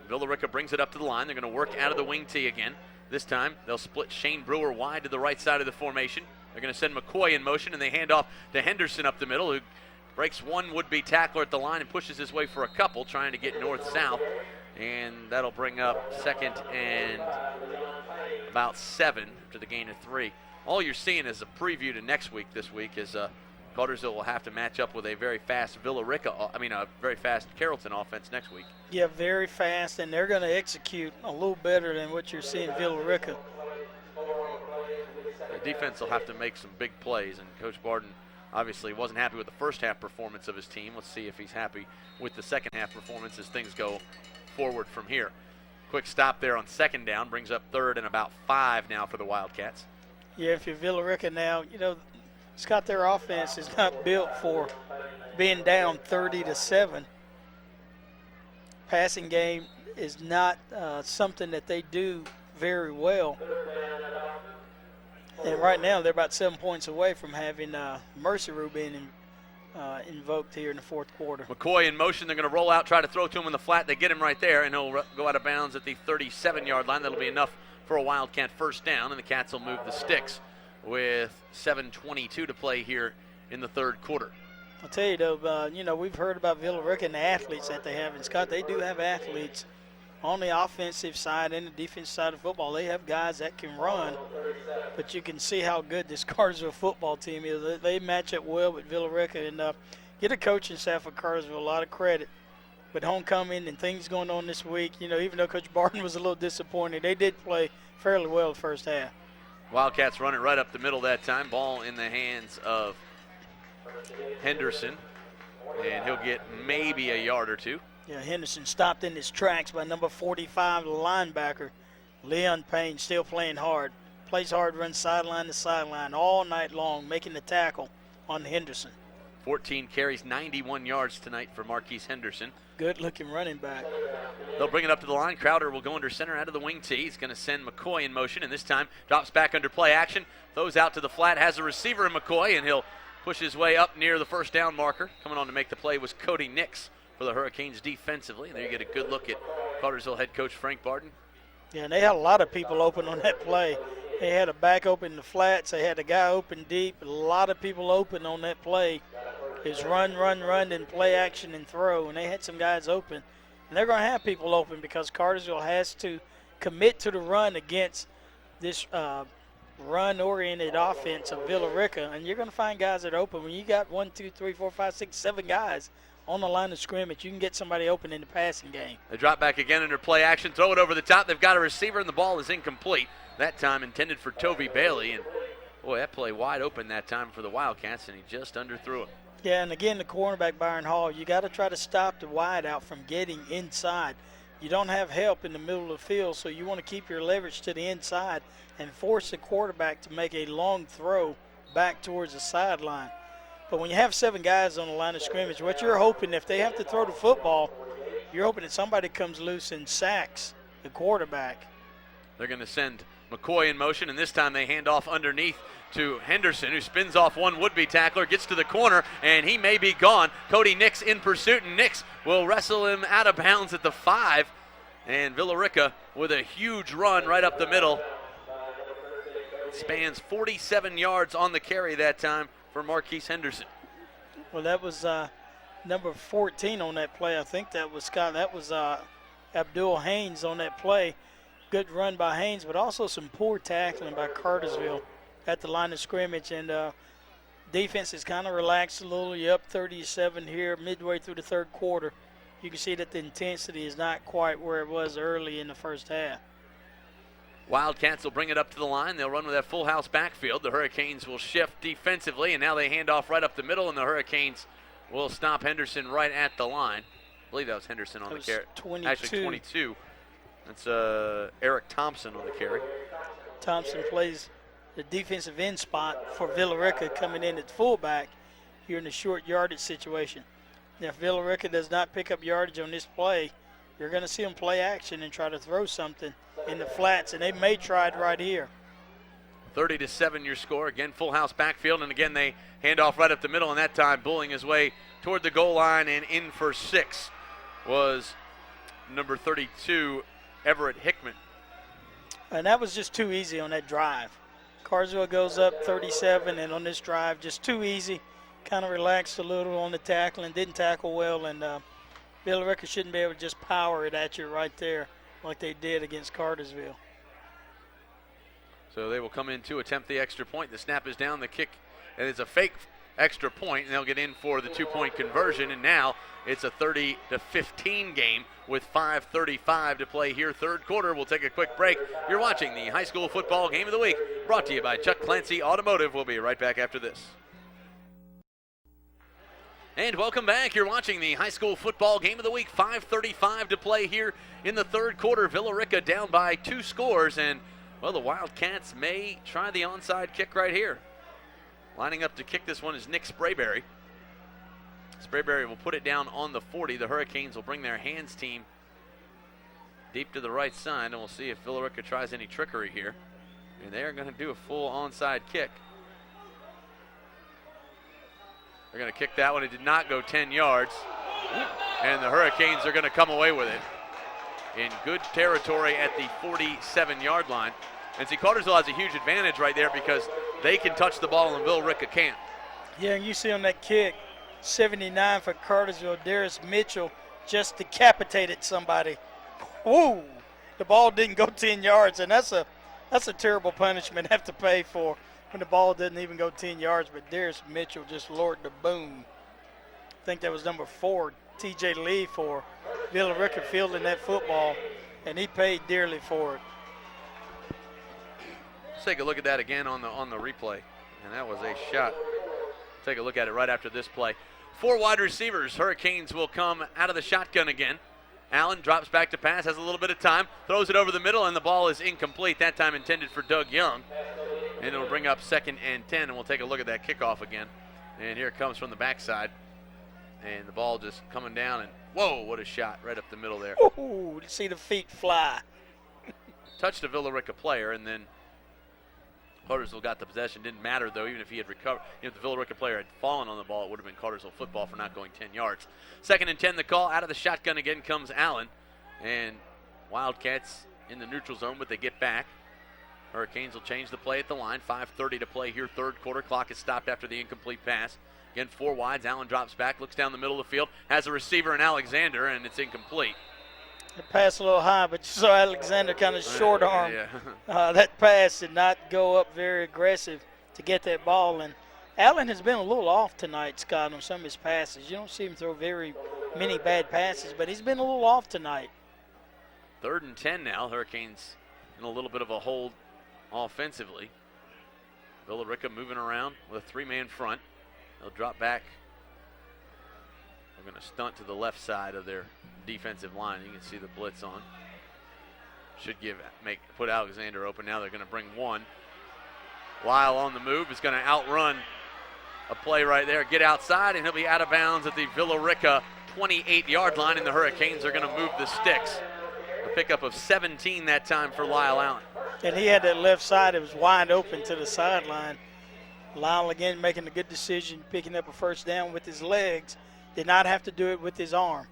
[SPEAKER 1] Villarrica brings it up to the line. They're going to work out of the wing tee again. This time, they'll split Shane Brewer wide to the right side of the formation. They're going to send McCoy in motion, and they hand off to Henderson up the middle, who breaks one would-be tackler at the line and pushes his way for a couple, trying to get north-south. And that'll bring up second and about 7 to the gain of 3. All you're seeing is a preview to next week. This week is Cartersville will have to match up with a very fast a very fast Carrollton offense next week.
[SPEAKER 2] Yeah, very fast, and they're going to execute a little better than what you're seeing Villarrica.
[SPEAKER 1] The defense will have to make some big plays, and Coach Barden obviously wasn't happy with the first half performance of his team. Let's see if he's happy with the second half performance as things go forward from here. Quick stop there on second down, brings up third and about 5 now for the Wildcats.
[SPEAKER 2] Yeah, if you're Villarrica now, Scott, their offense is not built for being down 30-7. Passing game is not something that they do very well. And right now they're about 7 points away from having Mercy Rule being invoked here in the fourth quarter.
[SPEAKER 1] McCoy in motion. They're going to roll out, try to throw to him in the flat. They get him right there, and he'll go out of bounds at the 37-yard line. That'll be enough for a Wildcat first down, and the Cats will move the sticks with 7:22 to play here in the third quarter.
[SPEAKER 2] I'll tell you, though, we've heard about Villarrica and the athletes that they have. And, Scott, they do have athletes on the offensive side and the defensive side of football. They have guys that can run, but you can see how good this Cartersville football team is. They match up well with Villarrica, and get the coaching staff of Cartersville a lot of credit. With homecoming and things going on this week, even though Coach Barton was a little disappointed, they did play fairly well the first half.
[SPEAKER 1] Wildcats running right up the middle that time. Ball in the hands of Henderson, and he'll get maybe a yard or two.
[SPEAKER 2] Yeah, Henderson stopped in his tracks by number 45, the linebacker. Leon Payne still playing hard. Plays hard, runs sideline to sideline all night long, making the tackle on Henderson.
[SPEAKER 1] 14 carries, 91 yards tonight for Marquise Henderson.
[SPEAKER 2] Good-looking running back.
[SPEAKER 1] They'll bring it up to the line. Crowder will go under center out of the wing tee. He's going to send McCoy in motion, and this time drops back under play action. Throws out to the flat, has a receiver in McCoy, and he'll push his way up near the first down marker. Coming on to make the play was Cody Nix for the Hurricanes defensively. And there you get a good look at Cartersville head coach Frank Barden.
[SPEAKER 2] Yeah, and they had a lot of people open on that play. They had a back open in the flats. They had a guy open deep. A lot of people open on that play. Is run, and play action and throw. And they had some guys open. And they're going to have people open because Cartersville has to commit to the run against this run-oriented offense of Villa Rica. And you're going to find guys that are open. When you got 1, 2, 3, 4, 5, 6, 7 guys on the line of scrimmage, you can get somebody open in the passing game.
[SPEAKER 1] They drop back again under play action, throw it over the top. They've got a receiver, and the ball is incomplete. That time intended for Tovey Bailey, and boy, that play wide open that time for the Wildcats, and he just underthrew it.
[SPEAKER 2] Yeah, and again, the cornerback, Byron Hall, you got to try to stop the wide out from getting inside. You don't have help in the middle of the field, so you want to keep your leverage to the inside and force the quarterback to make a long throw back towards the sideline. But when you have 7 guys on the line of scrimmage, what you're hoping, if they have to throw the football, you're hoping that somebody comes loose and sacks the quarterback.
[SPEAKER 1] They're going to send McCoy in motion, and this time they hand off underneath to Henderson, who spins off one would-be tackler, gets to the corner, and he may be gone. Cody Nix in pursuit, and Nix will wrestle him out of bounds at the 5. And Villarrica with a huge run right up the middle. Spans 47 yards on the carry that time for Marquise Henderson.
[SPEAKER 2] Well, that was number 14 on that play. I think that was Scott. That was Abdul Haynes on that play. Good run by Haynes, but also some poor tackling by Cartersville at the line of scrimmage. And defense is kind of relaxed a little. You're up 37 here midway through the third quarter. You can see that the intensity is not quite where it was early in the first half.
[SPEAKER 1] Wildcats will bring it up to the line. They'll run with that full house backfield. The Hurricanes will shift defensively, and now they hand off right up the middle, and the Hurricanes will stop Henderson right at the line. I believe that was Henderson on the carry.
[SPEAKER 2] 22.
[SPEAKER 1] Actually, 22. That's Eric Thompson on the carry.
[SPEAKER 2] Thompson plays the defensive end spot for Villarrica, coming in at fullback here in the short yardage situation. Now, if Villarrica does not pick up yardage on this play, you're going to see them play action and try to throw something in the flats, and they may try it right here.
[SPEAKER 1] 30-7 your score. Again, full house backfield, and again they hand off right up the middle, and that time bullying his way toward the goal line and in for 6 was number 32, Everett Hickman.
[SPEAKER 2] And that was just too easy on that drive. Cartersville goes up 37, and on this drive, just too easy. Kind of relaxed a little on the tackling, didn't tackle well, and Villarrica shouldn't be able to just power it at you right there like they did against Cartersville.
[SPEAKER 1] So they will come in to attempt the extra point. The snap is down, the kick, and it's a fake extra point, and they'll get in for the 2-point conversion, and now it's a 30-15 game with 5:35 to play here. Third quarter, we'll take a quick break. You're watching the high school football game of the week, brought to you by Chuck Clancy Automotive. We'll be right back after this. And welcome back. You're watching the high school football game of the week. 5:35 to play here in the third quarter. Villarrica down by 2 scores, and, well, the Wildcats may try the onside kick right here. Lining up to kick this one is Nick Sprayberry. Sprayberry will put it down on the 40. The Hurricanes will bring their hands team deep to the right side, and we'll see if Villarrica tries any trickery here. And they are going to do a full onside kick. They're going to kick that one. It did not go 10 yards. And the Hurricanes are going to come away with it in good territory at the 47-yard line. And see, Cartersville has a huge advantage right there because they can touch the ball and Villarrica can't.
[SPEAKER 2] Yeah, and you see on that kick, 79 for Cartersville, Darius Mitchell just decapitated somebody. Woo! The ball didn't go 10 yards, and that's a terrible punishment to have to pay for when the ball didn't even go 10 yards, but Darius Mitchell just lured the boom. I think that was number 4, T.J. Lee, for Villarrica fielding that football, and he paid dearly for it.
[SPEAKER 1] Let's take a look at that again on the replay, and that was a shot. Take a look at it right after this play. 4 wide receivers. Hurricanes will come out of the shotgun again. Allen drops back to pass, has a little bit of time, throws it over the middle, and the ball is incomplete. That time intended for Doug Young. And it'll bring up 2nd and 10, and we'll take a look at that kickoff again. And here it comes from the backside. And the ball just coming down, and whoa, what a shot right up the middle there.
[SPEAKER 2] Ooh, see the feet fly.
[SPEAKER 1] Touched a Villarrica player, and then Cartersville got the possession. Didn't matter, though, even if he had recovered. If the Villarrica player had fallen on the ball, it would have been Cartersville football for not going 10 yards. 2nd and 10, the call. Out of the shotgun again comes Allen. And Wildcats in the neutral zone, but they get back. Hurricanes will change the play at the line. 5:30 to play here, third quarter. Clock is stopped after the incomplete pass. Again, 4 wides. Allen drops back, looks down the middle of the field, has a receiver in Alexander, and it's incomplete.
[SPEAKER 2] The pass a little high, but you saw Alexander kind of short arm.
[SPEAKER 1] Yeah.
[SPEAKER 2] That pass did not go up very aggressive to get that ball, and Allen has been a little off tonight, Scott, on some of his passes. You don't see him throw very many bad passes, but he's been a little off tonight.
[SPEAKER 1] 3rd and 10 now. Hurricanes in a little bit of a hold offensively. Villarrica moving around with a 3-man front. They'll drop back. They're going to stunt to the left side of their defensive line. You can see the blitz on. Should put Alexander open. Now they're going to bring one. Lyle on the move is going to outrun a play right there. Get outside, and he'll be out of bounds at the Villarrica 28-yard line, and the Hurricanes are going to move the sticks. A pickup of 17 that time for Lyle Allen.
[SPEAKER 2] And he had that left side. It was wide open to the sideline. Lyle again making a good decision, picking up a first down with his legs. Did not have to do it with his arm.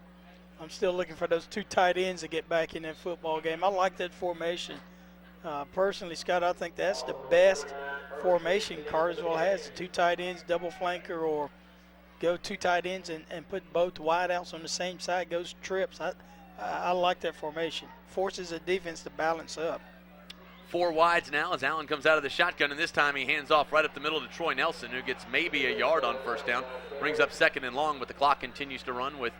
[SPEAKER 2] I'm still looking for those 2 tight ends to get back in that football game. I like that formation. Personally, Scott, I think that's the best formation Cartersville has. The 2 tight ends, double flanker, or go 2 tight ends and put both wideouts on the same side, goes trips. I like that formation. Forces the defense to balance up.
[SPEAKER 1] 4 wides now as Allen comes out of the shotgun, and this time he hands off right up the middle to Troy Nelson, who gets maybe a yard on first down. Brings up 2nd and long, but the clock continues to run with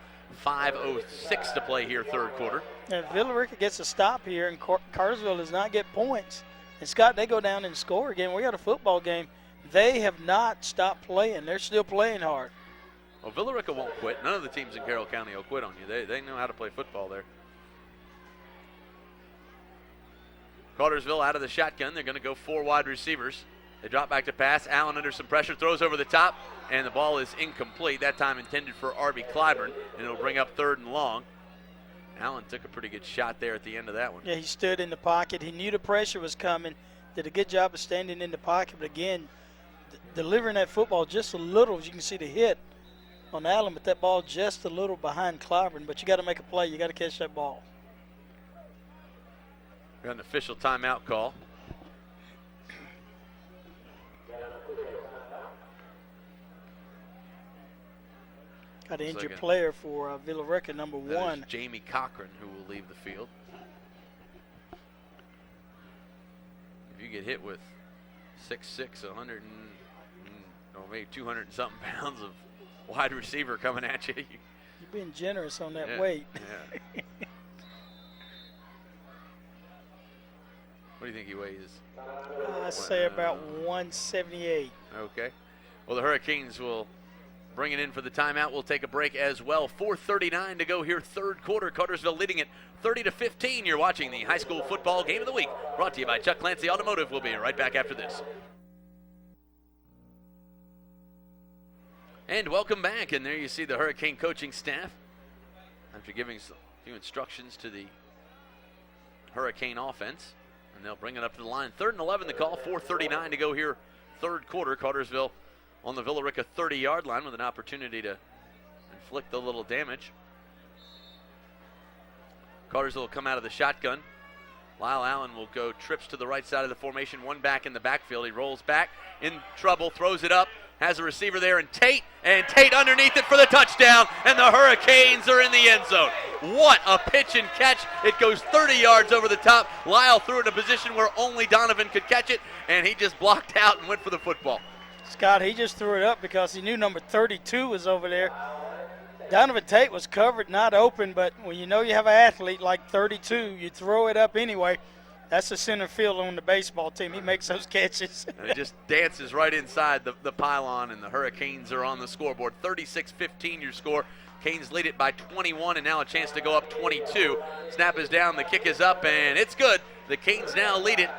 [SPEAKER 1] 5:06 to play here, 3rd quarter.
[SPEAKER 2] And Villarrica gets a stop here, and Cartersville does not get points. And, Scott, they go down and score again. We got a football game. They have not stopped playing. They're still playing hard.
[SPEAKER 1] Well, Villarrica won't quit. None of the teams in Carroll County will quit on you. They know how to play football there. Cartersville out of the shotgun. They're going to go 4 wide receivers. They drop back to pass. Allen under some pressure, throws over the top, and the ball is incomplete. That time intended for R.B. Clyburn, and it'll bring up 3rd and long. Allen took a pretty good shot there at the end of that one.
[SPEAKER 2] Yeah, he stood in the pocket. He knew the pressure was coming. Did a good job of standing in the pocket, but again, delivering that football just a little. As you can see the hit on Allen, but that ball just a little behind Clyburn. But you got to make a play. You got to catch that ball.
[SPEAKER 1] Got an official timeout call.
[SPEAKER 2] Got an injured player for Villarrica, number 1.
[SPEAKER 1] Jamie Cochran, who will leave the field. If you get hit with 6'6", 100 or maybe 200 and something pounds of wide receiver coming at you.
[SPEAKER 2] You're being generous on that weight.
[SPEAKER 1] Yeah. What do you think he weighs?
[SPEAKER 2] I say about 178.
[SPEAKER 1] Okay. Well, the Hurricanes will bring it in for the timeout. We'll take a break as well. 4:39 to go here, 3rd quarter. Cartersville leading it 30-15. You're watching the high school football game of the week, brought to you by Chuck Clancy Automotive. We'll be right back after this. And welcome back. And there you see the Hurricane coaching staff after giving a few instructions to the Hurricane offense. And they'll bring it up to the line. 3rd and 11 the call. 4:39 to go here, 3rd quarter. Cartersville on the Villarrica 30-yard line with an opportunity to inflict a little damage. Cartersville will come out of the shotgun. Lyle Allen will go trips to the right side of the formation. 1 back in the backfield. He rolls back, in trouble, throws it up, has a receiver there, and Tate underneath it for the touchdown, and the Hurricanes are in the end zone. What a pitch and catch. It goes 30 yards over the top. Lyle threw it in a position where only Donovan could catch it, and he just blocked out and went for the football.
[SPEAKER 2] Scott, he just threw it up because he knew number 32 was over there. Donovan Tate was covered, not open, but when you know you have an athlete like 32, you throw it up anyway. That's the center field on the baseball team. He makes those catches.
[SPEAKER 1] And it just dances right inside the pylon, and the Hurricanes are on the scoreboard. 36-15 your score. Canes lead it by 21, and now a chance to go up 22. Snap is down, the kick is up, and it's good. The Canes now lead it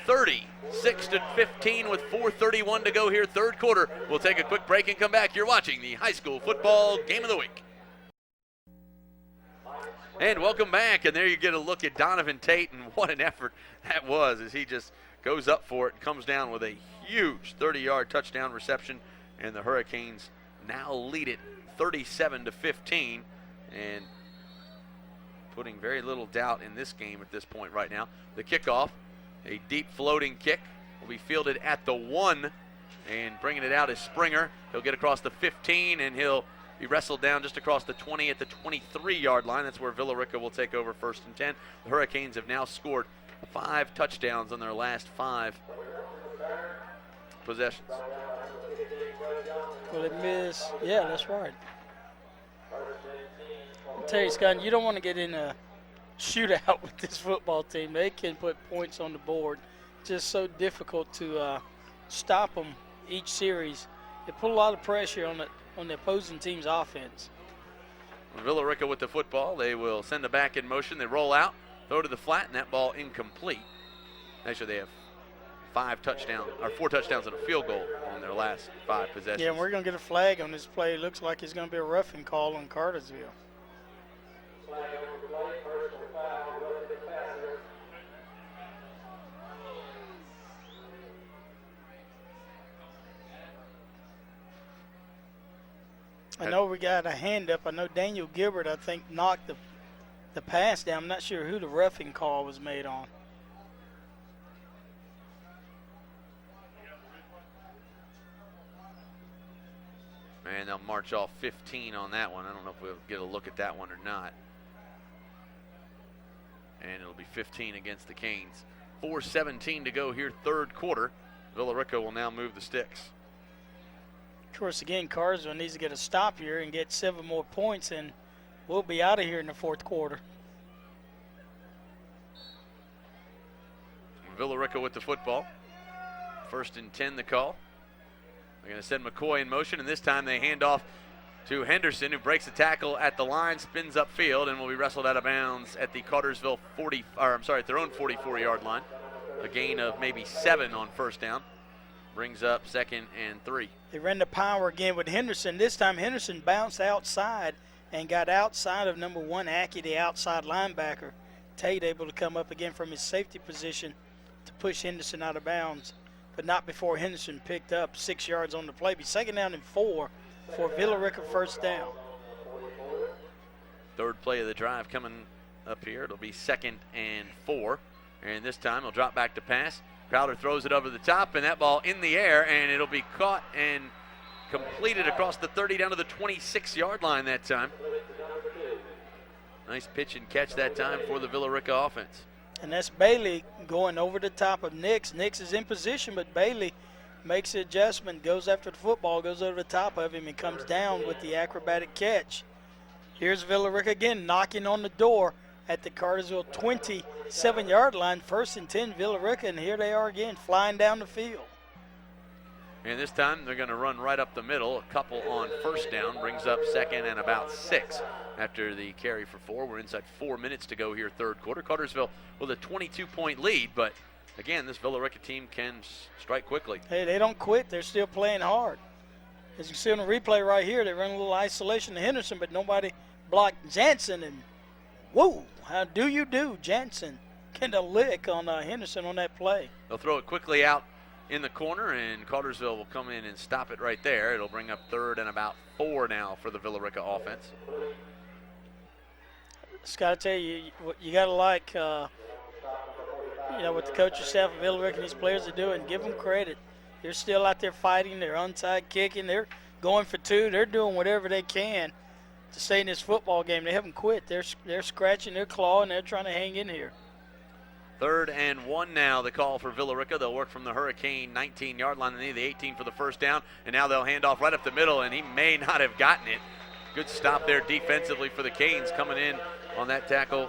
[SPEAKER 1] 36-15 with 4:31 to go here, 3rd quarter. We'll take a quick break and come back. You're watching the high school football game of the week. And welcome back, and there you get a look at Donovan Tate, and what an effort that was as he just goes up for it and comes down with a huge 30-yard touchdown reception, and the Hurricanes now lead it 37-15, and putting very little doubt in this game at this point right now. The kickoff, a deep floating kick, will be fielded at the 1, and bringing it out is Springer. He'll get across the 15, and he'll be wrestled down just across the 20 at the 23-yard line. That's where Villarrica will take over 1st and 10. The Hurricanes have now scored 5 touchdowns on their last 5 possessions.
[SPEAKER 2] Well, it missed. Yeah, that's right. I'll tell you, Scott, you don't want to get in a shootout with this football team. They can put points on the board. Just so difficult to stop them each series. They put a lot of pressure on the opposing team's offense.
[SPEAKER 1] Villarrica with the football. They will send it back in motion. They roll out, throw to the flat, and that ball incomplete. Actually, they have 4 touchdowns and a field goal on their last 5 possessions.
[SPEAKER 2] Yeah, and we're going to get a flag on this play. It looks like it's going to be a roughing call on Cartersville. I know we got a hand up. I know Daniel Gilbert, I think, knocked the pass down. I'm not sure who the roughing call was made on.
[SPEAKER 1] And they'll march off 15 on that one. I don't know if we'll get a look at that one or not. And it'll be 15 against the Canes. 4:17 to go here, third quarter. Villarrica will now move the sticks.
[SPEAKER 2] Of course, again, Cartersville needs to get a stop here and get 7 more points, and we'll be out of here in the fourth quarter.
[SPEAKER 1] Villarrica with the football. 1st and 10 the call. They're going to send McCoy in motion, and this time they hand off to Henderson, who breaks the tackle at the line, spins upfield, and will be wrestled out of bounds at the Cartersville at their own 44-yard line. A gain of maybe 7 on first down. Brings up 2nd and 3.
[SPEAKER 2] They ran the power again with Henderson. This time Henderson bounced outside and got outside of number 1, Aki, the outside linebacker. Tate able to come up again from his safety position to push Henderson out of bounds, but not before Henderson picked up 6 yards on the play. Be 2nd down and 4 for Villarrica, first down.
[SPEAKER 1] Third play of the drive coming up here. It'll be 2nd and 4. And this time he'll drop back to pass. Crowder throws it over the top, and that ball in the air, and it'll be caught and completed across the 30 down to the 26-yard line that time. Nice pitch and catch that time for the Villarrica offense.
[SPEAKER 2] And that's Bailey going over the top of Nix. Nix is in position, but Bailey makes the adjustment, goes after the football, goes over the top of him, and comes down with the acrobatic catch. Here's Villarrica again knocking on the door at the Cartersville 27-yard line. 1st and 10 Villarrica, and here they are again flying down the field.
[SPEAKER 1] And this time they're going to run right up the middle. A couple on first down, brings up 2nd and about 6 after the carry for 4. We're inside 4 minutes to go here, third quarter. Cartersville with a 22-point lead, but again, this Villarrica team can strike quickly.
[SPEAKER 2] Hey, they don't quit. They're still playing hard. As you can see on the replay right here, they run a little isolation to Henderson, but nobody blocked Jansen. And whoa, how do you do, Jansen? Getting a lick on Henderson on that play.
[SPEAKER 1] They'll throw it quickly out in the corner, and Cartersville will come in and stop it right there. It'll bring up 3rd and about 4 now for the Villarrica offense.
[SPEAKER 2] Scott, I tell you, you got to like, what the coaching staff of Villa Rica and these players are doing. Give them credit. They're still out there fighting. They're onside kicking. They're going for 2. They're doing whatever they can to stay in this football game. They haven't quit. They're scratching their claw, and they're trying to hang in here.
[SPEAKER 1] 3rd and 1 now, the call for Villarrica. They'll work from the Hurricane 19-yard line. They need the 18 for the first down, and now they'll hand off right up the middle, and he may not have gotten it. Good stop there defensively for the Canes. Coming in on that tackle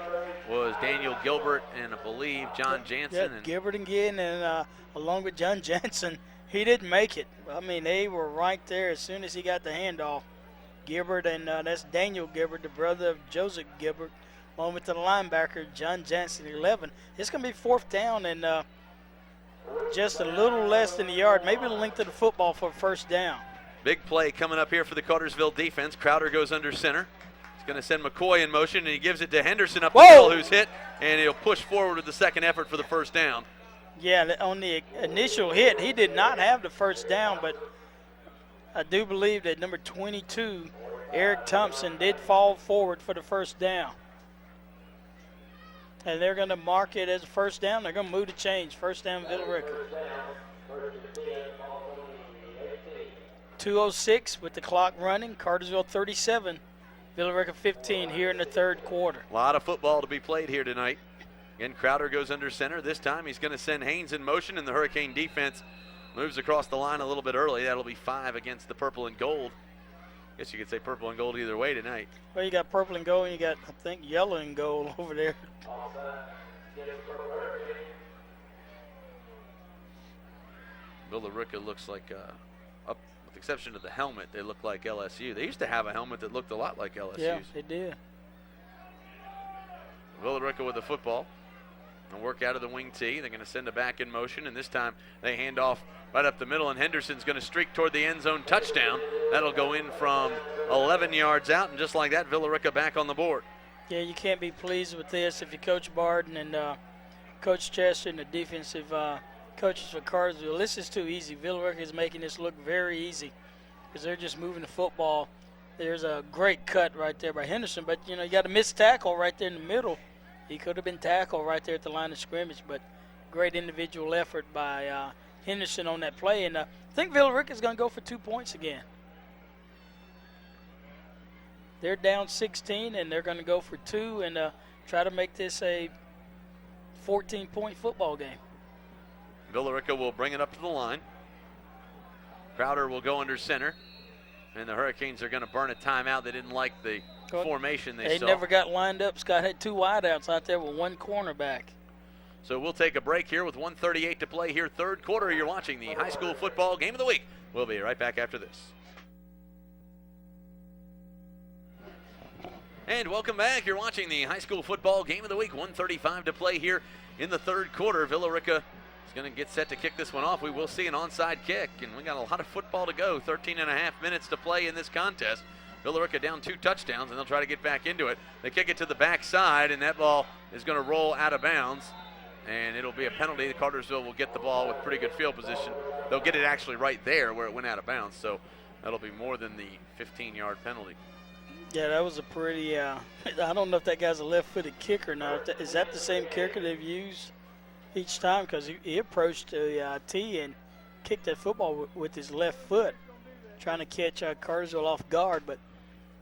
[SPEAKER 1] was Daniel Gilbert and I believe John Jansen.
[SPEAKER 2] Yeah, Gilbert again, and along with John Jansen, he didn't make it. I mean, they were right there as soon as he got the handoff. Gilbert, and that's Daniel Gilbert, the brother of Joseph Gilbert, along with the linebacker, John Jansen, 11. It's going to be 4th down and just a little less than a yard, maybe the length of the football for a first down.
[SPEAKER 1] Big play coming up here for the Cartersville defense. Crowder goes under center. He's going to send McCoy in motion, and he gives it to Henderson up the middle, who's hit, and he'll push forward with the second effort for the first down.
[SPEAKER 2] Yeah, on the initial hit, he did not have the first down, but I do believe that number 22, Eric Thompson, did fall forward for the first down. And they're going to mark it as a first down. They're going to move the change. First down, Villarrica. 2:06 with the clock running. Cartersville 37, Villarrica 15 here in the third quarter.
[SPEAKER 1] A lot of football to be played here tonight. Again, Crowder goes under center. This time he's going to send Haynes in motion, and the Hurricane defense Moves across the line a little bit early. That'll be 5 against the purple and gold. I guess you could say purple and gold either way tonight.
[SPEAKER 2] Well, you got purple and gold, and you got, I think, yellow and gold over there.
[SPEAKER 1] Villarrica looks like, with the exception of the helmet, they look like LSU. They used to have a helmet that looked a lot like LSU's.
[SPEAKER 2] Yeah, they did.
[SPEAKER 1] Villarrica with the football. And work out of the wing tee. They're going to send it back in motion, and this time they hand off right up the middle, and Henderson's going to streak toward the end zone touchdown. That'll go in from 11 yards out, and just like that, Villarrica back on the board.
[SPEAKER 2] Yeah, you can't be pleased with this if you Coach Barden and Coach Chester and the defensive coaches for Cartersville. This is too easy. Villarrica is making this look very easy because they're just moving the football. There's a great cut right there by Henderson, but, you got a missed tackle right there in the middle. He could have been tackled right there at the line of scrimmage, but great individual effort by Henderson on that play. And I think Villarrica is going to go for 2 points again. They're down 16, and they're going to go for 2 and try to make this a 14-point football game.
[SPEAKER 1] Villarrica will bring it up to the line. Crowder will go under center, and the Hurricanes are going to burn a timeout. They didn't like the formation they saw.
[SPEAKER 2] They never got lined up. Scott had 2 wideouts out there with 1 cornerback.
[SPEAKER 1] So we'll take a break here with 1:38 to play here, third quarter. You're watching the high school football game of the week. We'll be right back after this. And welcome back. You're watching the high school football game of the week. 1:35 to play here in the third quarter. Villarrica is going to get set to kick this one off. We will see an onside kick, and we got a lot of football to go. 13 and a half minutes to play in this contest. Villarrica down 2 touchdowns, and they'll try to get back into it. They kick it to the backside, and that ball is going to roll out of bounds, and it'll be a penalty. Cartersville will get the ball with pretty good field position. They'll get it actually right there where it went out of bounds, so that'll be more than the 15-yard penalty.
[SPEAKER 2] Yeah, that was a pretty I don't know if that guy's a left-footed kicker or not. Is that the same kicker they've used each time? Because he approached the tee and kicked that football with his left foot, trying to catch Cartersville off guard, but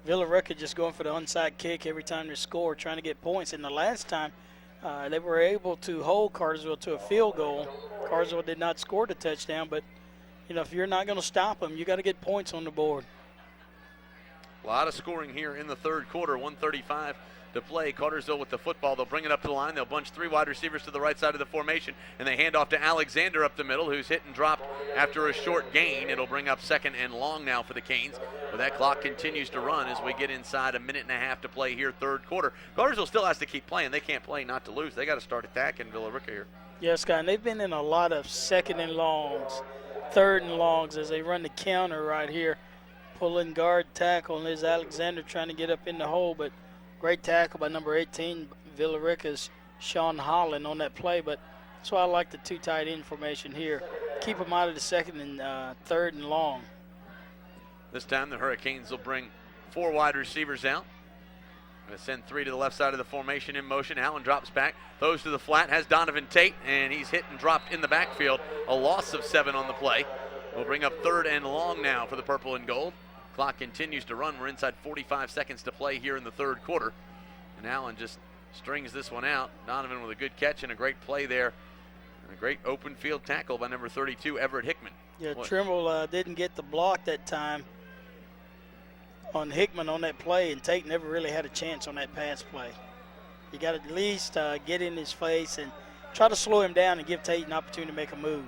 [SPEAKER 2] Villarrica just going for the onside kick every time they score, trying to get points. And the last time they were able to hold Cartersville to a field goal. Cartersville did not score the touchdown, but if you're not going to stop them, you got to get points on the board.
[SPEAKER 1] A lot of scoring here in the third quarter. 1:35 to play. Cartersville with the football. They'll bring it up to the line. They'll bunch 3 wide receivers to the right side of the formation, and they hand off to Alexander up the middle, who's hit and dropped after a short gain. It'll bring up 2nd and long now for the Canes. But that clock continues to run as we get inside a minute and a half to play here, third quarter. Cartersville still has to keep playing. They can't play not to lose. They got to start attacking Villarrica here.
[SPEAKER 2] Yes, Scott, and they've been in a lot of 2nd and longs, 3rd and longs as they run the counter right here. Pulling guard tackle, and there's Alexander trying to get up in the hole, but great tackle by number 18, Villarrica's Sean Holland on that play. But that's why I like the 2 tight end formation here. Keep them out of the 2nd and 3rd and long.
[SPEAKER 1] This time the Hurricanes will bring 4 wide receivers out. Going to send 3 to the left side of the formation in motion. Allen drops back, throws to the flat, has Donovan Tate, and he's hit and dropped in the backfield. A loss of 7 on the play. We'll bring up 3rd and long now for the purple and gold. Clock continues to run. We're inside 45 seconds to play here in the third quarter. And Allen just strings this one out. Donovan with a good catch and a great play there. And a great open field tackle by number 32, Everett Hickman.
[SPEAKER 2] Yeah, Trimble didn't get the block that time on Hickman on that play, and Tate never really had a chance on that pass play. You got to at least get in his face and try to slow him down and give Tate an opportunity to make a move.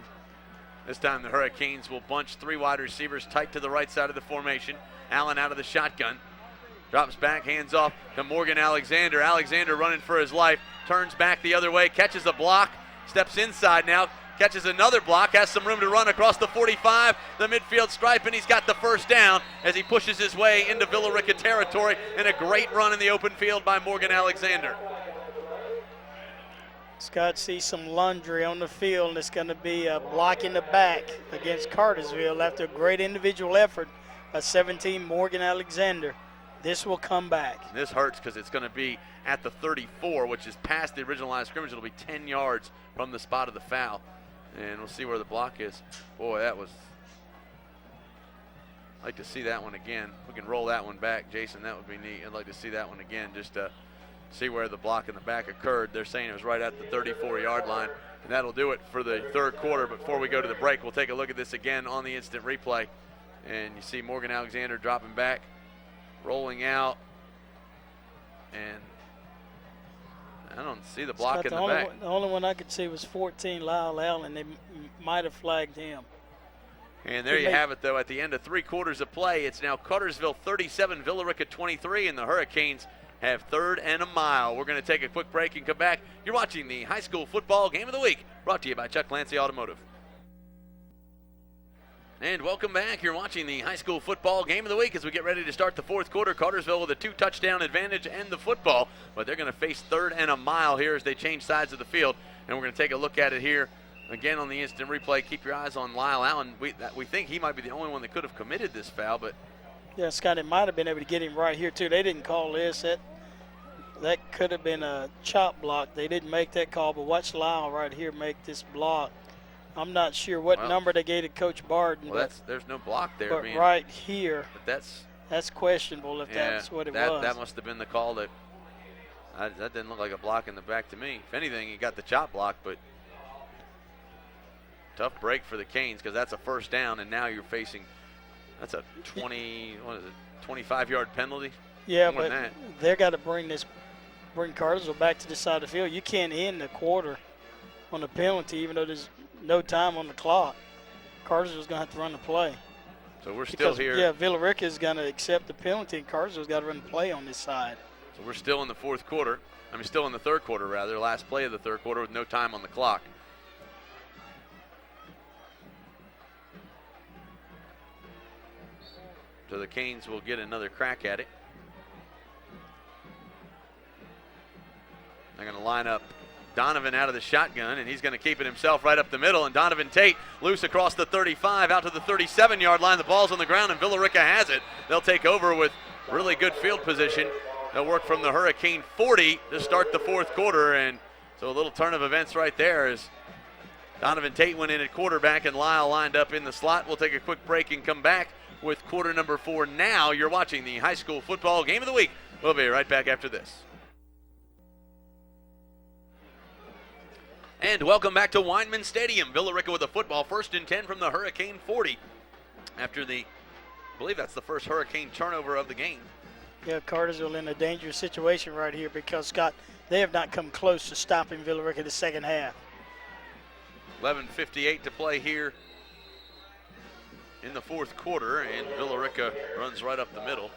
[SPEAKER 1] This time the Hurricanes will bunch 3 wide receivers tight to the right side of the formation. Allen out of the shotgun. Drops back, hands off to Morgan Alexander. Alexander running for his life. Turns back the other way, catches a block. Steps inside now, catches another block. Has some room to run across the 45, the midfield stripe, and he's got the first down as he pushes his way into Villarrica territory. And a great run in the open field by Morgan Alexander.
[SPEAKER 2] Scott sees some laundry on the field, and it's going to be a block in the back against Cartersville after a great individual effort by 17, Morgan Alexander. This will come back.
[SPEAKER 1] This hurts because it's going to be at the 34, which is past the original line of scrimmage. It'll be 10 yards from the spot of the foul. And we'll see where the block is. Boy, that was – I'd like to see that one again. If we can roll that one back, Jason, that would be neat. I'd like to see that one again. Just see where the block in the back occurred. They're saying it was right at the 34-yard line. And that'll do it for the third quarter. Before we go to the break, we'll take a look at this again on the instant replay. And you see Morgan Alexander dropping back, rolling out, and I don't see the block in the back.
[SPEAKER 2] The only one I could see was 14, Lyle Allen. They might have flagged him.
[SPEAKER 1] And there you have it, though. At the end of 3 quarters of play, it's now Cartersville 37, Villarrica 23, and the Hurricanes have third and a mile. We're going to take a quick break and come back. You're watching the high school football game of the week, brought to you by Chuck Clancy Automotive. And welcome back. You're watching the high school football game of the week as we get ready to start the fourth quarter. Cartersville with a 2-touchdown advantage and the football, but they're going to face third and a mile here as they change sides of the field. And we're going to take a look at it here again on the instant replay. Keep your eyes on Lyle Allen. We think he might be the only one that could have committed this foul, but
[SPEAKER 2] yeah, Scott, it might have been able to get him right here too. They didn't call this. That could have been a chop block. They didn't make that call, but watch Lyle right here make this block. I'm not sure what number they gave to Coach Barton.
[SPEAKER 1] Well, there's no block there.
[SPEAKER 2] But right here,
[SPEAKER 1] but
[SPEAKER 2] that's questionable if that's what it was.
[SPEAKER 1] That must have been the call that didn't look like a block in the back to me. If anything, he got the chop block, but tough break for the Canes because that's a first down, and now you're facing that's a 25-yard penalty.
[SPEAKER 2] Yeah, but they got to bring Cartersville back to the side of the field. You can't end the quarter on a penalty, even though there's no time on the clock. Cartersville's going to have to run the play.
[SPEAKER 1] So we're still here.
[SPEAKER 2] Yeah, Villarrica is going to accept the penalty, and Cartersville's got to run the play on this side.
[SPEAKER 1] So we're still in the fourth quarter. Still in the third quarter, rather. Last play of the third quarter with no time on the clock. So the Canes will get another crack at it. They're going to line up Donovan out of the shotgun, and he's going to keep it himself right up the middle. And Donovan Tate loose across the 35 out to the 37-yard line. The ball's on the ground, and Villarrica has it. They'll take over with really good field position. They'll work from the Hurricane 40 to start the fourth quarter. And so a little turn of events right there as Donovan Tate went in at quarterback and Lyle lined up in the slot. We'll take a quick break and come back with quarter number 4 now. You're watching the high school football game of the week. We'll be right back after this. And welcome back to Weinman Stadium. Villarrica with a football, 1st and 10 from the Hurricane 40. After I believe that's the first Hurricane turnover of the game.
[SPEAKER 2] Yeah, Cartersville in a dangerous situation right here because, Scott, they have not come close to stopping Villarrica the second half.
[SPEAKER 1] 11:58 to play here in the fourth quarter, and Villarrica runs right up the middle.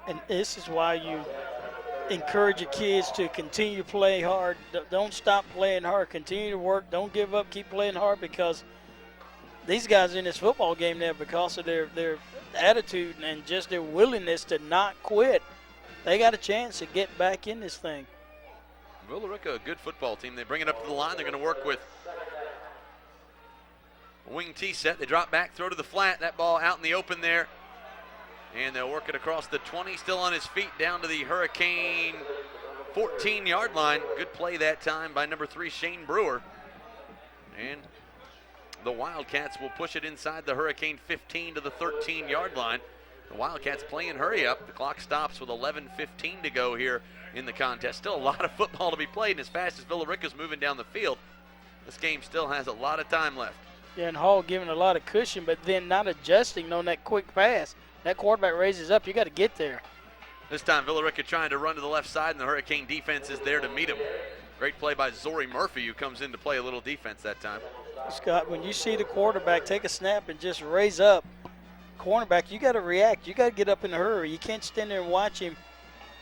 [SPEAKER 2] And this is why you encourage your kids to continue to play hard. Don't stop playing hard. Continue to work. Don't give up. Keep playing hard because these guys in this football game now, because of their attitude and just their willingness to not quit, they got a chance to get back in this thing.
[SPEAKER 1] Villarrica, a good football team. They bring it up to the line. They're going to work with a wing T set. They drop back, throw to the flat. That ball out in the open there. And they'll work it across the 20, still on his feet, down to the Hurricane 14-yard line. Good play that time by number 3, Shane Brewer. And the Wildcats will push it inside the Hurricane 15 to the 13-yard line. The Wildcats playing hurry up. The clock stops with 11:15 to go here in the contest. Still a lot of football to be played, and as fast as Villarrica's moving down the field, this game still has a lot of time left.
[SPEAKER 2] Yeah, and Hall giving a lot of cushion, but then not adjusting on that quick pass. That quarterback raises up. You got to get there.
[SPEAKER 1] This time, Villarrica trying to run to the left side, and the Hurricane defense is there to meet him. Great play by Zori Murphy, who comes in to play a little defense that time.
[SPEAKER 2] Scott, when you see the quarterback take a snap and just raise up, cornerback, you got to react. You got to get up in a hurry. You can't stand there and watch him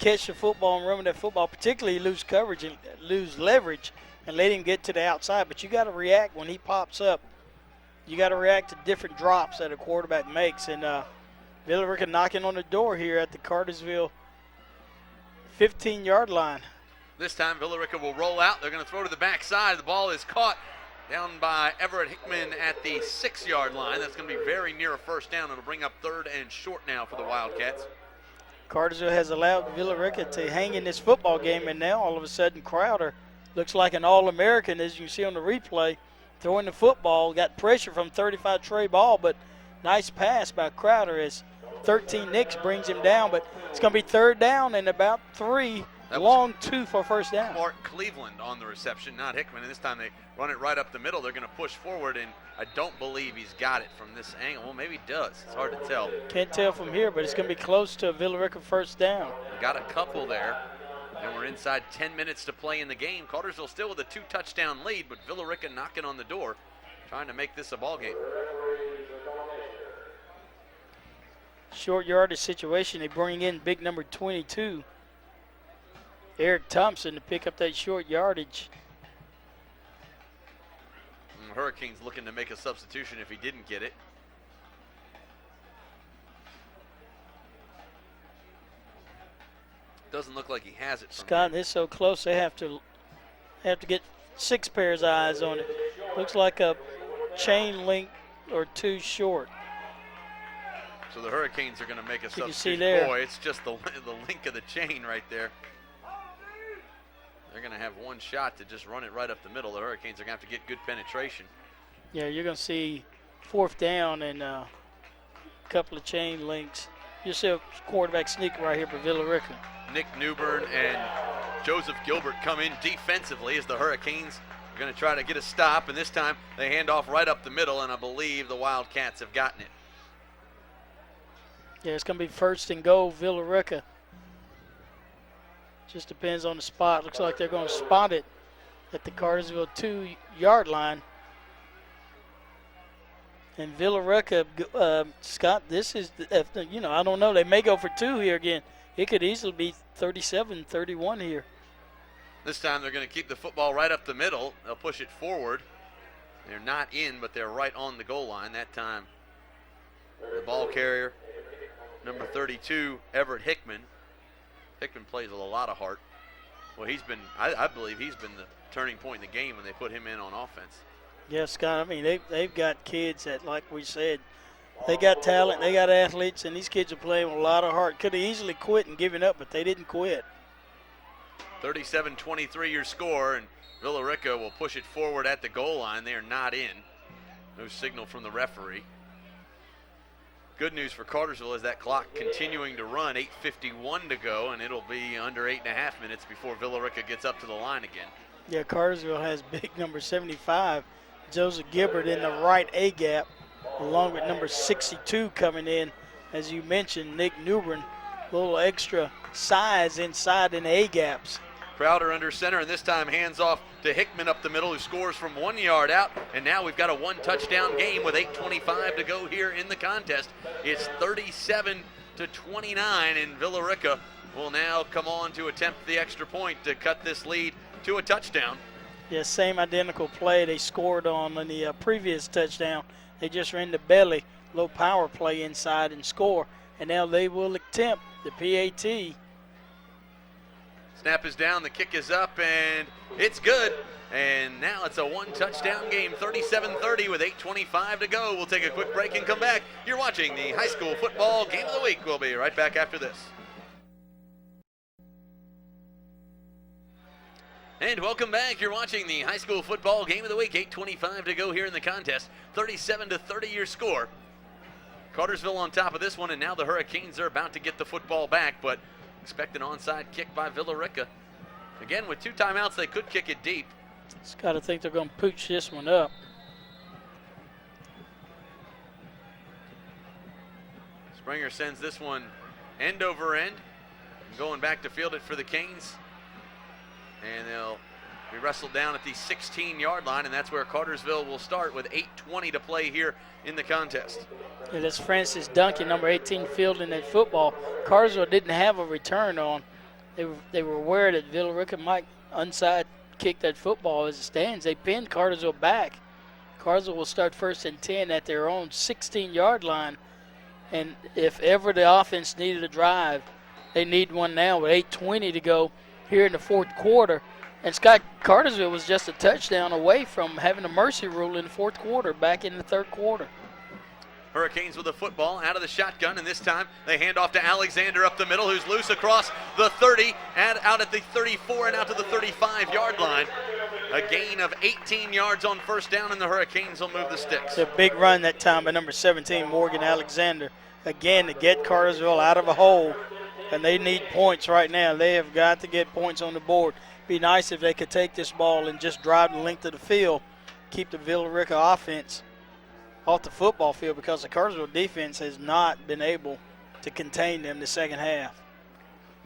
[SPEAKER 2] catch the football and run with that football, particularly lose coverage and lose leverage and let him get to the outside. But you got to react when he pops up. You got to react to different drops that a quarterback makes. And Villarrica knocking on the door here at the Cartersville 15-yard line.
[SPEAKER 1] This time, Villarrica will roll out. They're going to throw to the backside. The ball is caught down by Everett Hickman at the 6-yard line. That's going to be very near a first down. It'll bring up 3rd and short now for the Wildcats.
[SPEAKER 2] Cartersville has allowed Villarrica to hang in this football game, and now all of a sudden Crowder looks like an All-American, as you can see on the replay, throwing the football. Got pressure from 35 Trey Ball, but nice pass by Crowder as 13 Nix brings him down. But it's going to be 3rd down and about 3 Long two for first down.
[SPEAKER 1] Clark Cleveland on the reception, not Hickman. And this time they run it right up the middle. They're going to push forward, and I don't believe he's got it from this angle. Well, maybe he does. It's hard to tell.
[SPEAKER 2] Can't tell from here, but it's going to be close to a Villarrica first down.
[SPEAKER 1] Got a couple there, and we're inside 10 minutes to play in the game. Cartersville still with a 2-touchdown lead, but Villarrica knocking on the door, trying to make this a ball game.
[SPEAKER 2] Short yardage situation. They bring in big number 22, Eric Thompson, to pick up that short yardage.
[SPEAKER 1] And Hurricanes looking to make a substitution if he didn't get it. Doesn't look like he has it.
[SPEAKER 2] Scott, this is so close. They have to get 6 pairs of eyes on it. Looks like a chain link or 2 short.
[SPEAKER 1] So the Hurricanes are going to make a substitution.
[SPEAKER 2] You see there.
[SPEAKER 1] Boy, it's just the link of the chain right there. They're going to have one shot to just run it right up the middle. The Hurricanes are going to have to get good penetration.
[SPEAKER 2] Yeah, you're going to see 4th down and a couple of chain links. You'll see a quarterback sneak right here for Villarrica.
[SPEAKER 1] Nick Newbern and Joseph Gilbert come in defensively as the Hurricanes are going to try to get a stop. And this time they hand off right up the middle, and I believe the Wildcats have gotten it.
[SPEAKER 2] Yeah, it's going to be 1st and goal, Villarrica. Just depends on the spot. Looks like they're going to spot it at the Cartersville 2-yard line. And Villarrica, Scott, this is, I don't know. They may go for 2 here again. It could easily be 37-31 here.
[SPEAKER 1] This time they're going to keep the football right up the middle. They'll push it forward. They're not in, but they're right on the goal line that time. The ball carrier, number 32, Everett Hickman. Hickman plays with a lot of heart. Well, he's been, I believe he's been the turning point in the game when they put him in on offense.
[SPEAKER 2] Yeah, Scott, I mean, they've got kids that, like we said, they got talent, they got athletes, and these kids are playing with a lot of heart. Could have easily quit and given up, but they didn't quit.
[SPEAKER 1] 37-23 your score, and Villarrica will push it forward at the goal line. They are not in. No signal from the referee. Good news for Cartersville is that clock continuing to run, 8:51 to go, and it'll be under 8.5 minutes before Villarrica gets up to the line again.
[SPEAKER 2] Yeah, Cartersville has big number 75, Joseph Gilbert, in the right A-gap, along with number 62 coming in. As you mentioned, Nick Newbern, a little extra size inside in the A-gaps.
[SPEAKER 1] Crowder under center, and this time hands off to Hickman up the middle, who scores from 1 yard out. And now we've got a 1-touchdown game with 8:25 to go here in the contest. It's 37-29, and Villarrica will now come on to attempt the extra point to cut this lead to a touchdown.
[SPEAKER 2] Yeah, same identical play they scored on in the previous touchdown. They just ran the belly, low power play inside and score. And now they will attempt the PAT.
[SPEAKER 1] Snap is down, the kick is up, and it's good. And now it's a 1-touchdown game, 37-30 with 8:25 to go. We'll take a quick break and come back. You're watching the High School Football Game of the Week. We'll be right back after this. And welcome back. You're watching the High School Football Game of the Week. 8:25 to go here in the contest. 37-30 your score. Cartersville on top of this one, and now the Hurricanes are about to get the football back, but expect an onside kick by Villarrica. Again, with 2 timeouts, they could kick it deep.
[SPEAKER 2] Just got to think they're going to pooch this one up.
[SPEAKER 1] Springer sends this one end over end. Going back to field it for the Canes. And they'll be wrestled down at the 16-yard line, and that's where Cartersville will start with 8:20 to play here in the contest.
[SPEAKER 2] Yeah, that's Francis Duncan, number 18, fielding that football. Cartersville didn't have a return on. They were aware that Villarrica might onside kick that football as it stands. They pinned Cartersville back. Cartersville will start 1st and 10 at their own 16-yard line. And if ever the offense needed a drive, they need one now with 8:20 to go here in the 4th quarter. And Scott, Cartersville was just a touchdown away from having a mercy rule in the 4th quarter, back in the 3rd quarter.
[SPEAKER 1] Hurricanes with the football out of the shotgun, and this time they hand off to Alexander up the middle, who's loose across the 30, out at the 34 and out to the 35-yard line. A gain of 18 yards on 1st down, and the Hurricanes will move the sticks.
[SPEAKER 2] It's a big run that time by number 17, Morgan Alexander, again to get Cartersville out of a hole. And they need points right now. They have got to get points on the board. Be nice if they could take this ball and just drive the length of the field, keep the Villarrica offense off the football field, because the Cartersville defense has not been able to contain them the second half.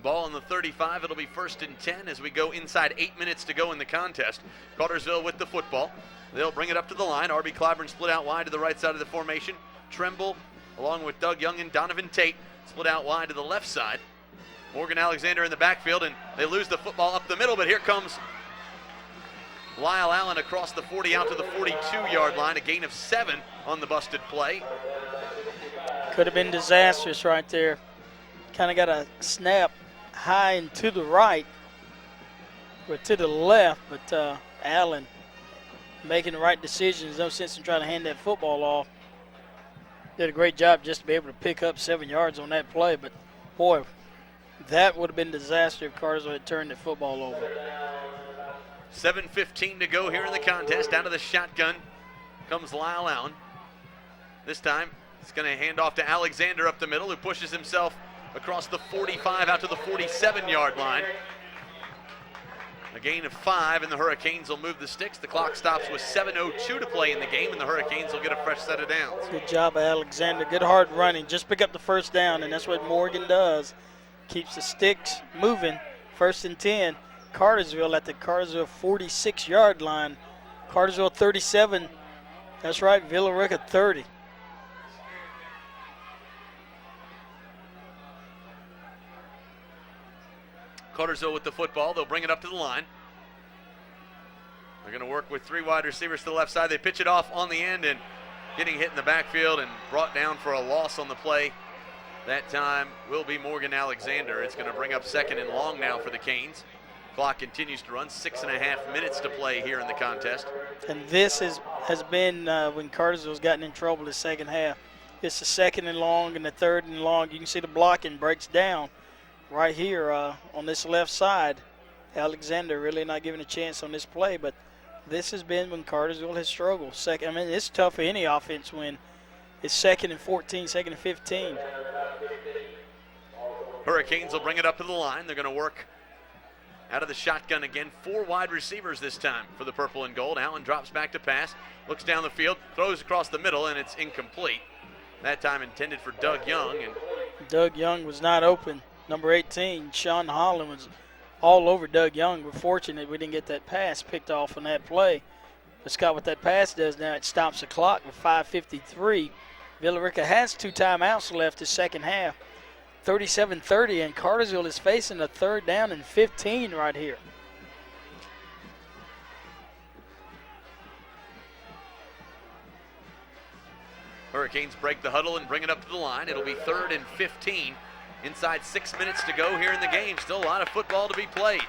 [SPEAKER 1] Ball on the 35. It'll be 1st and 10 as we go inside 8 minutes to go in the contest. Cartersville with the football. They'll bring it up to the line. R.B. Clyburn split out wide to the right side of the formation. Tremble, along with Doug Young and Donovan Tate, split out wide to the left side. Morgan Alexander in the backfield, and they lose the football up the middle, but here comes Lyle Allen across the 40 out to the 42-yard line, a gain of 7 on the busted play.
[SPEAKER 2] Could have been disastrous right there. Kind of got a snap high and to the right, or to the left, but Allen making the right decisions. No sense in trying to hand that football off. Did a great job just to be able to pick up 7 yards on that play, but boy, that would have been a disaster if Cartersville had turned the football over.
[SPEAKER 1] 7:15 to go here in the contest. Out of the shotgun comes Lyle Allen. This time, he's going to hand off to Alexander up the middle, who pushes himself across the 45 out to the 47-yard line. A gain of 5, and the Hurricanes will move the sticks. The clock stops with 7:02 to play in the game, and the Hurricanes will get a fresh set of downs.
[SPEAKER 2] Good job, Alexander. Good hard running. Just pick up the first down, and that's what Morgan does. Keeps the sticks moving. 1st and 10. Cartersville at the Cartersville 46-yard line. Cartersville 37. That's right, Villarrica 30.
[SPEAKER 1] Cartersville with the football. They'll bring it up to the line. They're going to work with 3 wide receivers to the left side. They pitch it off on the end, and getting hit in the backfield and brought down for a loss on the play. That time will be Morgan Alexander. It's going to bring up 2nd and long now for the Canes. Clock continues to run. 6.5 minutes to play here in the contest.
[SPEAKER 2] And this has been when Cartersville's gotten in trouble the second half. It's the 2nd and long and the 3rd and long. You can see the blocking breaks down right here on this left side. Alexander really not giving a chance on this play, but this has been when Cartersville has struggled. It's tough for any offense when it's 2nd and 14, 2nd and 15.
[SPEAKER 1] Hurricanes will bring it up to the line. They're going to work out of the shotgun again. 4 wide receivers this time for the purple and gold. Allen drops back to pass, looks down the field, throws across the middle, and it's incomplete. That time intended for Doug Young. And
[SPEAKER 2] Doug Young was not open. Number 18, Sean Holland, was all over Doug Young. We're fortunate we didn't get that pass picked off on that play. But Scott, what that pass does now, it stops the clock with 5:53. Villarrica has 2 timeouts left the second half. 37-30, and Cartersville is facing a 3rd down and 15 right here.
[SPEAKER 1] Hurricanes break the huddle and bring it up to the line. It'll be 3rd and 15. Inside 6 minutes to go here in the game. Still a lot of football to be played.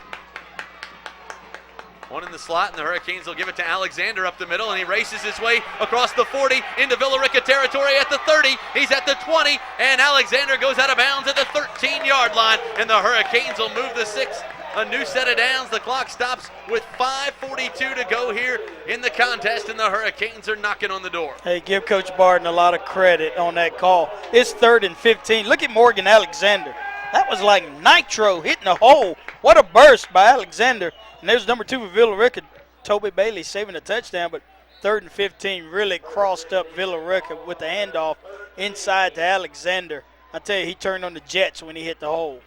[SPEAKER 1] One in the slot, and the Hurricanes will give it to Alexander up the middle, and he races his way across the 40 into Villarrica territory at the 30. He's at the 20, and Alexander goes out of bounds at the 13-yard line, and the Hurricanes will move the 6. A new set of downs. The clock stops with 5:42 to go here in the contest, and the Hurricanes are knocking on the door.
[SPEAKER 2] Hey, give Coach Barton a lot of credit on that call. It's 3rd and 15. Look at Morgan Alexander. That was like nitro hitting a hole. What a burst by Alexander. And there's number 2 for Villarrica, Toby Bailey, saving a touchdown, but 3rd and 15 really crossed up Villarrica with the handoff inside to Alexander. I tell you, he turned on the jets when he hit the hole.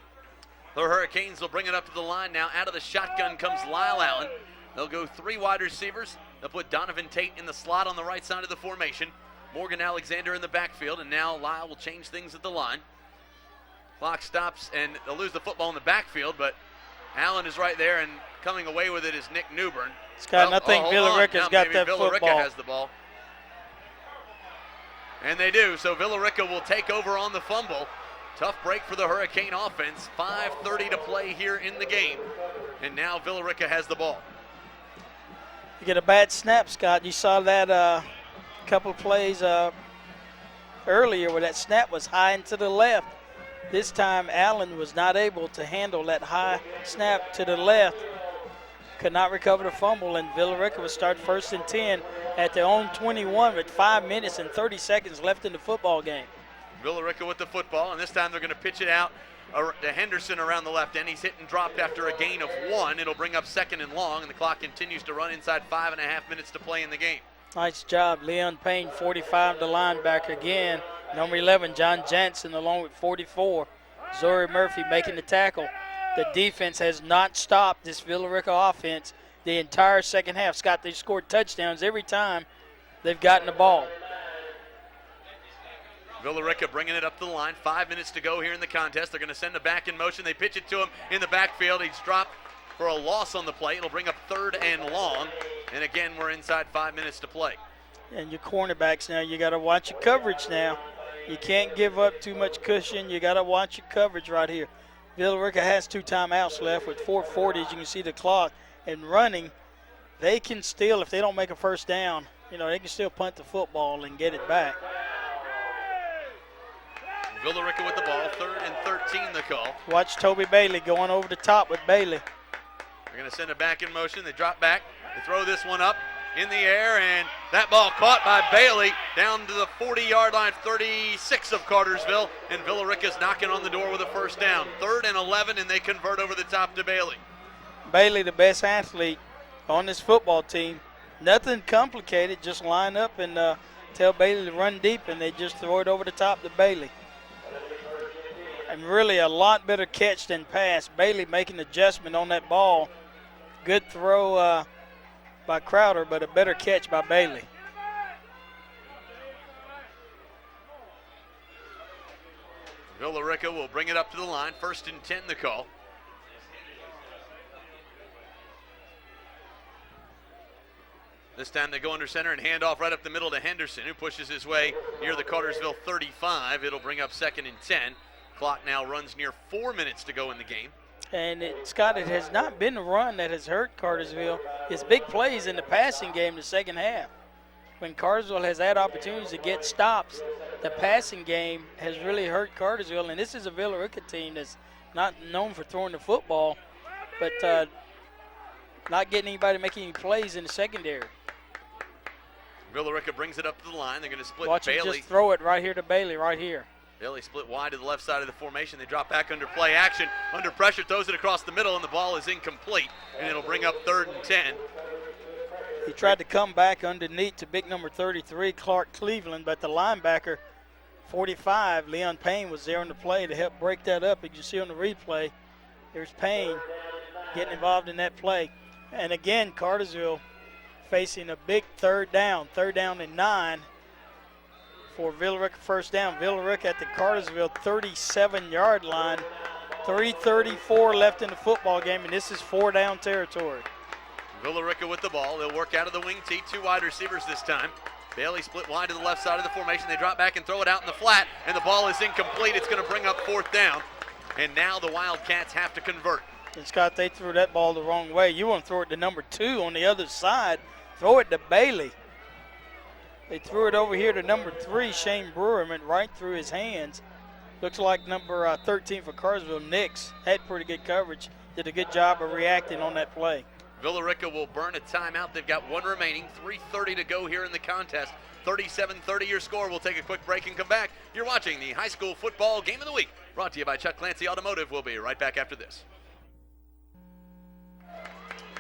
[SPEAKER 1] The Hurricanes will bring it up to the line now. Out of the shotgun comes Lyle Allen. They'll go 3 wide receivers. They'll put Donovan Tate in the slot on the right side of the formation. Morgan Alexander in the backfield, and now Lyle will change things at the line. Clock stops, and they'll lose the football in the backfield, but Allen is right there, and coming away with it is Nick Newbern.
[SPEAKER 2] Scott, I think Villarrica's got that
[SPEAKER 1] Villarrica
[SPEAKER 2] football.
[SPEAKER 1] has the ball. And they do, so Villarrica will take over on the fumble. Tough break for the Hurricane offense. 5:30 to play here in the game. And now Villarrica has the ball.
[SPEAKER 2] You get a bad snap, Scott. You saw that couple of plays earlier where that snap was high and to the left. This time Allen was not able to handle that high snap to the left. Could not recover the fumble, and Villarrica will start 1st and 10 at their own 21 with 5 minutes and 30 seconds left in the football game.
[SPEAKER 1] Villarrica with the football, and this time they're going to pitch it out to Henderson around the left end. He's hit and dropped after a gain of 1. It'll bring up 2nd and long, and the clock continues to run inside 5.5 minutes to play in the game.
[SPEAKER 2] Nice job. Leon Payne, 45, the linebacker again. Number 11, John Jansen, along with 44. Zoe Murphy making the tackle. The defense has not stopped this Villarrica offense the entire second half. Scott, they scored touchdowns every time they've gotten the ball.
[SPEAKER 1] Villarrica bringing it up the line. 5 minutes to go here in the contest. They're going to send it back in motion. They pitch it to him in the backfield. He's dropped for a loss on the play. It'll bring up 3rd and long. And again, we're inside 5 minutes to play.
[SPEAKER 2] And your cornerbacks now, you got to watch your coverage now. You can't give up too much cushion. You got to watch your coverage right here. Villarrica has 2 timeouts left with 4:40, as you can see the clock. And running, they can still, if they don't make a first down, they can still punt the football and get it back.
[SPEAKER 1] Villarrica with the ball, 3rd and 13 the call.
[SPEAKER 2] Watch Toby Bailey going over the top with Bailey.
[SPEAKER 1] They're going to send it back in motion. They drop back. They throw this one up in the air, and that ball caught by Bailey down to the 40-yard line, 36 of Cartersville, and Villarrica's knocking on the door with a first down. 3rd and 11, and they convert over the top to Bailey.
[SPEAKER 2] Bailey, the best athlete on this football team. Nothing complicated. Just line up and tell Bailey to run deep, and they just throw it over the top to Bailey. And really a lot better catch than pass. Bailey making adjustment on that ball. Good throw by Crowder, but a better catch by Bailey.
[SPEAKER 1] Villarrica will bring it up to the line. 1st and 10 the call. This time they go under center and hand off right up the middle to Henderson, who pushes his way near the Cartersville 35. It'll bring up 2nd and 10. Clock now runs near 4 minutes to go in the game.
[SPEAKER 2] And Scott, it has not been the run that has hurt Cartersville. It's big plays in the passing game in the second half. When Cartersville has had opportunities to get stops, the passing game has really hurt Cartersville. And this is a Villarrica team that's not known for throwing the football, but not getting anybody making any plays in the secondary.
[SPEAKER 1] Villarrica brings it up to the line. They're going to split
[SPEAKER 2] Watch
[SPEAKER 1] Bailey.
[SPEAKER 2] him just throw it right here to Bailey, right here.
[SPEAKER 1] Bailey split wide to the left side of the formation. They drop back under play action. Under pressure, throws it across the middle, and the ball is incomplete. And it'll bring up 3rd and 10.
[SPEAKER 2] He tried to come back underneath to big number 33, Clark Cleveland, but the linebacker, 45, Leon Payne, was there on the play to help break that up. As you see on the replay, there's Payne getting involved in that play. And again, Cartersville facing a big 3rd down and 9 for Villarrica first down. Villarrica at the Cartersville 37-yard line. 3:34 left in the football game, and this is 4-down territory.
[SPEAKER 1] Villarrica with the ball. They'll work out of the wing tee. 2 wide receivers this time. Bailey split wide to the left side of the formation. They drop back and throw it out in the flat, and the ball is incomplete. It's going to bring up 4th down, and now the Wildcats have to convert.
[SPEAKER 2] And Scott, they threw that ball the wrong way. You want to throw it to number 2 on the other side. Throw it to Bailey. They threw it over here to number 3, Shane Brewer, and went right through his hands. Looks like number 13 for Cartersville, Nix, had pretty good coverage. Did a good job of reacting on that play.
[SPEAKER 1] Villarrica will burn a timeout. They've got 1 remaining. 3:30 to go here in the contest. 37-30 your score. We'll take a quick break and come back. You're watching the High School Football Game of the Week, brought to you by Chuck Clancy Automotive. We'll be right back after this.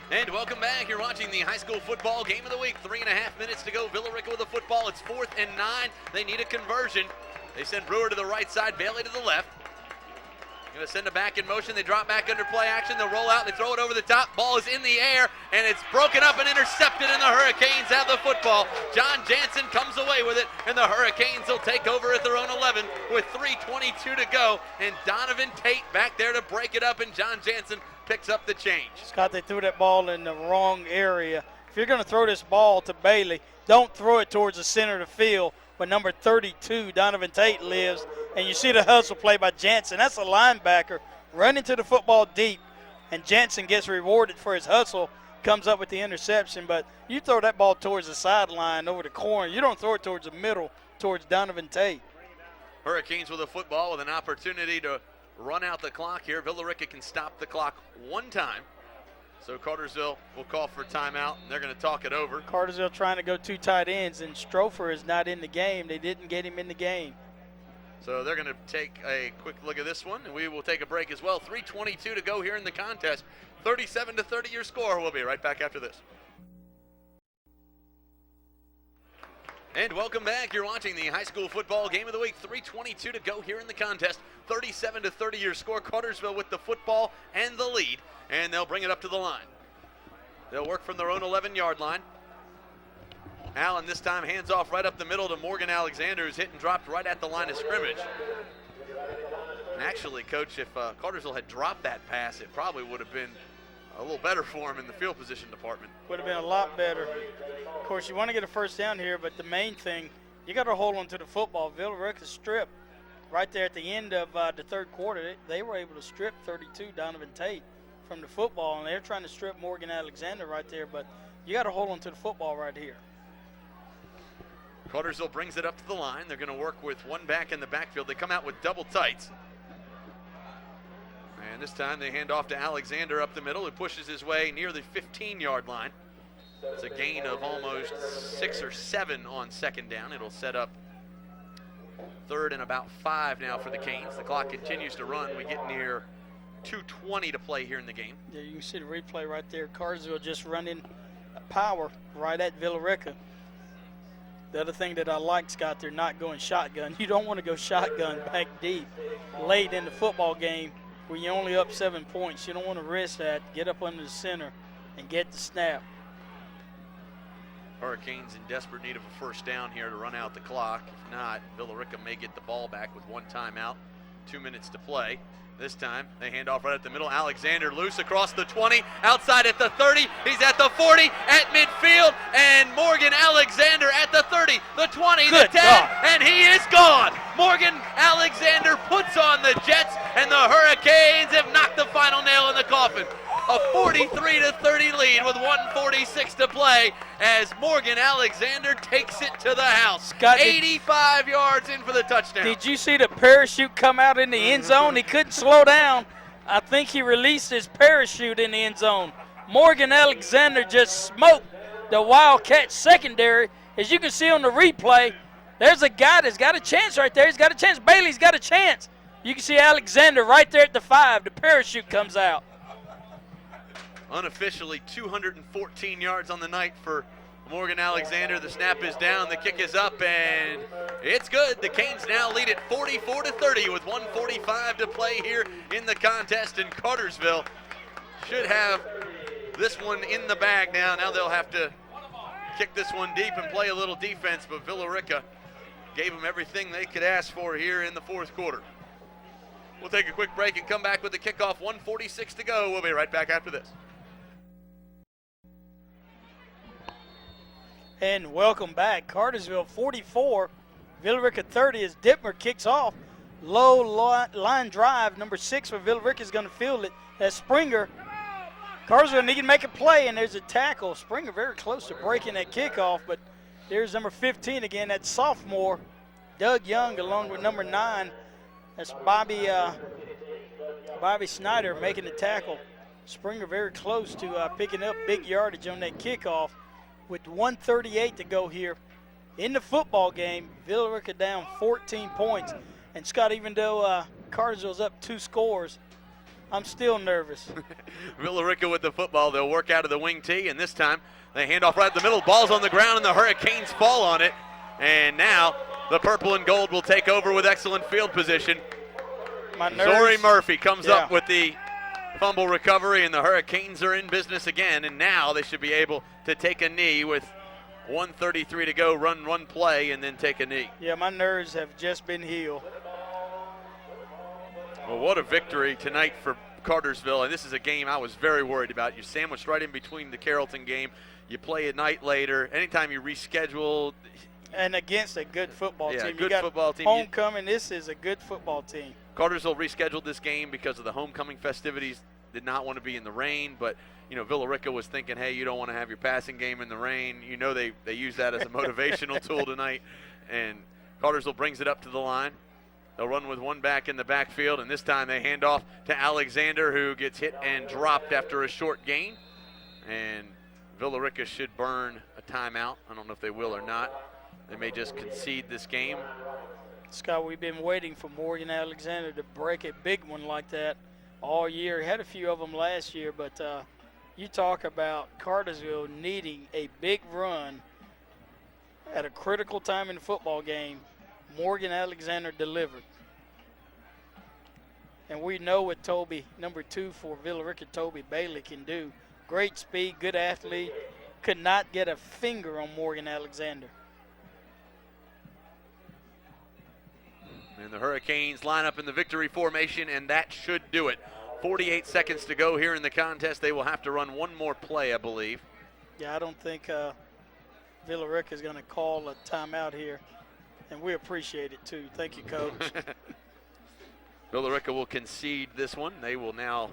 [SPEAKER 1] And welcome back. You're watching the High School Football Game of the Week. 3.5 minutes to go. Villarrica with the football. It's 4th and 9. They need a conversion. They send Brewer to the right side, Bailey to the left. Going to send it back in motion. They drop back under play action. They'll roll out. They throw it over the top. Ball is in the air, and it's broken up and intercepted, and the Hurricanes have the football. John Jansen comes away with it, and the Hurricanes will take over at their own 11 with 3:22 to go. And Donovan Tate back there to break it up, and John Jansen picks up the change.
[SPEAKER 2] Scott, they threw that ball in the wrong area. If you're going to throw this ball to Bailey, don't throw it towards the center of the field where number 32, Donovan Tate, lives. And you see the hustle play by Jansen. That's a linebacker running to the football deep, and Jansen gets rewarded for his hustle, comes up with the interception. But you throw that ball towards the sideline over the corner. You don't throw it towards the middle, towards Donovan Tate.
[SPEAKER 1] Hurricanes with a football with an opportunity to run out the clock here. Villarrica can stop the clock 1 time. So Cartersville will call for timeout, and they're going to talk it over.
[SPEAKER 2] Cartersville trying to go 2 tight ends, and Strofer is not in the game. They didn't get him in the game.
[SPEAKER 1] So they're going to take a quick look at this one, and we will take a break as well. 3:22 to go here in the contest. 37-30 your score. We'll be right back after this. And welcome back. You're watching the high school football game of the week. 3:22 to go here in the contest. 37-30 your score. Cartersville with the football and the lead, and they'll bring it up to the line. They'll work from their own 11-yard line. Allen this time hands off right up the middle to Morgan Alexander, who's hit and dropped right at the line of scrimmage. And actually, Coach, if Cartersville had dropped that pass, it probably would have been a little better for him in the field position department.
[SPEAKER 2] Would have been a lot better. Of course, you want to get a first down here, but the main thing, you got to hold on to the football. Villarrica strip right there at the end of the third quarter. They were able to strip 32 Donovan Tate from the football, and they're trying to strip Morgan Alexander right there, but you got to hold on to the football right here.
[SPEAKER 1] Cartersville brings it up to the line. They're going to work with one back in the backfield. They come out with double tights. And this time they hand off to Alexander up the middle, who pushes his way near the 15-yard line. It's a gain of almost 6 or 7 on second down. It'll set up third and about 5 now for the Canes. The clock continues to run. We get near 2:20 to play here in the game.
[SPEAKER 2] Yeah, you can see the replay right there. Cartersville just running power right at Villarrica. The other thing that I like, Scott, they're not going shotgun. You don't want to go shotgun back deep late in the football game when you're only up 7 points. You don't want to risk that. Get up under the center and get the snap.
[SPEAKER 1] Hurricanes in desperate need of a first down here to run out the clock. If not, Villarrica may get the ball back with 1 timeout, 2 minutes to play. This time, they hand off right at the middle. Alexander loose across the 20, outside at the 30. He's at the 40, at midfield, and Morgan Alexander at the 30, the 20,
[SPEAKER 2] Good
[SPEAKER 1] the 10,
[SPEAKER 2] God.
[SPEAKER 1] and he is gone. Morgan Alexander puts on the Jets, and the Hurricanes have knocked the final nail in the coffin. A 43-30 lead with 1:46 to play as Morgan Alexander takes it to the house.
[SPEAKER 2] Scott,
[SPEAKER 1] 85 yards in for the touchdown.
[SPEAKER 2] Did you see the parachute come out in the end zone? He couldn't slow down. I think he released his parachute in the end zone. Morgan Alexander just smoked the Wildcat secondary. As you can see on the replay, there's a guy that's got a chance right there. He's got a chance. Bailey's got a chance. You can see Alexander right there at the 5. The parachute comes out.
[SPEAKER 1] Unofficially 214 yards on the night for Morgan Alexander. The snap is down, the kick is up, and it's good. The Canes now lead it 44-30 with 1:45 to play here in the contest, and Cartersville should have this one in the bag now. Now they'll have to kick this one deep and play a little defense, but Villarrica gave them everything they could ask for here in the fourth quarter. We'll take a quick break and come back with the kickoff. 1:46 to go. We'll be right back after this.
[SPEAKER 2] And welcome back. Cartersville 44, Villarrica 30 as Dittmer kicks off. Low line drive, number 6 for Villarrica is going to field it. That's Springer. Cartersville need to make a play, and there's a tackle. Springer very close to breaking that kickoff, but there's number 15 again. That's sophomore Doug Young along with number 9. That's Bobby Snyder making the tackle. Springer very close to picking up big yardage on that kickoff. With 1:38 to go here in the football game, Villarrica down 14 points. And Scott, even though Cartersville's up 2 scores, I'm still nervous.
[SPEAKER 1] Villarrica with the football. They'll work out of the wing tee, and this time they hand off right at the middle. Ball's on the ground, and the Hurricanes fall on it. And now the purple and gold will take over with excellent field position. Zori Murphy comes up with the fumble recovery, and the Hurricanes are in business again, and now they should be able to take a knee with 1:33 to go, run one play, and then take a knee.
[SPEAKER 2] Yeah, my nerves have just been healed.
[SPEAKER 1] Well, what a victory tonight for Cartersville, and this is a game I was very worried about. You're sandwiched right in between the Carrollton game. You play a night later. Anytime you reschedule.
[SPEAKER 2] And against a good football team.
[SPEAKER 1] Good football team.
[SPEAKER 2] Homecoming, this is a good football team.
[SPEAKER 1] Cartersville rescheduled this game because of the homecoming festivities. Did not want to be in the rain, but Villarrica was thinking, hey, you don't want to have your passing game in the rain. They use that as a motivational tool tonight, and Cartersville brings it up to the line. They'll run with one back in the backfield, and this time they hand off to Alexander, who gets hit and dropped after a short gain, and Villarrica should burn a timeout. I don't know if they will or not. They may just concede this game.
[SPEAKER 2] Scott, we've been waiting for Morgan Alexander to break a big one like that all year. Had a few of them last year, but you talk about Cartersville needing a big run at a critical time in the football game. Morgan Alexander delivered. And we know what Toby, number 2 for Villarrica, Toby Bailey, can do. Great speed, good athlete. Could not get a finger on Morgan Alexander.
[SPEAKER 1] And the Hurricanes line up in the victory formation, and that should do it. 48 seconds to go here in the contest. They will have to run one more play, I believe.
[SPEAKER 2] Yeah, I don't think Villarrica is going to call a timeout here, and we appreciate it too. Thank you, Coach.
[SPEAKER 1] Villarrica will concede this one. They will now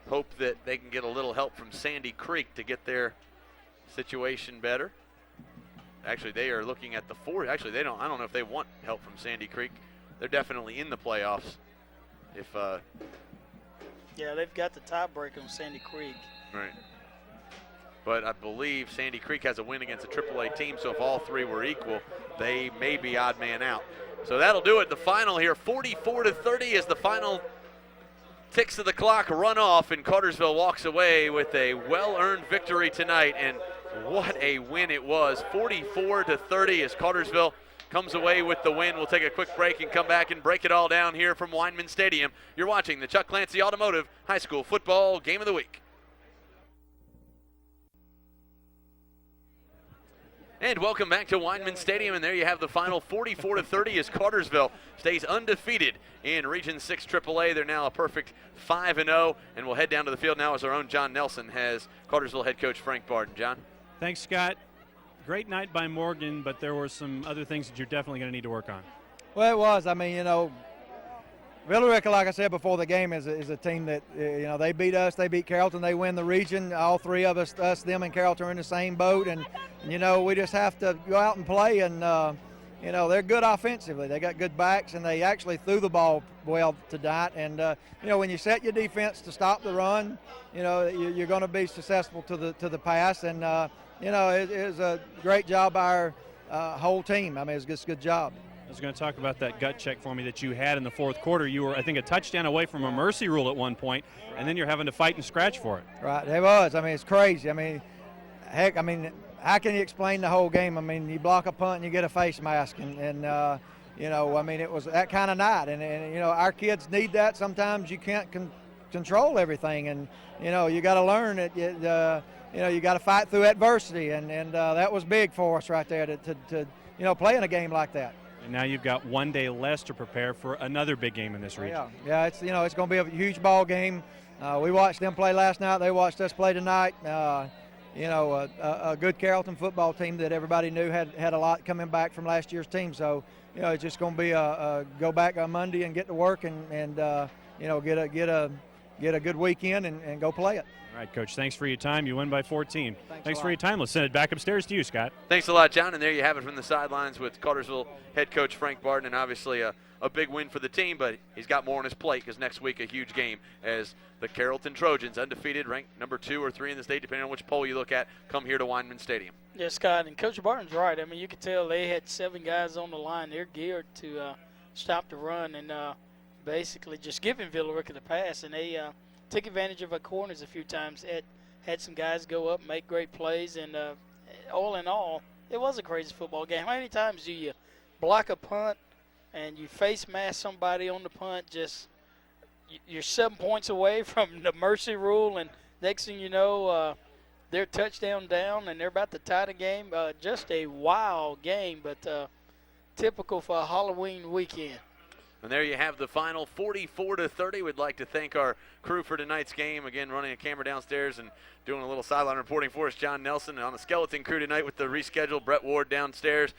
[SPEAKER 1] hope that they can get a little help from Sandy Creek to get their situation better. Actually, they are looking at the 4. Actually, they don't. I don't know if they want help from Sandy Creek. They're definitely in the playoffs. If
[SPEAKER 2] yeah, they've got the tiebreaker on Sandy Creek.
[SPEAKER 1] Right. But I believe Sandy Creek has a win against a AAA team, so if all 3 were equal, they may be odd man out. So that'll do it. The final here, 44-30 is the final ticks of the clock run off, and Cartersville walks away with a well-earned victory tonight, and what a win it was. 44-30 as Cartersville comes away with the win. We'll take a quick break and come back and break it all down here from Weinman Stadium. You're watching the Chuck Clancy Automotive High School Football Game of the Week. And welcome back to Weinman Stadium, and there you have the final 44-30 as Cartersville stays undefeated in Region 6 AAA. They're now a perfect 5-0, and we'll head down to the field now as our own John Nelson has Cartersville head coach Frank Barden. John?
[SPEAKER 5] Thanks, Scott. Great night by Morgan, but there were some other things that you're definitely going to need to work on.
[SPEAKER 6] Well, it was. I mean, Villarrica, like I said before the game, is a team that, they beat us, they beat Carrollton, they win the region. All 3 of us, them, and Carrollton are in the same boat. And we just have to go out and play. And, they're good offensively. They got good backs, and they actually threw the ball well tonight. And, when you set your defense to stop the run, you're going to be successful to the pass. And, it was a great job by our whole team. I mean, it was just a good job.
[SPEAKER 5] I was going to talk about that gut check for me that you had in the fourth quarter. You were, I think, a touchdown away from a mercy rule at one point, and then you're having to fight and scratch for it.
[SPEAKER 6] Right, it was. I mean, it's crazy. I mean, heck, how can you explain the whole game? I mean, you block a punt and you get a face mask, and it was that kind of night. And our kids need that. Sometimes you can't control everything, and, you got to learn it. You got to fight through adversity, and that was big for us right there to play in a game like that.
[SPEAKER 5] And now you've got one day less to prepare for another big game in this region.
[SPEAKER 6] Yeah, it's it's going to be a huge ball game. We watched them play last night. They watched us play tonight. A good Carrollton football team that everybody knew had a lot coming back from last year's team. So it's just going to be a go back on Monday and get to work and get a good weekend and go play it.
[SPEAKER 5] All right, Coach, thanks for your time. You win by 14. Thanks for your time. Let's send it back upstairs to you, Scott.
[SPEAKER 1] Thanks a lot, John. And there you have it from the sidelines with Cartersville head coach Frank Barden, and obviously a big win for the team, but he's got more on his plate because next week a huge game as the Carrollton Trojans, undefeated, ranked number 2 or 3 in the state, depending on which poll you look at, come here to Weinman Stadium.
[SPEAKER 2] Yeah, Scott, and Coach Barton's right. I mean, you could tell they had 7 guys on the line. They're geared to stop the run and basically just giving Villarrica the pass, and they took advantage of our corners a few times. Had some guys go up, make great plays, and all in all, it was a crazy football game. How many times do you block a punt and you face mask somebody on the punt? You're 7 points away from the mercy rule, and next thing you know, they're touchdown down, and they're about to tie the game. Just a wild game, but typical for a Halloween weekend.
[SPEAKER 1] And there you have the final 44-30. We'd like to thank our crew for tonight's game. Again, running a camera downstairs and doing a little sideline reporting for us, John Nelson. And on the skeleton crew tonight with the reschedule, Brett Ward downstairs,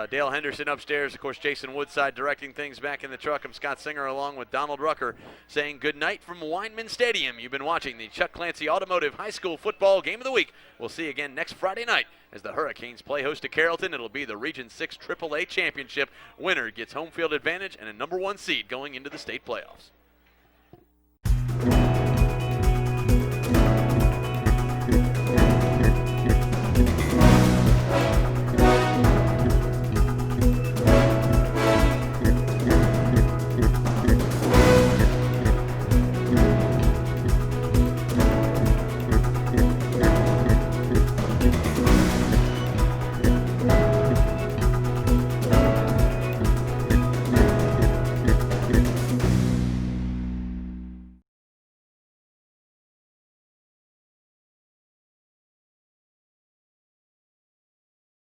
[SPEAKER 1] Dale Henderson upstairs, of course, Jason Woodside directing things back in the truck. I'm Scott Singer along with Donald Rucker saying good night from Weinman Stadium. You've been watching the Chuck Clancy Automotive High School Football Game of the Week. We'll see you again next Friday night as the Hurricanes play host to Carrollton. It'll be the Region 6 AAA Championship. Winner gets home field advantage and a number 1 seed going into the state playoffs.